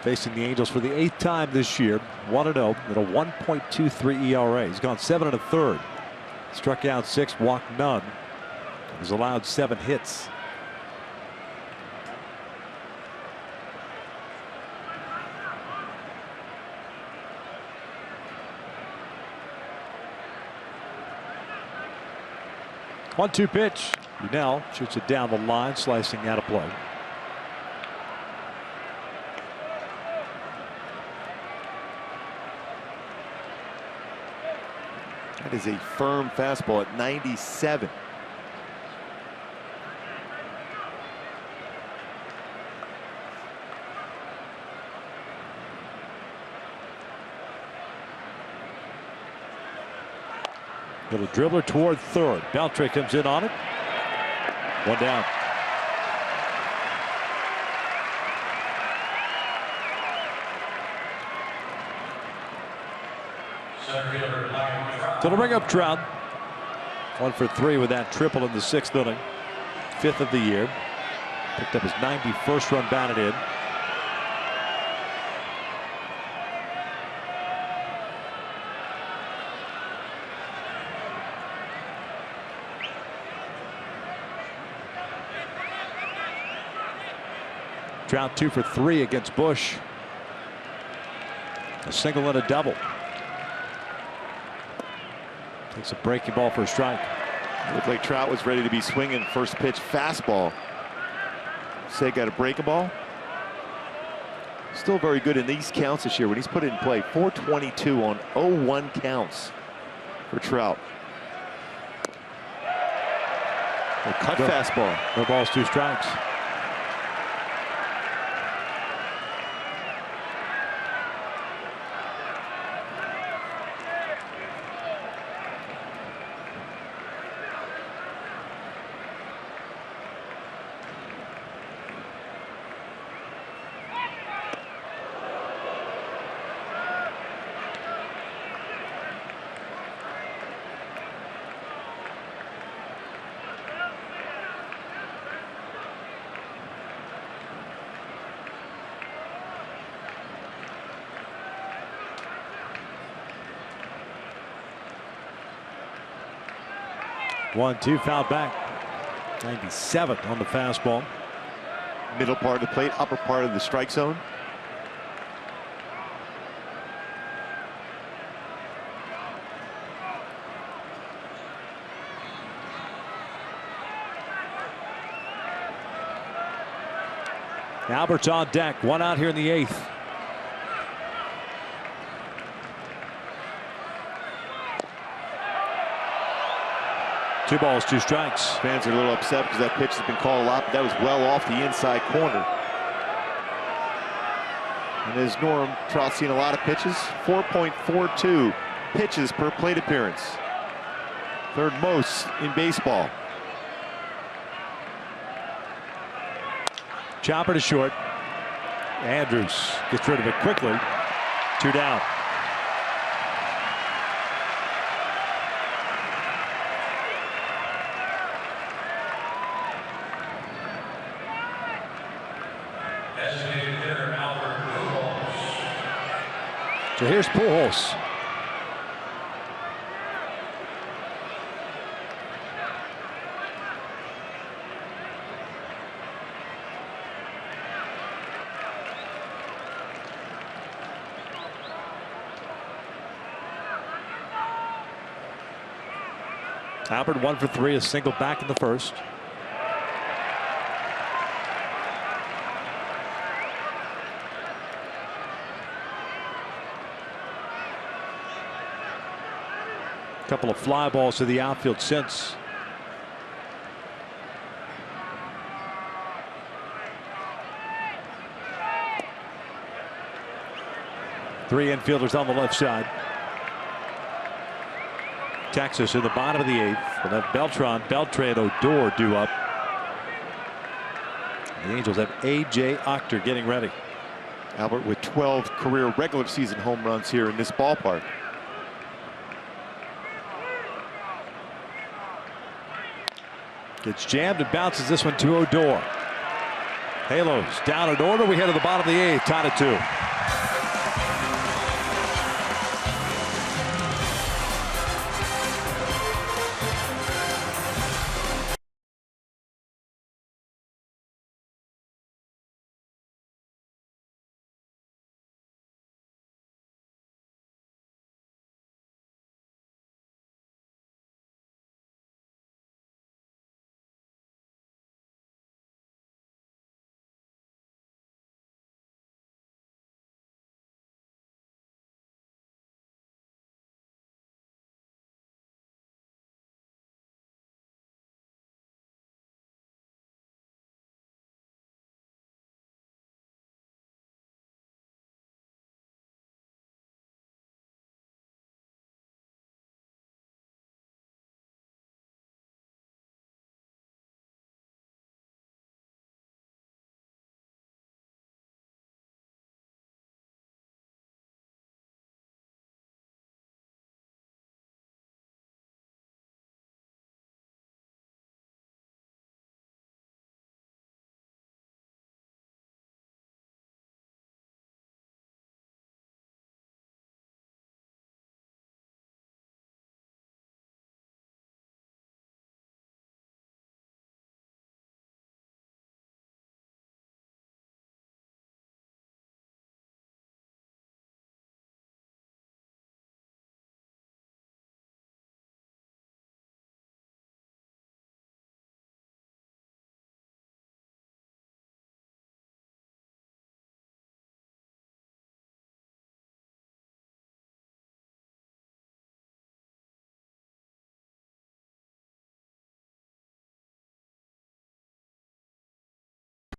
facing the Angels for the 8th time this year. 1-0 at a 1.23 ERA. He's gone 7 1/3. Struck out 6, walked none. He's allowed 7 hits. One-two pitch. Now shoots it down the line, slicing out of play. That is a firm fastball at 97. Little dribbler toward third. Beltre comes in on it. 1 down. So to bring up Trout. 1 for 3 with that triple in the 6th inning. 5th of the year. Picked up his 91st run batted in. Trout 2 for 3 against Bush. A single and a double. Takes a breaking ball for a strike. Looked like Trout was ready to be swinging first pitch fastball. Say got a breaking ball. Still very good in these counts this year when he's put it in play. 422 on 0-1 counts for Trout. A cut fastball. No balls, 2 strikes. One, two, foul back. 97 on the fastball. Middle part of the plate, upper part of the strike zone. Albert's on deck. 1 out here in the 8th. Two balls, 2 strikes. Fans are a little upset because that pitch has been called a lot, but that was well off the inside corner. And as Norm, Trout's seen a lot of pitches. 4.42 pitches per plate appearance. Third most in baseball. Chopper to short. Andrews gets rid of it quickly. 2 down. So here's Pujols. Albert 1 for 3, a single back in the first. Couple of fly balls to the outfield since. Three infielders on the left side. Texas in the bottom of the 8th. We'll have Beltran, Beltran, Odor due up. The Angels have A.J. Ochter getting ready. Albert with 12 career regular season home runs here in this ballpark. Gets jammed and bounces this one to Odor. Halos down in order. We head to the bottom of the 8th, tied at 2.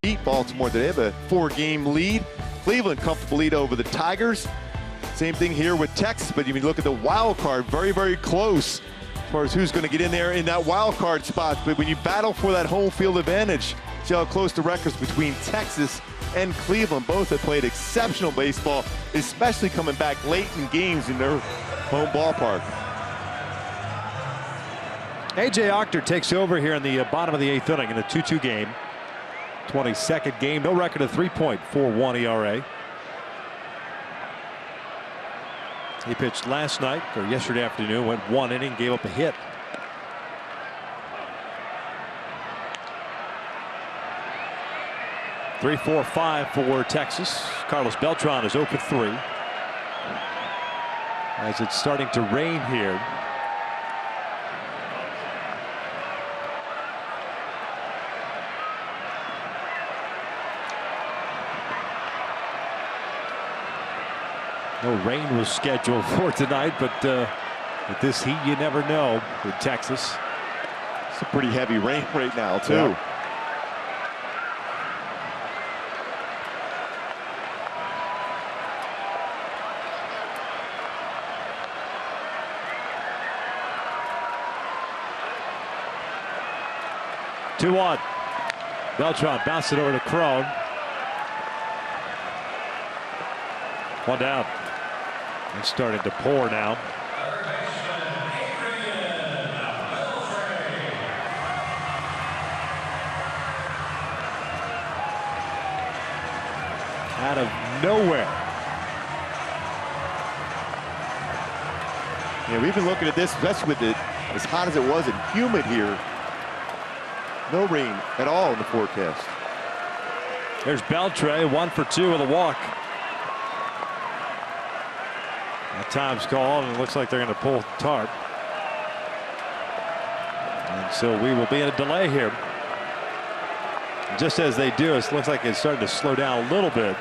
Beat Baltimore. They have a 4-game lead. Cleveland comfortable lead over the Tigers. Same thing here with Texas, but if you look at the wild card, very, very close as far as who's going to get in there in that wild card spot. But when you battle for that home field advantage, see how close the records between Texas and Cleveland. Both have played exceptional baseball, especially coming back late in games in their home ballpark. A.J. Ochter takes over here in the bottom of the 8th inning in a 2-2 game. 22nd game, no record of 3.41 ERA. He pitched last night or yesterday afternoon, went 1 inning, gave up a hit. Three, 4, 5 for Texas. Carlos Beltran is 0 for 3. As it's starting to rain here. No rain was scheduled for tonight, but with this heat, you never know in Texas. It's a pretty heavy rain right now, too. Yeah. 2-1. Beltran bounced it over to Crone. One down. It's starting to pour now. Out of nowhere. Yeah, we've been looking at this, especially with it as hot as it was and humid here. No rain at all in the forecast. There's Beltre, 1 for 2 with a walk. That time's called, and it looks like they're going to pull tarp. And so we will be in a delay here. Just as they do, it looks like it's starting to slow down a little bit.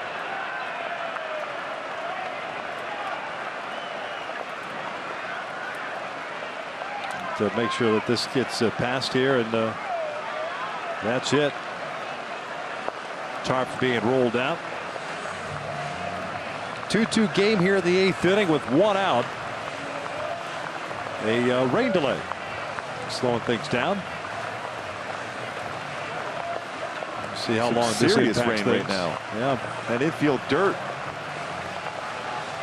To make sure that this gets past here, and that's it. Tarp being rolled out. 2-2 game here in the 8th inning with 1 out. A rain delay slowing things down. See how long this serious impacts rain things right now. Yeah, And infield dirt.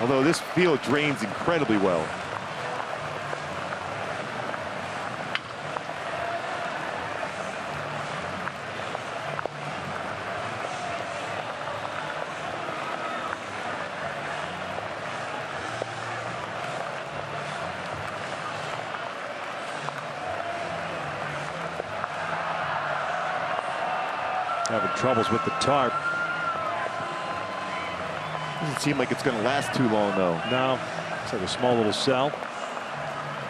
Although this field drains incredibly well. having troubles with the tarp. Doesn't seem like it's going to last too long, though. No, it's like a small little cell.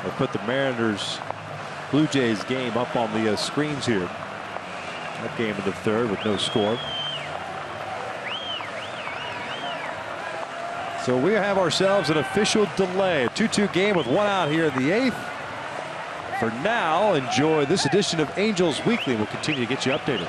They'll put the Mariners Blue Jays game up on the screens here. That game in the 3rd with no score. So we have ourselves an official delay. A 2-2 game with 1 out here in the 8th. For now, enjoy this edition of Angels Weekly. We'll continue to get you updated.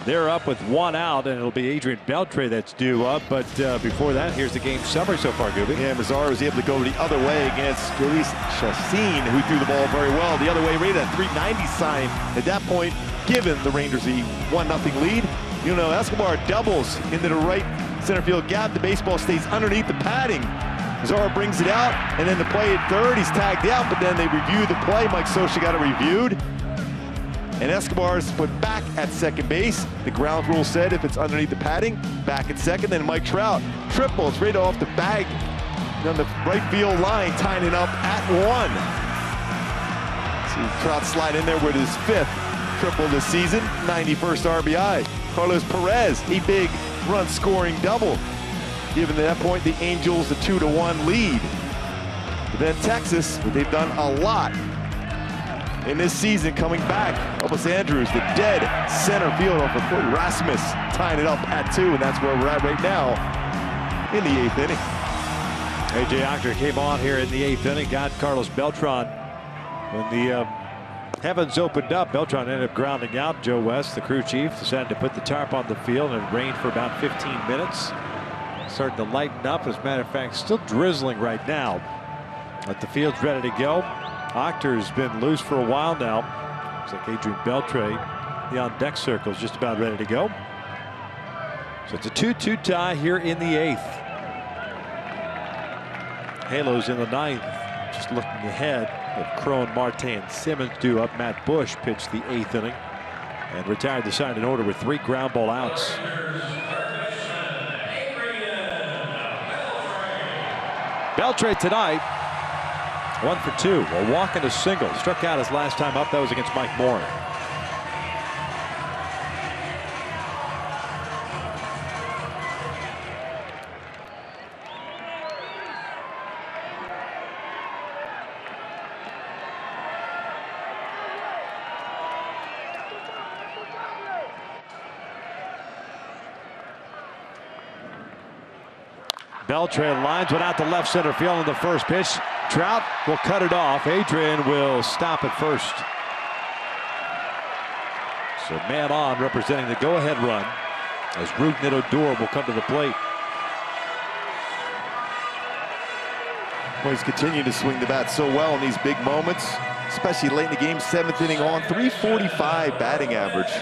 They're up with 1 out, and it'll be Adrian Beltre that's due up. But before that, here's the game summary so far, Gooby. Yeah, Mazar was able to go the other way against Luis Chassin, who threw the ball very well. The other way, rated at 390 sign. At that point, given the Rangers a 1-0 lead, you know, Escobar doubles into the right center field gap. The baseball stays underneath the padding. Mazar brings it out, and then the play at third, he's tagged out, but then they review the play. Mike Scioscia got it reviewed. And Escobar's put back at second base. The ground rule said if it's underneath the padding, back at second. Then Mike Trout triples right off the bag on the right field line, tying it up at 1. See Trout slide in there with his 5th triple this season, 91st RBI. Carlos Perez, a big run scoring double, giving at that point the Angels a 2-1 lead. But then Texas, they've done a lot in this season, coming back. Elvis Andrews, the dead center field off of Corey Rasmus, tying it up at 2, and that's where we're at right now in the 8th inning. A.J. Octor came on here in the 8th inning, got Carlos Beltran. When the heavens opened up, Beltran ended up grounding out. Joe West, the crew chief, decided to put the tarp on the field, and it rained for about 15 minutes. Starting to lighten up. As a matter of fact, still drizzling right now, but the field's ready to go. Octor's been loose for a while now. Looks like Adrian Beltre, the on-deck circle, is just about ready to go. So it's a 2-2 tie here in the 8th. Halos in the 9th. Just looking ahead, of Cron, Marte, and Simmons due up. Matt Bush pitched the 8th inning and retired the side in order with 3 ground ball outs. Beltre tonight, 1 for 2, a walk and a single. Struck out his last time up. That was against Mike Moore. Beltre lines one out to left center field on the first pitch. Trout will cut it off. Adrian will stop at first. So man on, representing the go-ahead run, as Rougned Odor will come to the plate. Well, he's continued to swing the bat so well in these big moments, especially late in the game. 7th inning on, 345 batting average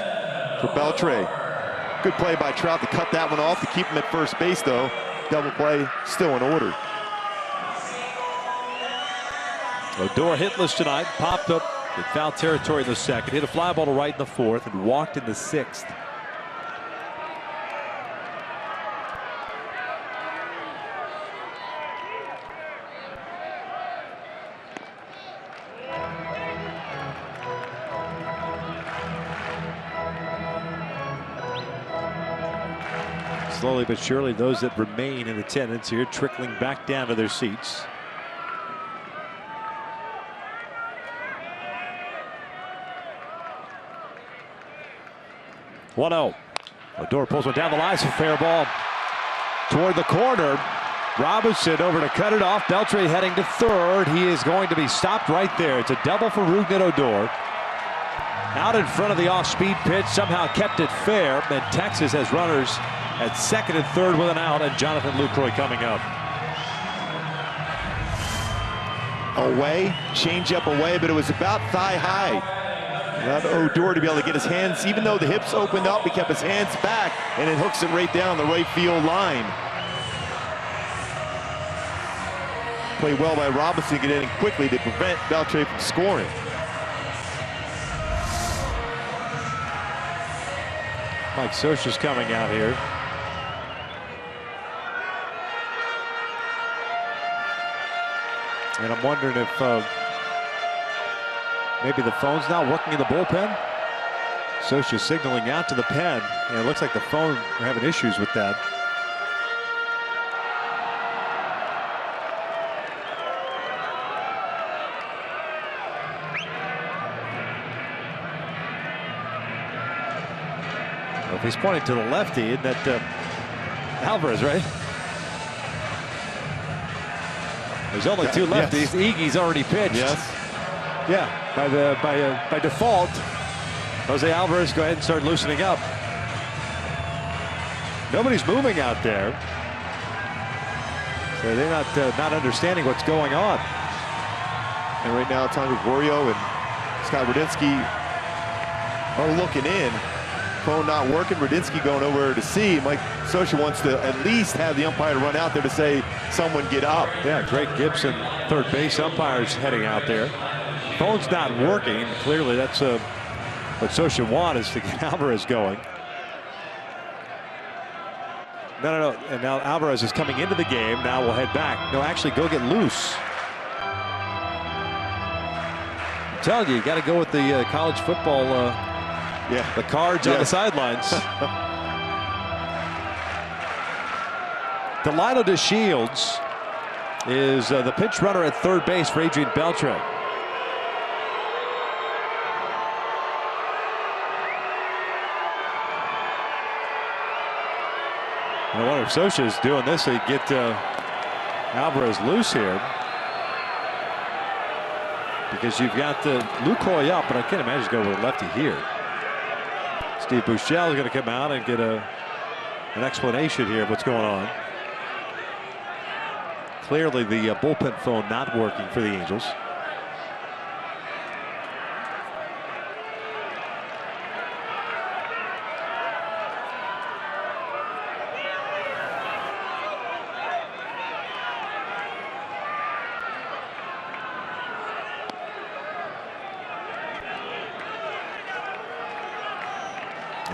for Beltre. Good play by Trout to cut that one off, to keep him at first base, though. Double play still in order. Odor hitless tonight. Popped up in foul territory in the 2nd. Hit a fly ball to right in the 4th and walked in the 6th. Slowly but surely, those that remain in attendance here trickling back down to their seats. One-0. Odor pulls one down the line. It's a fair ball toward the corner. Robinson over to cut it off. Beltre heading to third. He is going to be stopped right there. It's a double for Rougned Odor. Out in front of the off-speed pitch, somehow kept it fair. And Texas has runners at 2nd and 3rd with an out, and Jonathan Lucroy coming up. Away, change up away, but it was about thigh high. Allowed Odor to be able to get his hands, even though the hips opened up, he kept his hands back, and it hooks it right down the right field line. Played well by Robinson, getting in quickly to prevent Beltre from scoring. Mike Scioscia's coming out here. And I'm wondering if maybe the phone's not working in the bullpen. Scioscia signaling out to the pen, and it looks like the phone are having issues with that. Well, if he's pointing to the lefty, isn't that Alvarez, right? There's only 2 lefties. Yes. Iggy's already pitched. Yes. Yeah, by default, Jose Alvarez go ahead and start loosening up. Nobody's moving out there. So they're not understanding what's going on. And right now, Tommy Gregorio and Scott Radinsky are looking in. Phone not working. Radinsky going over to see. Mike Scioscia wants to at least have the umpire run out there to say, someone get up. Yeah, Greg Gibson, third base umpire's heading out there. Phone's not working. Clearly, that's what Scioscia wants, is to get Alvarez going. No. And now Alvarez is coming into the game. Now we'll head back. No, actually, go get loose. I'm telling you, you got to go with the college football, the cards on the sidelines. Delino DeShields is the pinch runner at third base for Adrian Beltre. I wonder if Scioscia is doing this to get Alvarez loose here, because you've got Lucroy up, but I can't imagine he's going with a lefty here. Steve Buechele is going to come out and get an explanation here of what's going on. Clearly the bullpen phone not working for the Angels.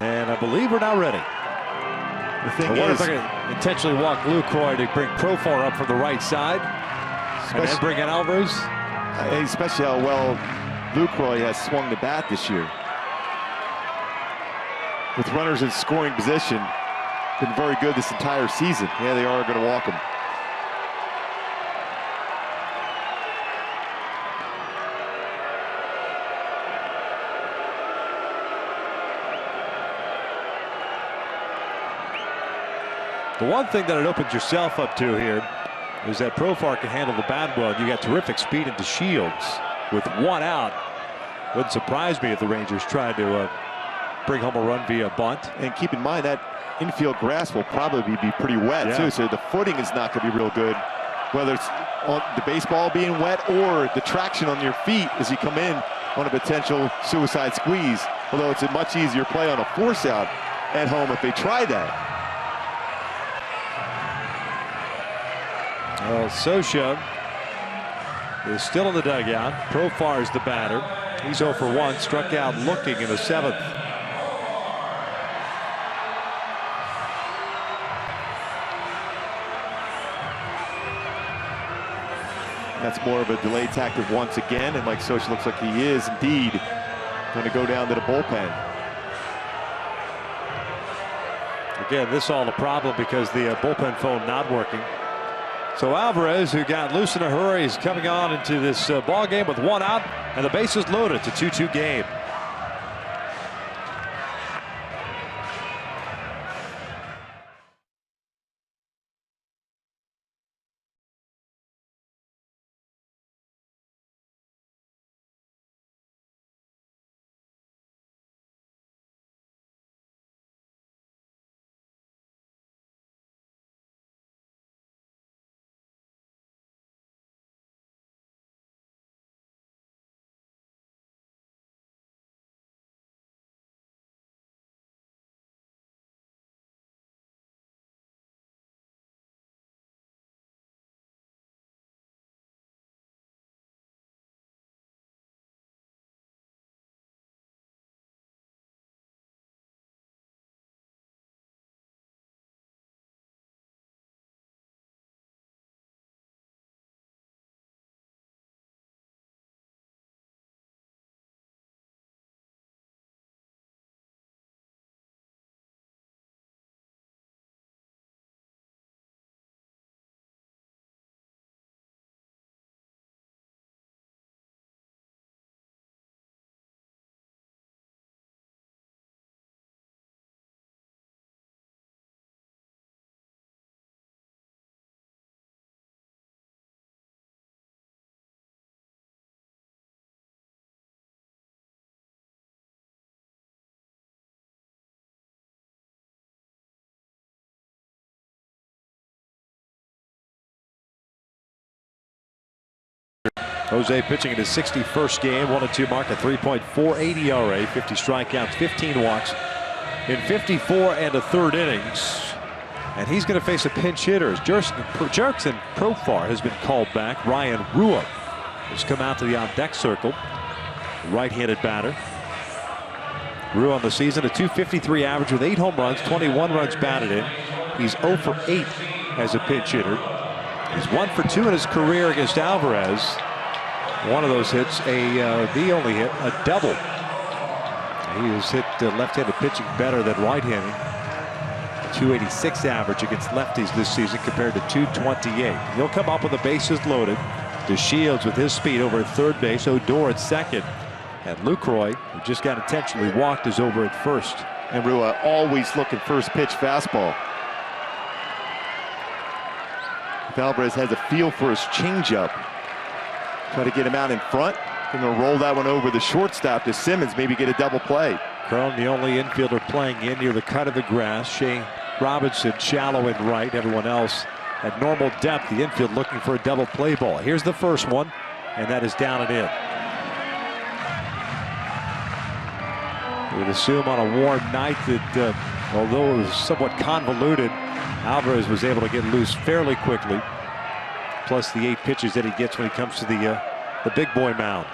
And I believe we're now ready. The thing I wonder is, if I can intentionally walk Lucroy to bring Profar up from the right side, and then bring in Alvarez. especially how well Lucroy has swung the bat this year. With runners in scoring position, been very good this entire season. Yeah, they are going to walk him. The one thing that it opens yourself up to here is that Profar can handle the bat well. You got terrific speed into Shields with one out. Wouldn't surprise me if the Rangers tried to bring home a run via bunt. And keep in mind that infield grass will probably be pretty wet too, so the footing is not going to be real good. Whether it's on the baseball being wet or the traction on your feet as you come in on a potential suicide squeeze. Although it's a much easier play on a force out at home if they try that. Well, Scioscia is still in the dugout. Profar is the batter. He's 0 for 1, struck out looking in the 7th. That's more of a delay tactic once again, and Mike Scioscia looks like he is indeed going to go down to the bullpen. Again, this all a problem because the bullpen phone not working. So Alvarez, who got loose in a hurry, is coming on into this ball game with one out, and the bases loaded. It's a 2-2 game. Jose pitching in his 61st game, 1-2 mark, a 3.48 ERA, 50 strikeouts, 15 walks in 54 and a third innings. And he's going to face a pinch hitter. Jerkson Profar has been called back. Ryan Rua has come out to the on-deck circle. Right-handed batter. Rua on the season, a .253 average with 8 home runs, 21 runs batted in. He's 0 for 8 as a pinch hitter. He's 1 for 2 in his career against Alvarez. One of those hits, the only hit, a double. He has hit left-handed pitching better than right-handed. 286 average against lefties this season compared to 228. He'll come up with the bases loaded. DeShields with his speed over at third base. Odor at second. And Lucroy, who just got intentionally walked, is over at first. And Rua always looking first pitch fastball. If Alvarez has a feel for his changeup, try to get him out in front. Going to roll that one over the shortstop to Simmons, maybe get a double play. Crone, the only infielder playing in near the cut of the grass. Shane Robinson shallow in right. Everyone else at normal depth. The infield looking for a double play ball. Here's the first one, and that is down and in. We would assume on a warm night that although it was somewhat convoluted, Alvarez was able to get loose fairly quickly. Plus the 8 pitches that he gets when he comes to the big boy mound.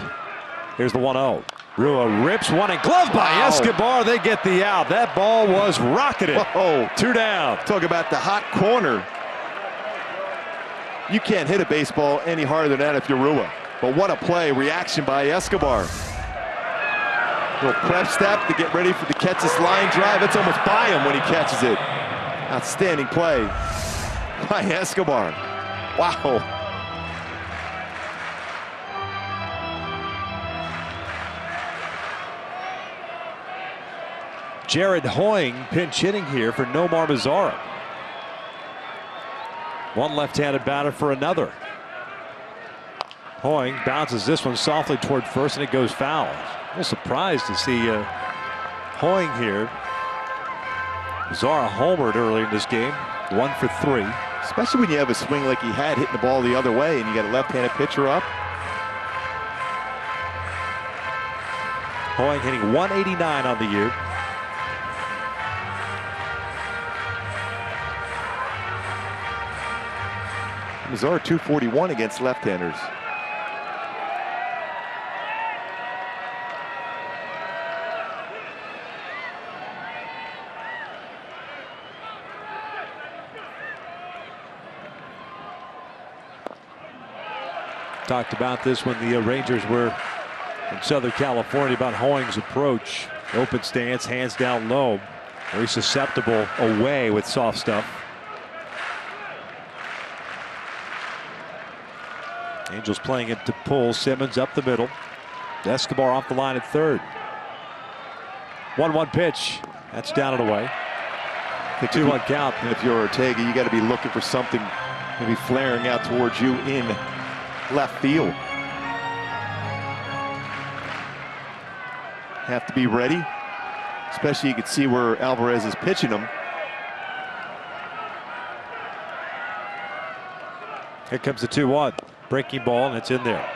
Here's the 1-0. Rua rips one and glove by Escobar. They get the out. That ball was rocketed. Whoa. 2 down. Talk about the hot corner. You can't hit a baseball any harder than that if you're Rua. But what a play. Reaction by Escobar. Little prep step to get ready for the catch this line drive. It's almost by him when he catches it. Outstanding play by Escobar. Wow. Jared Hoying pinch hitting here for Nomar Mazara. One left-handed batter for another. Hoying bounces this one softly toward first, and it goes foul. A little surprised to see Hoying here. Mazara homered earlier in this game, 1 for 3. Especially when you have a swing like he had, hitting the ball the other way, and you got a left-handed pitcher up. Hoying hitting 189 on the year. Mazara 241 against left-handers. Talked about this when the Rangers were in Southern California about Hoying's approach. Open stance, hands down low. Very susceptible away with soft stuff. Angels playing it to pull. Simmons up the middle. Escobar off the line at third. 1-1 pitch. That's down and away. The 2-1 count. And if you're Ortega, you got to be looking for something maybe flaring out towards you in left field. Have to be ready. Especially you can see where Alvarez is pitching him. Here comes the 2-1. Breaking ball, and it's in there.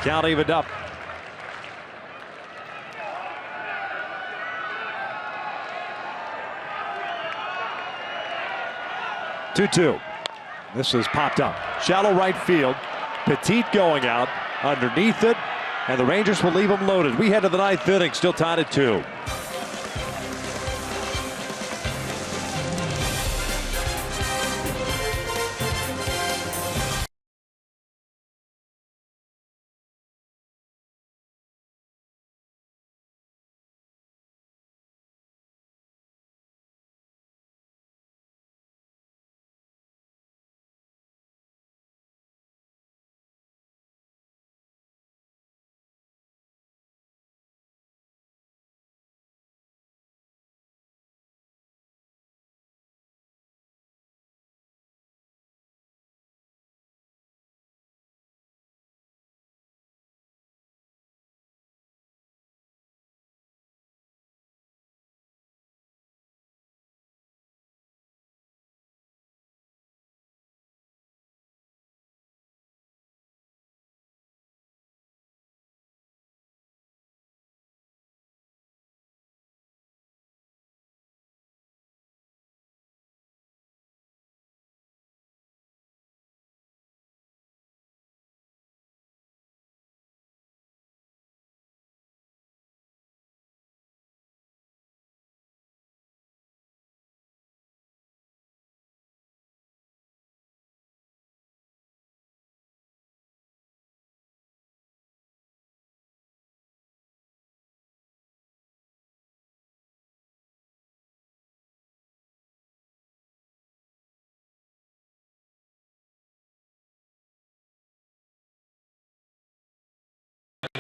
Count evened up. Two. This is popped up. Shallow right field. Petit going out underneath it. And the Rangers will leave them loaded. We head to the 9th inning, still tied at 2.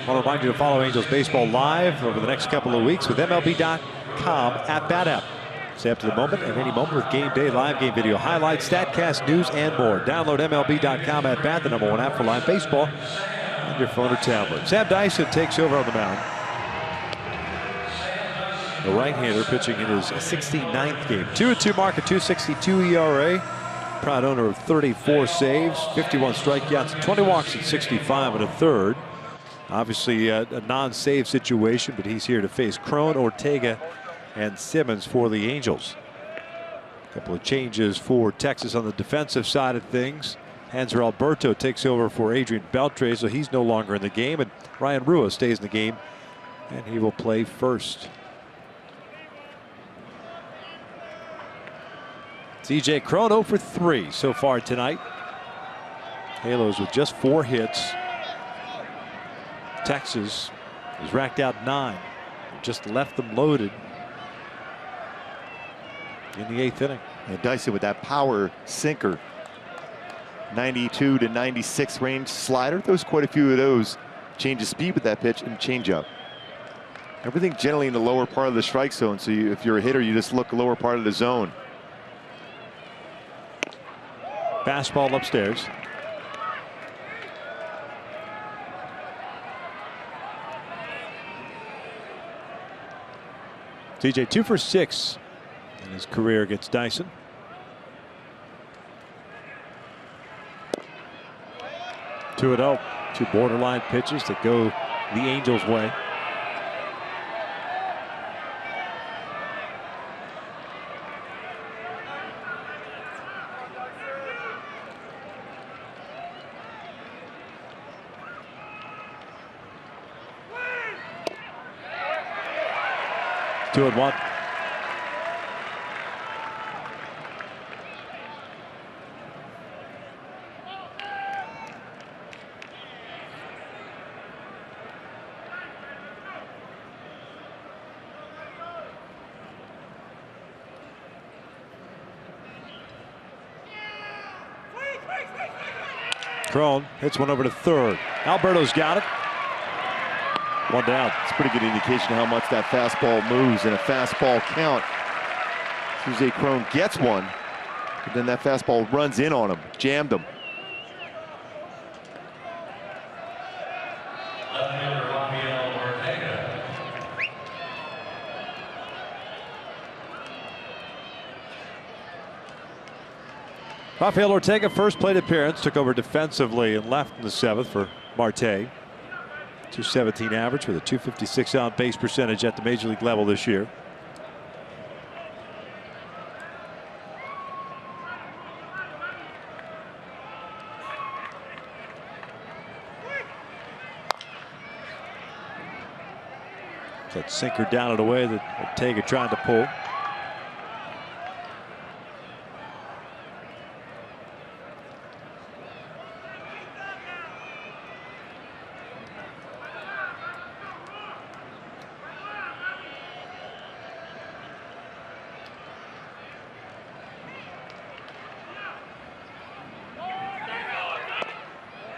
I want to remind you to follow Angels Baseball live over the next couple of weeks with MLB.com at-bat app. Stay up to the moment and any moment with game day, live game video highlights, StatCast, news, and more. Download MLB.com at-bat, the #1 app for live baseball, on your phone or tablet. Sam Dyson takes over on the mound. The right-hander pitching in his 69th game. 2-2 mark, a 2.62 ERA. Proud owner of 34 saves, 51 strikeouts, 20 walks, and 65 1/3. Obviously a non-save situation, but he's here to face Cron, Ortega, and Simmons for the Angels. A couple of changes for Texas on the defensive side of things. Hanser Alberto takes over for Adrian Beltre, so he's no longer in the game, and Ryan Rua stays in the game, and he will play first. C.J. Cron 0 for 3 so far tonight. Halos with just 4 hits. Texas has racked out 9. Just left them loaded in the 8th inning. And Dyson with that power sinker. 92 to 96 range slider. Throws quite a few of those. Change of speed with that pitch and change up. Everything generally in the lower part of the strike zone. So if you're a hitter, you just look lower part of the zone. Fastball upstairs. TJ 2 for 6 in his career against Dyson. Two and 0. 2 borderline pitches that go the Angels' way. Two and 1. Cron hits one over to third. Alberto's got it. One down. It's a pretty good indication of how much that fastball moves in a fastball count. C.J. Cron gets one, but then that fastball runs in on him, jammed him. Rafael Ortega, first plate appearance, took over defensively and left in the 7th for Marte. 217 average with a 256 on base percentage at the major league level this year. That sinker down and away that Ortega trying to pull.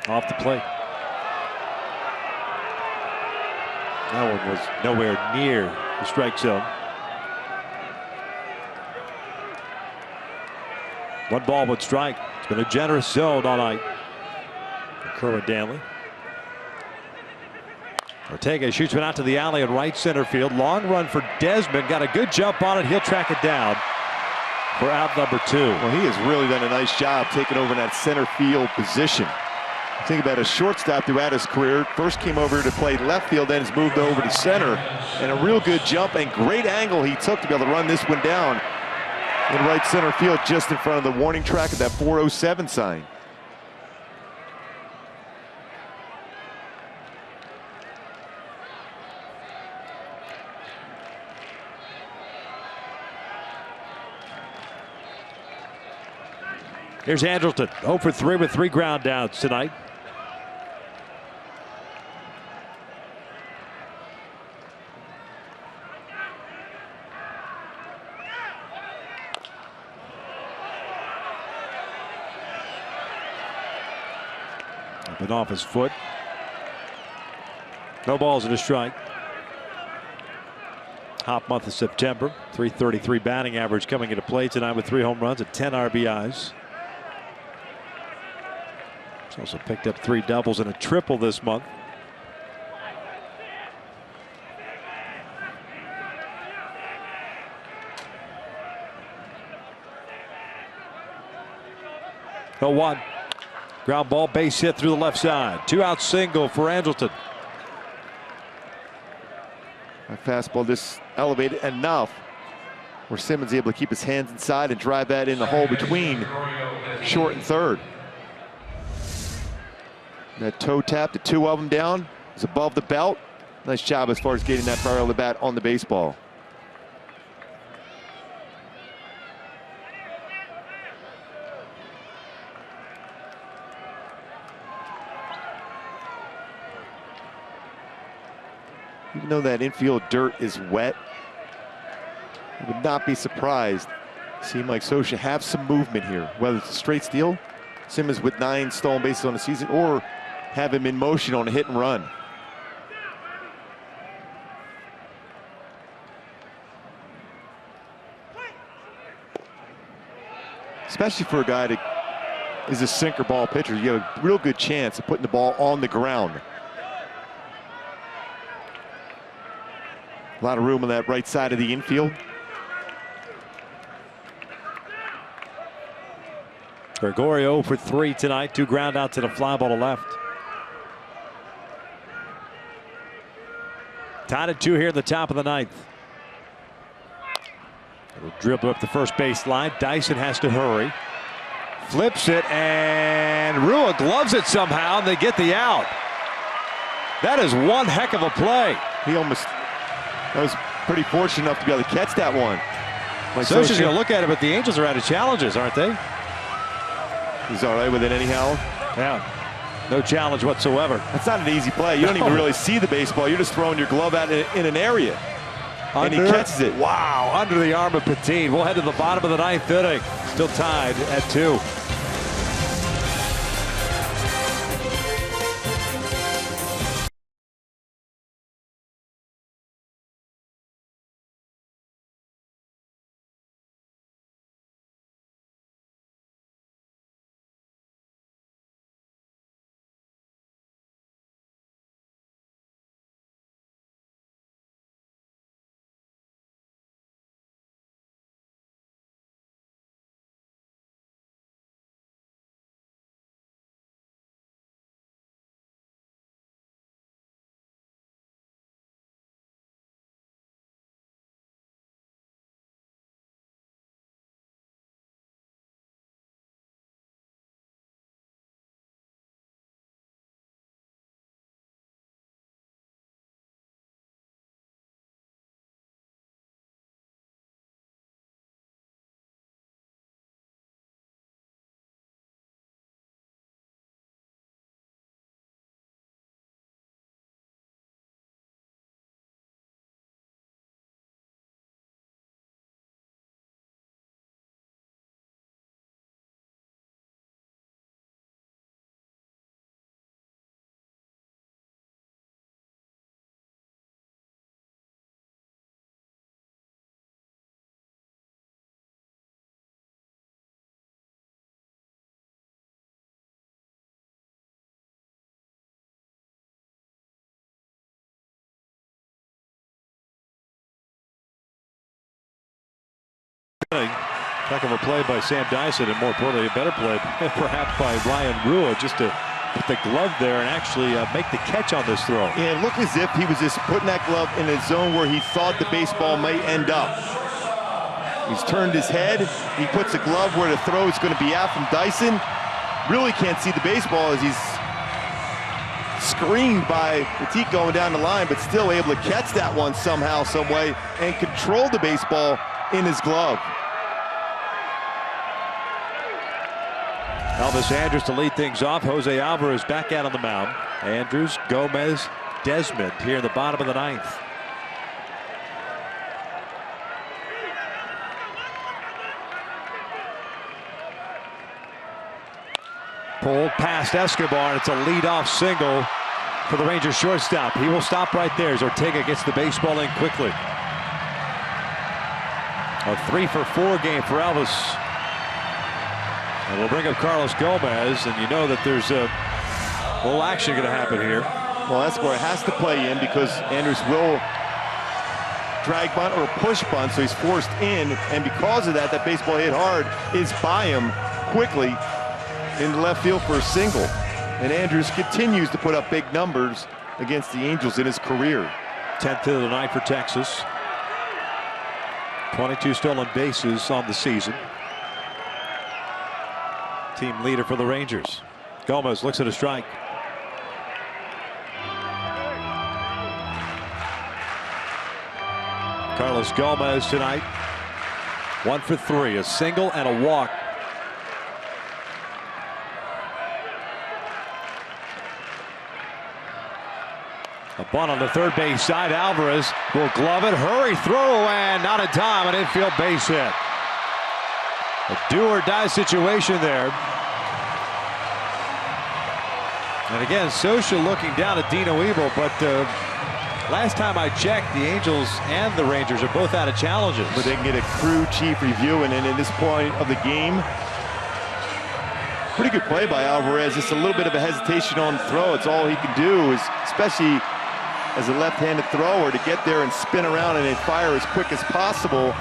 Off the plate. That one was nowhere near the strike zone. 1 ball, 1 strike. It's been a generous zone all night for Kerwin Danley. Ortega shoots one out to the alley in right center field. Long run for Desmond. Got a good jump on it. He'll track it down for out number 2. Well, he has really done a nice job taking over that center field position. Think about a shortstop throughout his career. First came over to play left field, then has moved over to center. And a real good jump and great angle he took to be able to run this one down in right center field, just in front of the warning track at that 407 sign. Here's Andrelton, 0 for 3 with 3 ground downs tonight. Up and off his foot. No balls and a strike. Hot month of September. .333 batting average coming into play tonight with 3 home runs and 10 RBIs. He's also picked up 3 doubles and a triple this month. No 1. Ground ball, base hit through the left side. 2-out single for Andrelton. That fastball just elevated enough where Simmons able to keep his hands inside and drive that in the hole between short and third. That toe tap, the 2 of them down, is above the belt. Nice job as far as getting that barrel of the bat on the baseball. Even though that infield dirt is wet, I would not be surprised to see Mike Scioscia have some movement here, whether it's a straight steal, Simmons with 9 stolen bases on the season, or have him in motion on a hit and run. Especially for a guy that is a sinker ball pitcher, you have a real good chance of putting the ball on the ground. A lot of room on that right side of the infield. Gregorio for 3 tonight. 2 ground outs and a fly ball to left. Tied at 2 here in the top of the 9th. It'll dribble up the first base line. Dyson has to hurry. Flips it, and Rua gloves it somehow, and they get the out. That is one heck of a play. He almost... That was pretty fortunate enough to be able to catch that one. Scioscia's going to look at it, but the Angels are out of challenges, aren't they? He's all right with it anyhow. Yeah, no challenge whatsoever. That's not an easy play. You don't even really see the baseball. You're just throwing your glove out in an area. And he catches it. Wow, under the arm of Petit. We'll head to the bottom of the 9th inning. Still tied at 2. Heck of a play by Sam Dyson, and more importantly, a better play perhaps by Ryan Rua, just to put the glove there and actually make the catch on this throw. Yeah, it looked as if he was just putting that glove in a zone where he thought the baseball might end up. He's turned his head. He puts the glove where the throw is going to be out from Dyson. Really can't see the baseball as he's screened by Petit going down the line, but still able to catch that one somehow, some way, and control the baseball in his glove. Elvis Andrus to lead things off. Jose Alvarez back out on the mound. Andrus, Gomez, Desmond here in the bottom of the 9th. Pulled past Escobar, and it's a leadoff single for the Rangers shortstop. He will stop right there as Ortega gets the baseball in quickly. A 3-for-4 game for Elvis. And we'll bring up Carlos Gomez, and you know that there's a little action going to happen here. Well, Escobar has to play in because Andrus will drag bunt or push bunt, so he's forced in, and because of that, that baseball hit hard is by him quickly in the left field for a single. And Andrus continues to put up big numbers against the Angels in his career. 10th of the night for Texas. 22 stolen bases on the season. Team leader for the Rangers. Gomez looks at a strike. Carlos Gomez tonight, 1 for 3, a single and a walk. A bunt on the third base side. Alvarez will glove it. Hurry throw, and not in time. An infield base hit. A do or die situation there. And again, Socha looking down at Dino Evil, but last time I checked, the Angels and the Rangers are both out of challenges. But they can get a crew chief review, and then at this point of the game, pretty good play by Alvarez. Just a little bit of a hesitation on the throw. It's all he can do, is especially as a left-handed thrower, to get there and spin around and then fire as quick as possible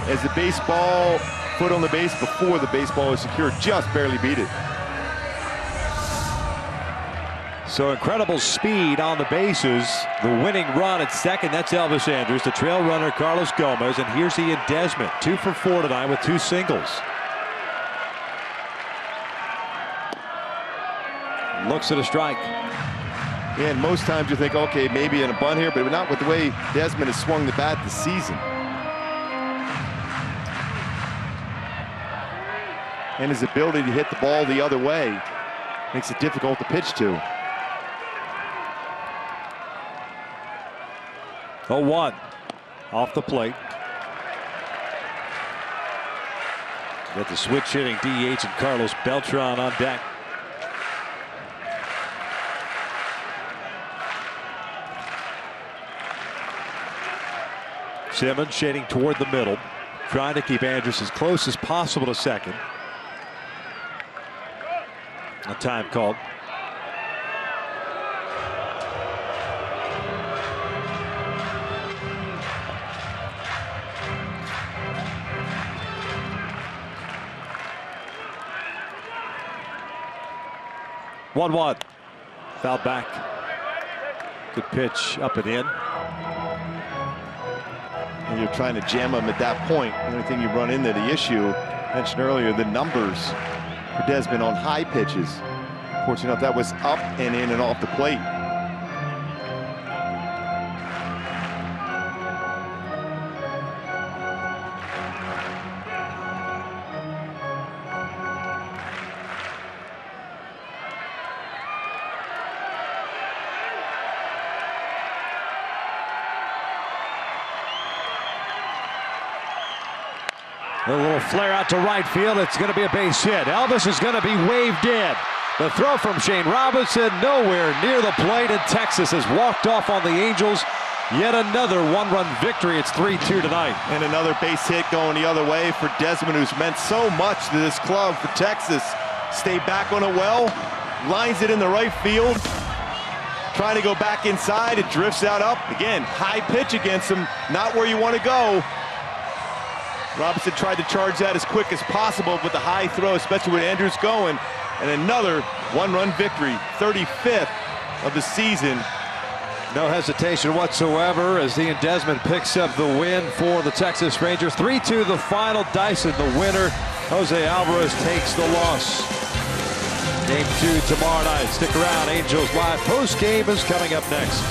as the baseball, foot on the base before the baseball is secured, just barely beat it. So incredible speed on the bases. The winning run at second, that's Elvis Andrus. The trail runner, Carlos Gomez. And here's Ian Desmond, 2 for 4 tonight with 2 singles. Looks at a strike. Yeah, and most times you think, okay, maybe in a bunt here, but not with the way Desmond has swung the bat this season. And his ability to hit the ball the other way makes it difficult to pitch to. 0-1 off the plate. Got the switch hitting DH and Carlos Beltran on deck. Simmons shading toward the middle, trying to keep Andrus as close as possible to second. A time called. One. Foul back. Good pitch up and in. And you're trying to jam him at that point. The only thing you run into the issue, mentioned earlier, the numbers for Desmond on high pitches. Fortunate enough, that was up and in and off the plate. A little flare out to right field. It's going to be a base hit. Elvis is going to be waved in. The throw from Shane Robinson nowhere near the plate, and Texas has walked off on the Angels. Yet another one-run victory. It's 3-2 tonight. And another base hit going the other way for Desmond, who's meant so much to this club for Texas. Stay back on it well, lines it in the right field. Trying to go back inside, it drifts out up. Again, high pitch against him, not where you want to go. Robinson tried to charge that as quick as possible with the high throw, especially with Andrus going. And another one-run victory, 35th of the season. No hesitation whatsoever as Ian Desmond picks up the win for the Texas Rangers. 3-2 the final. Dyson the winner. Jose Alvarez takes the loss. Game 2 tomorrow night. Stick around. Angels Live post game is coming up next.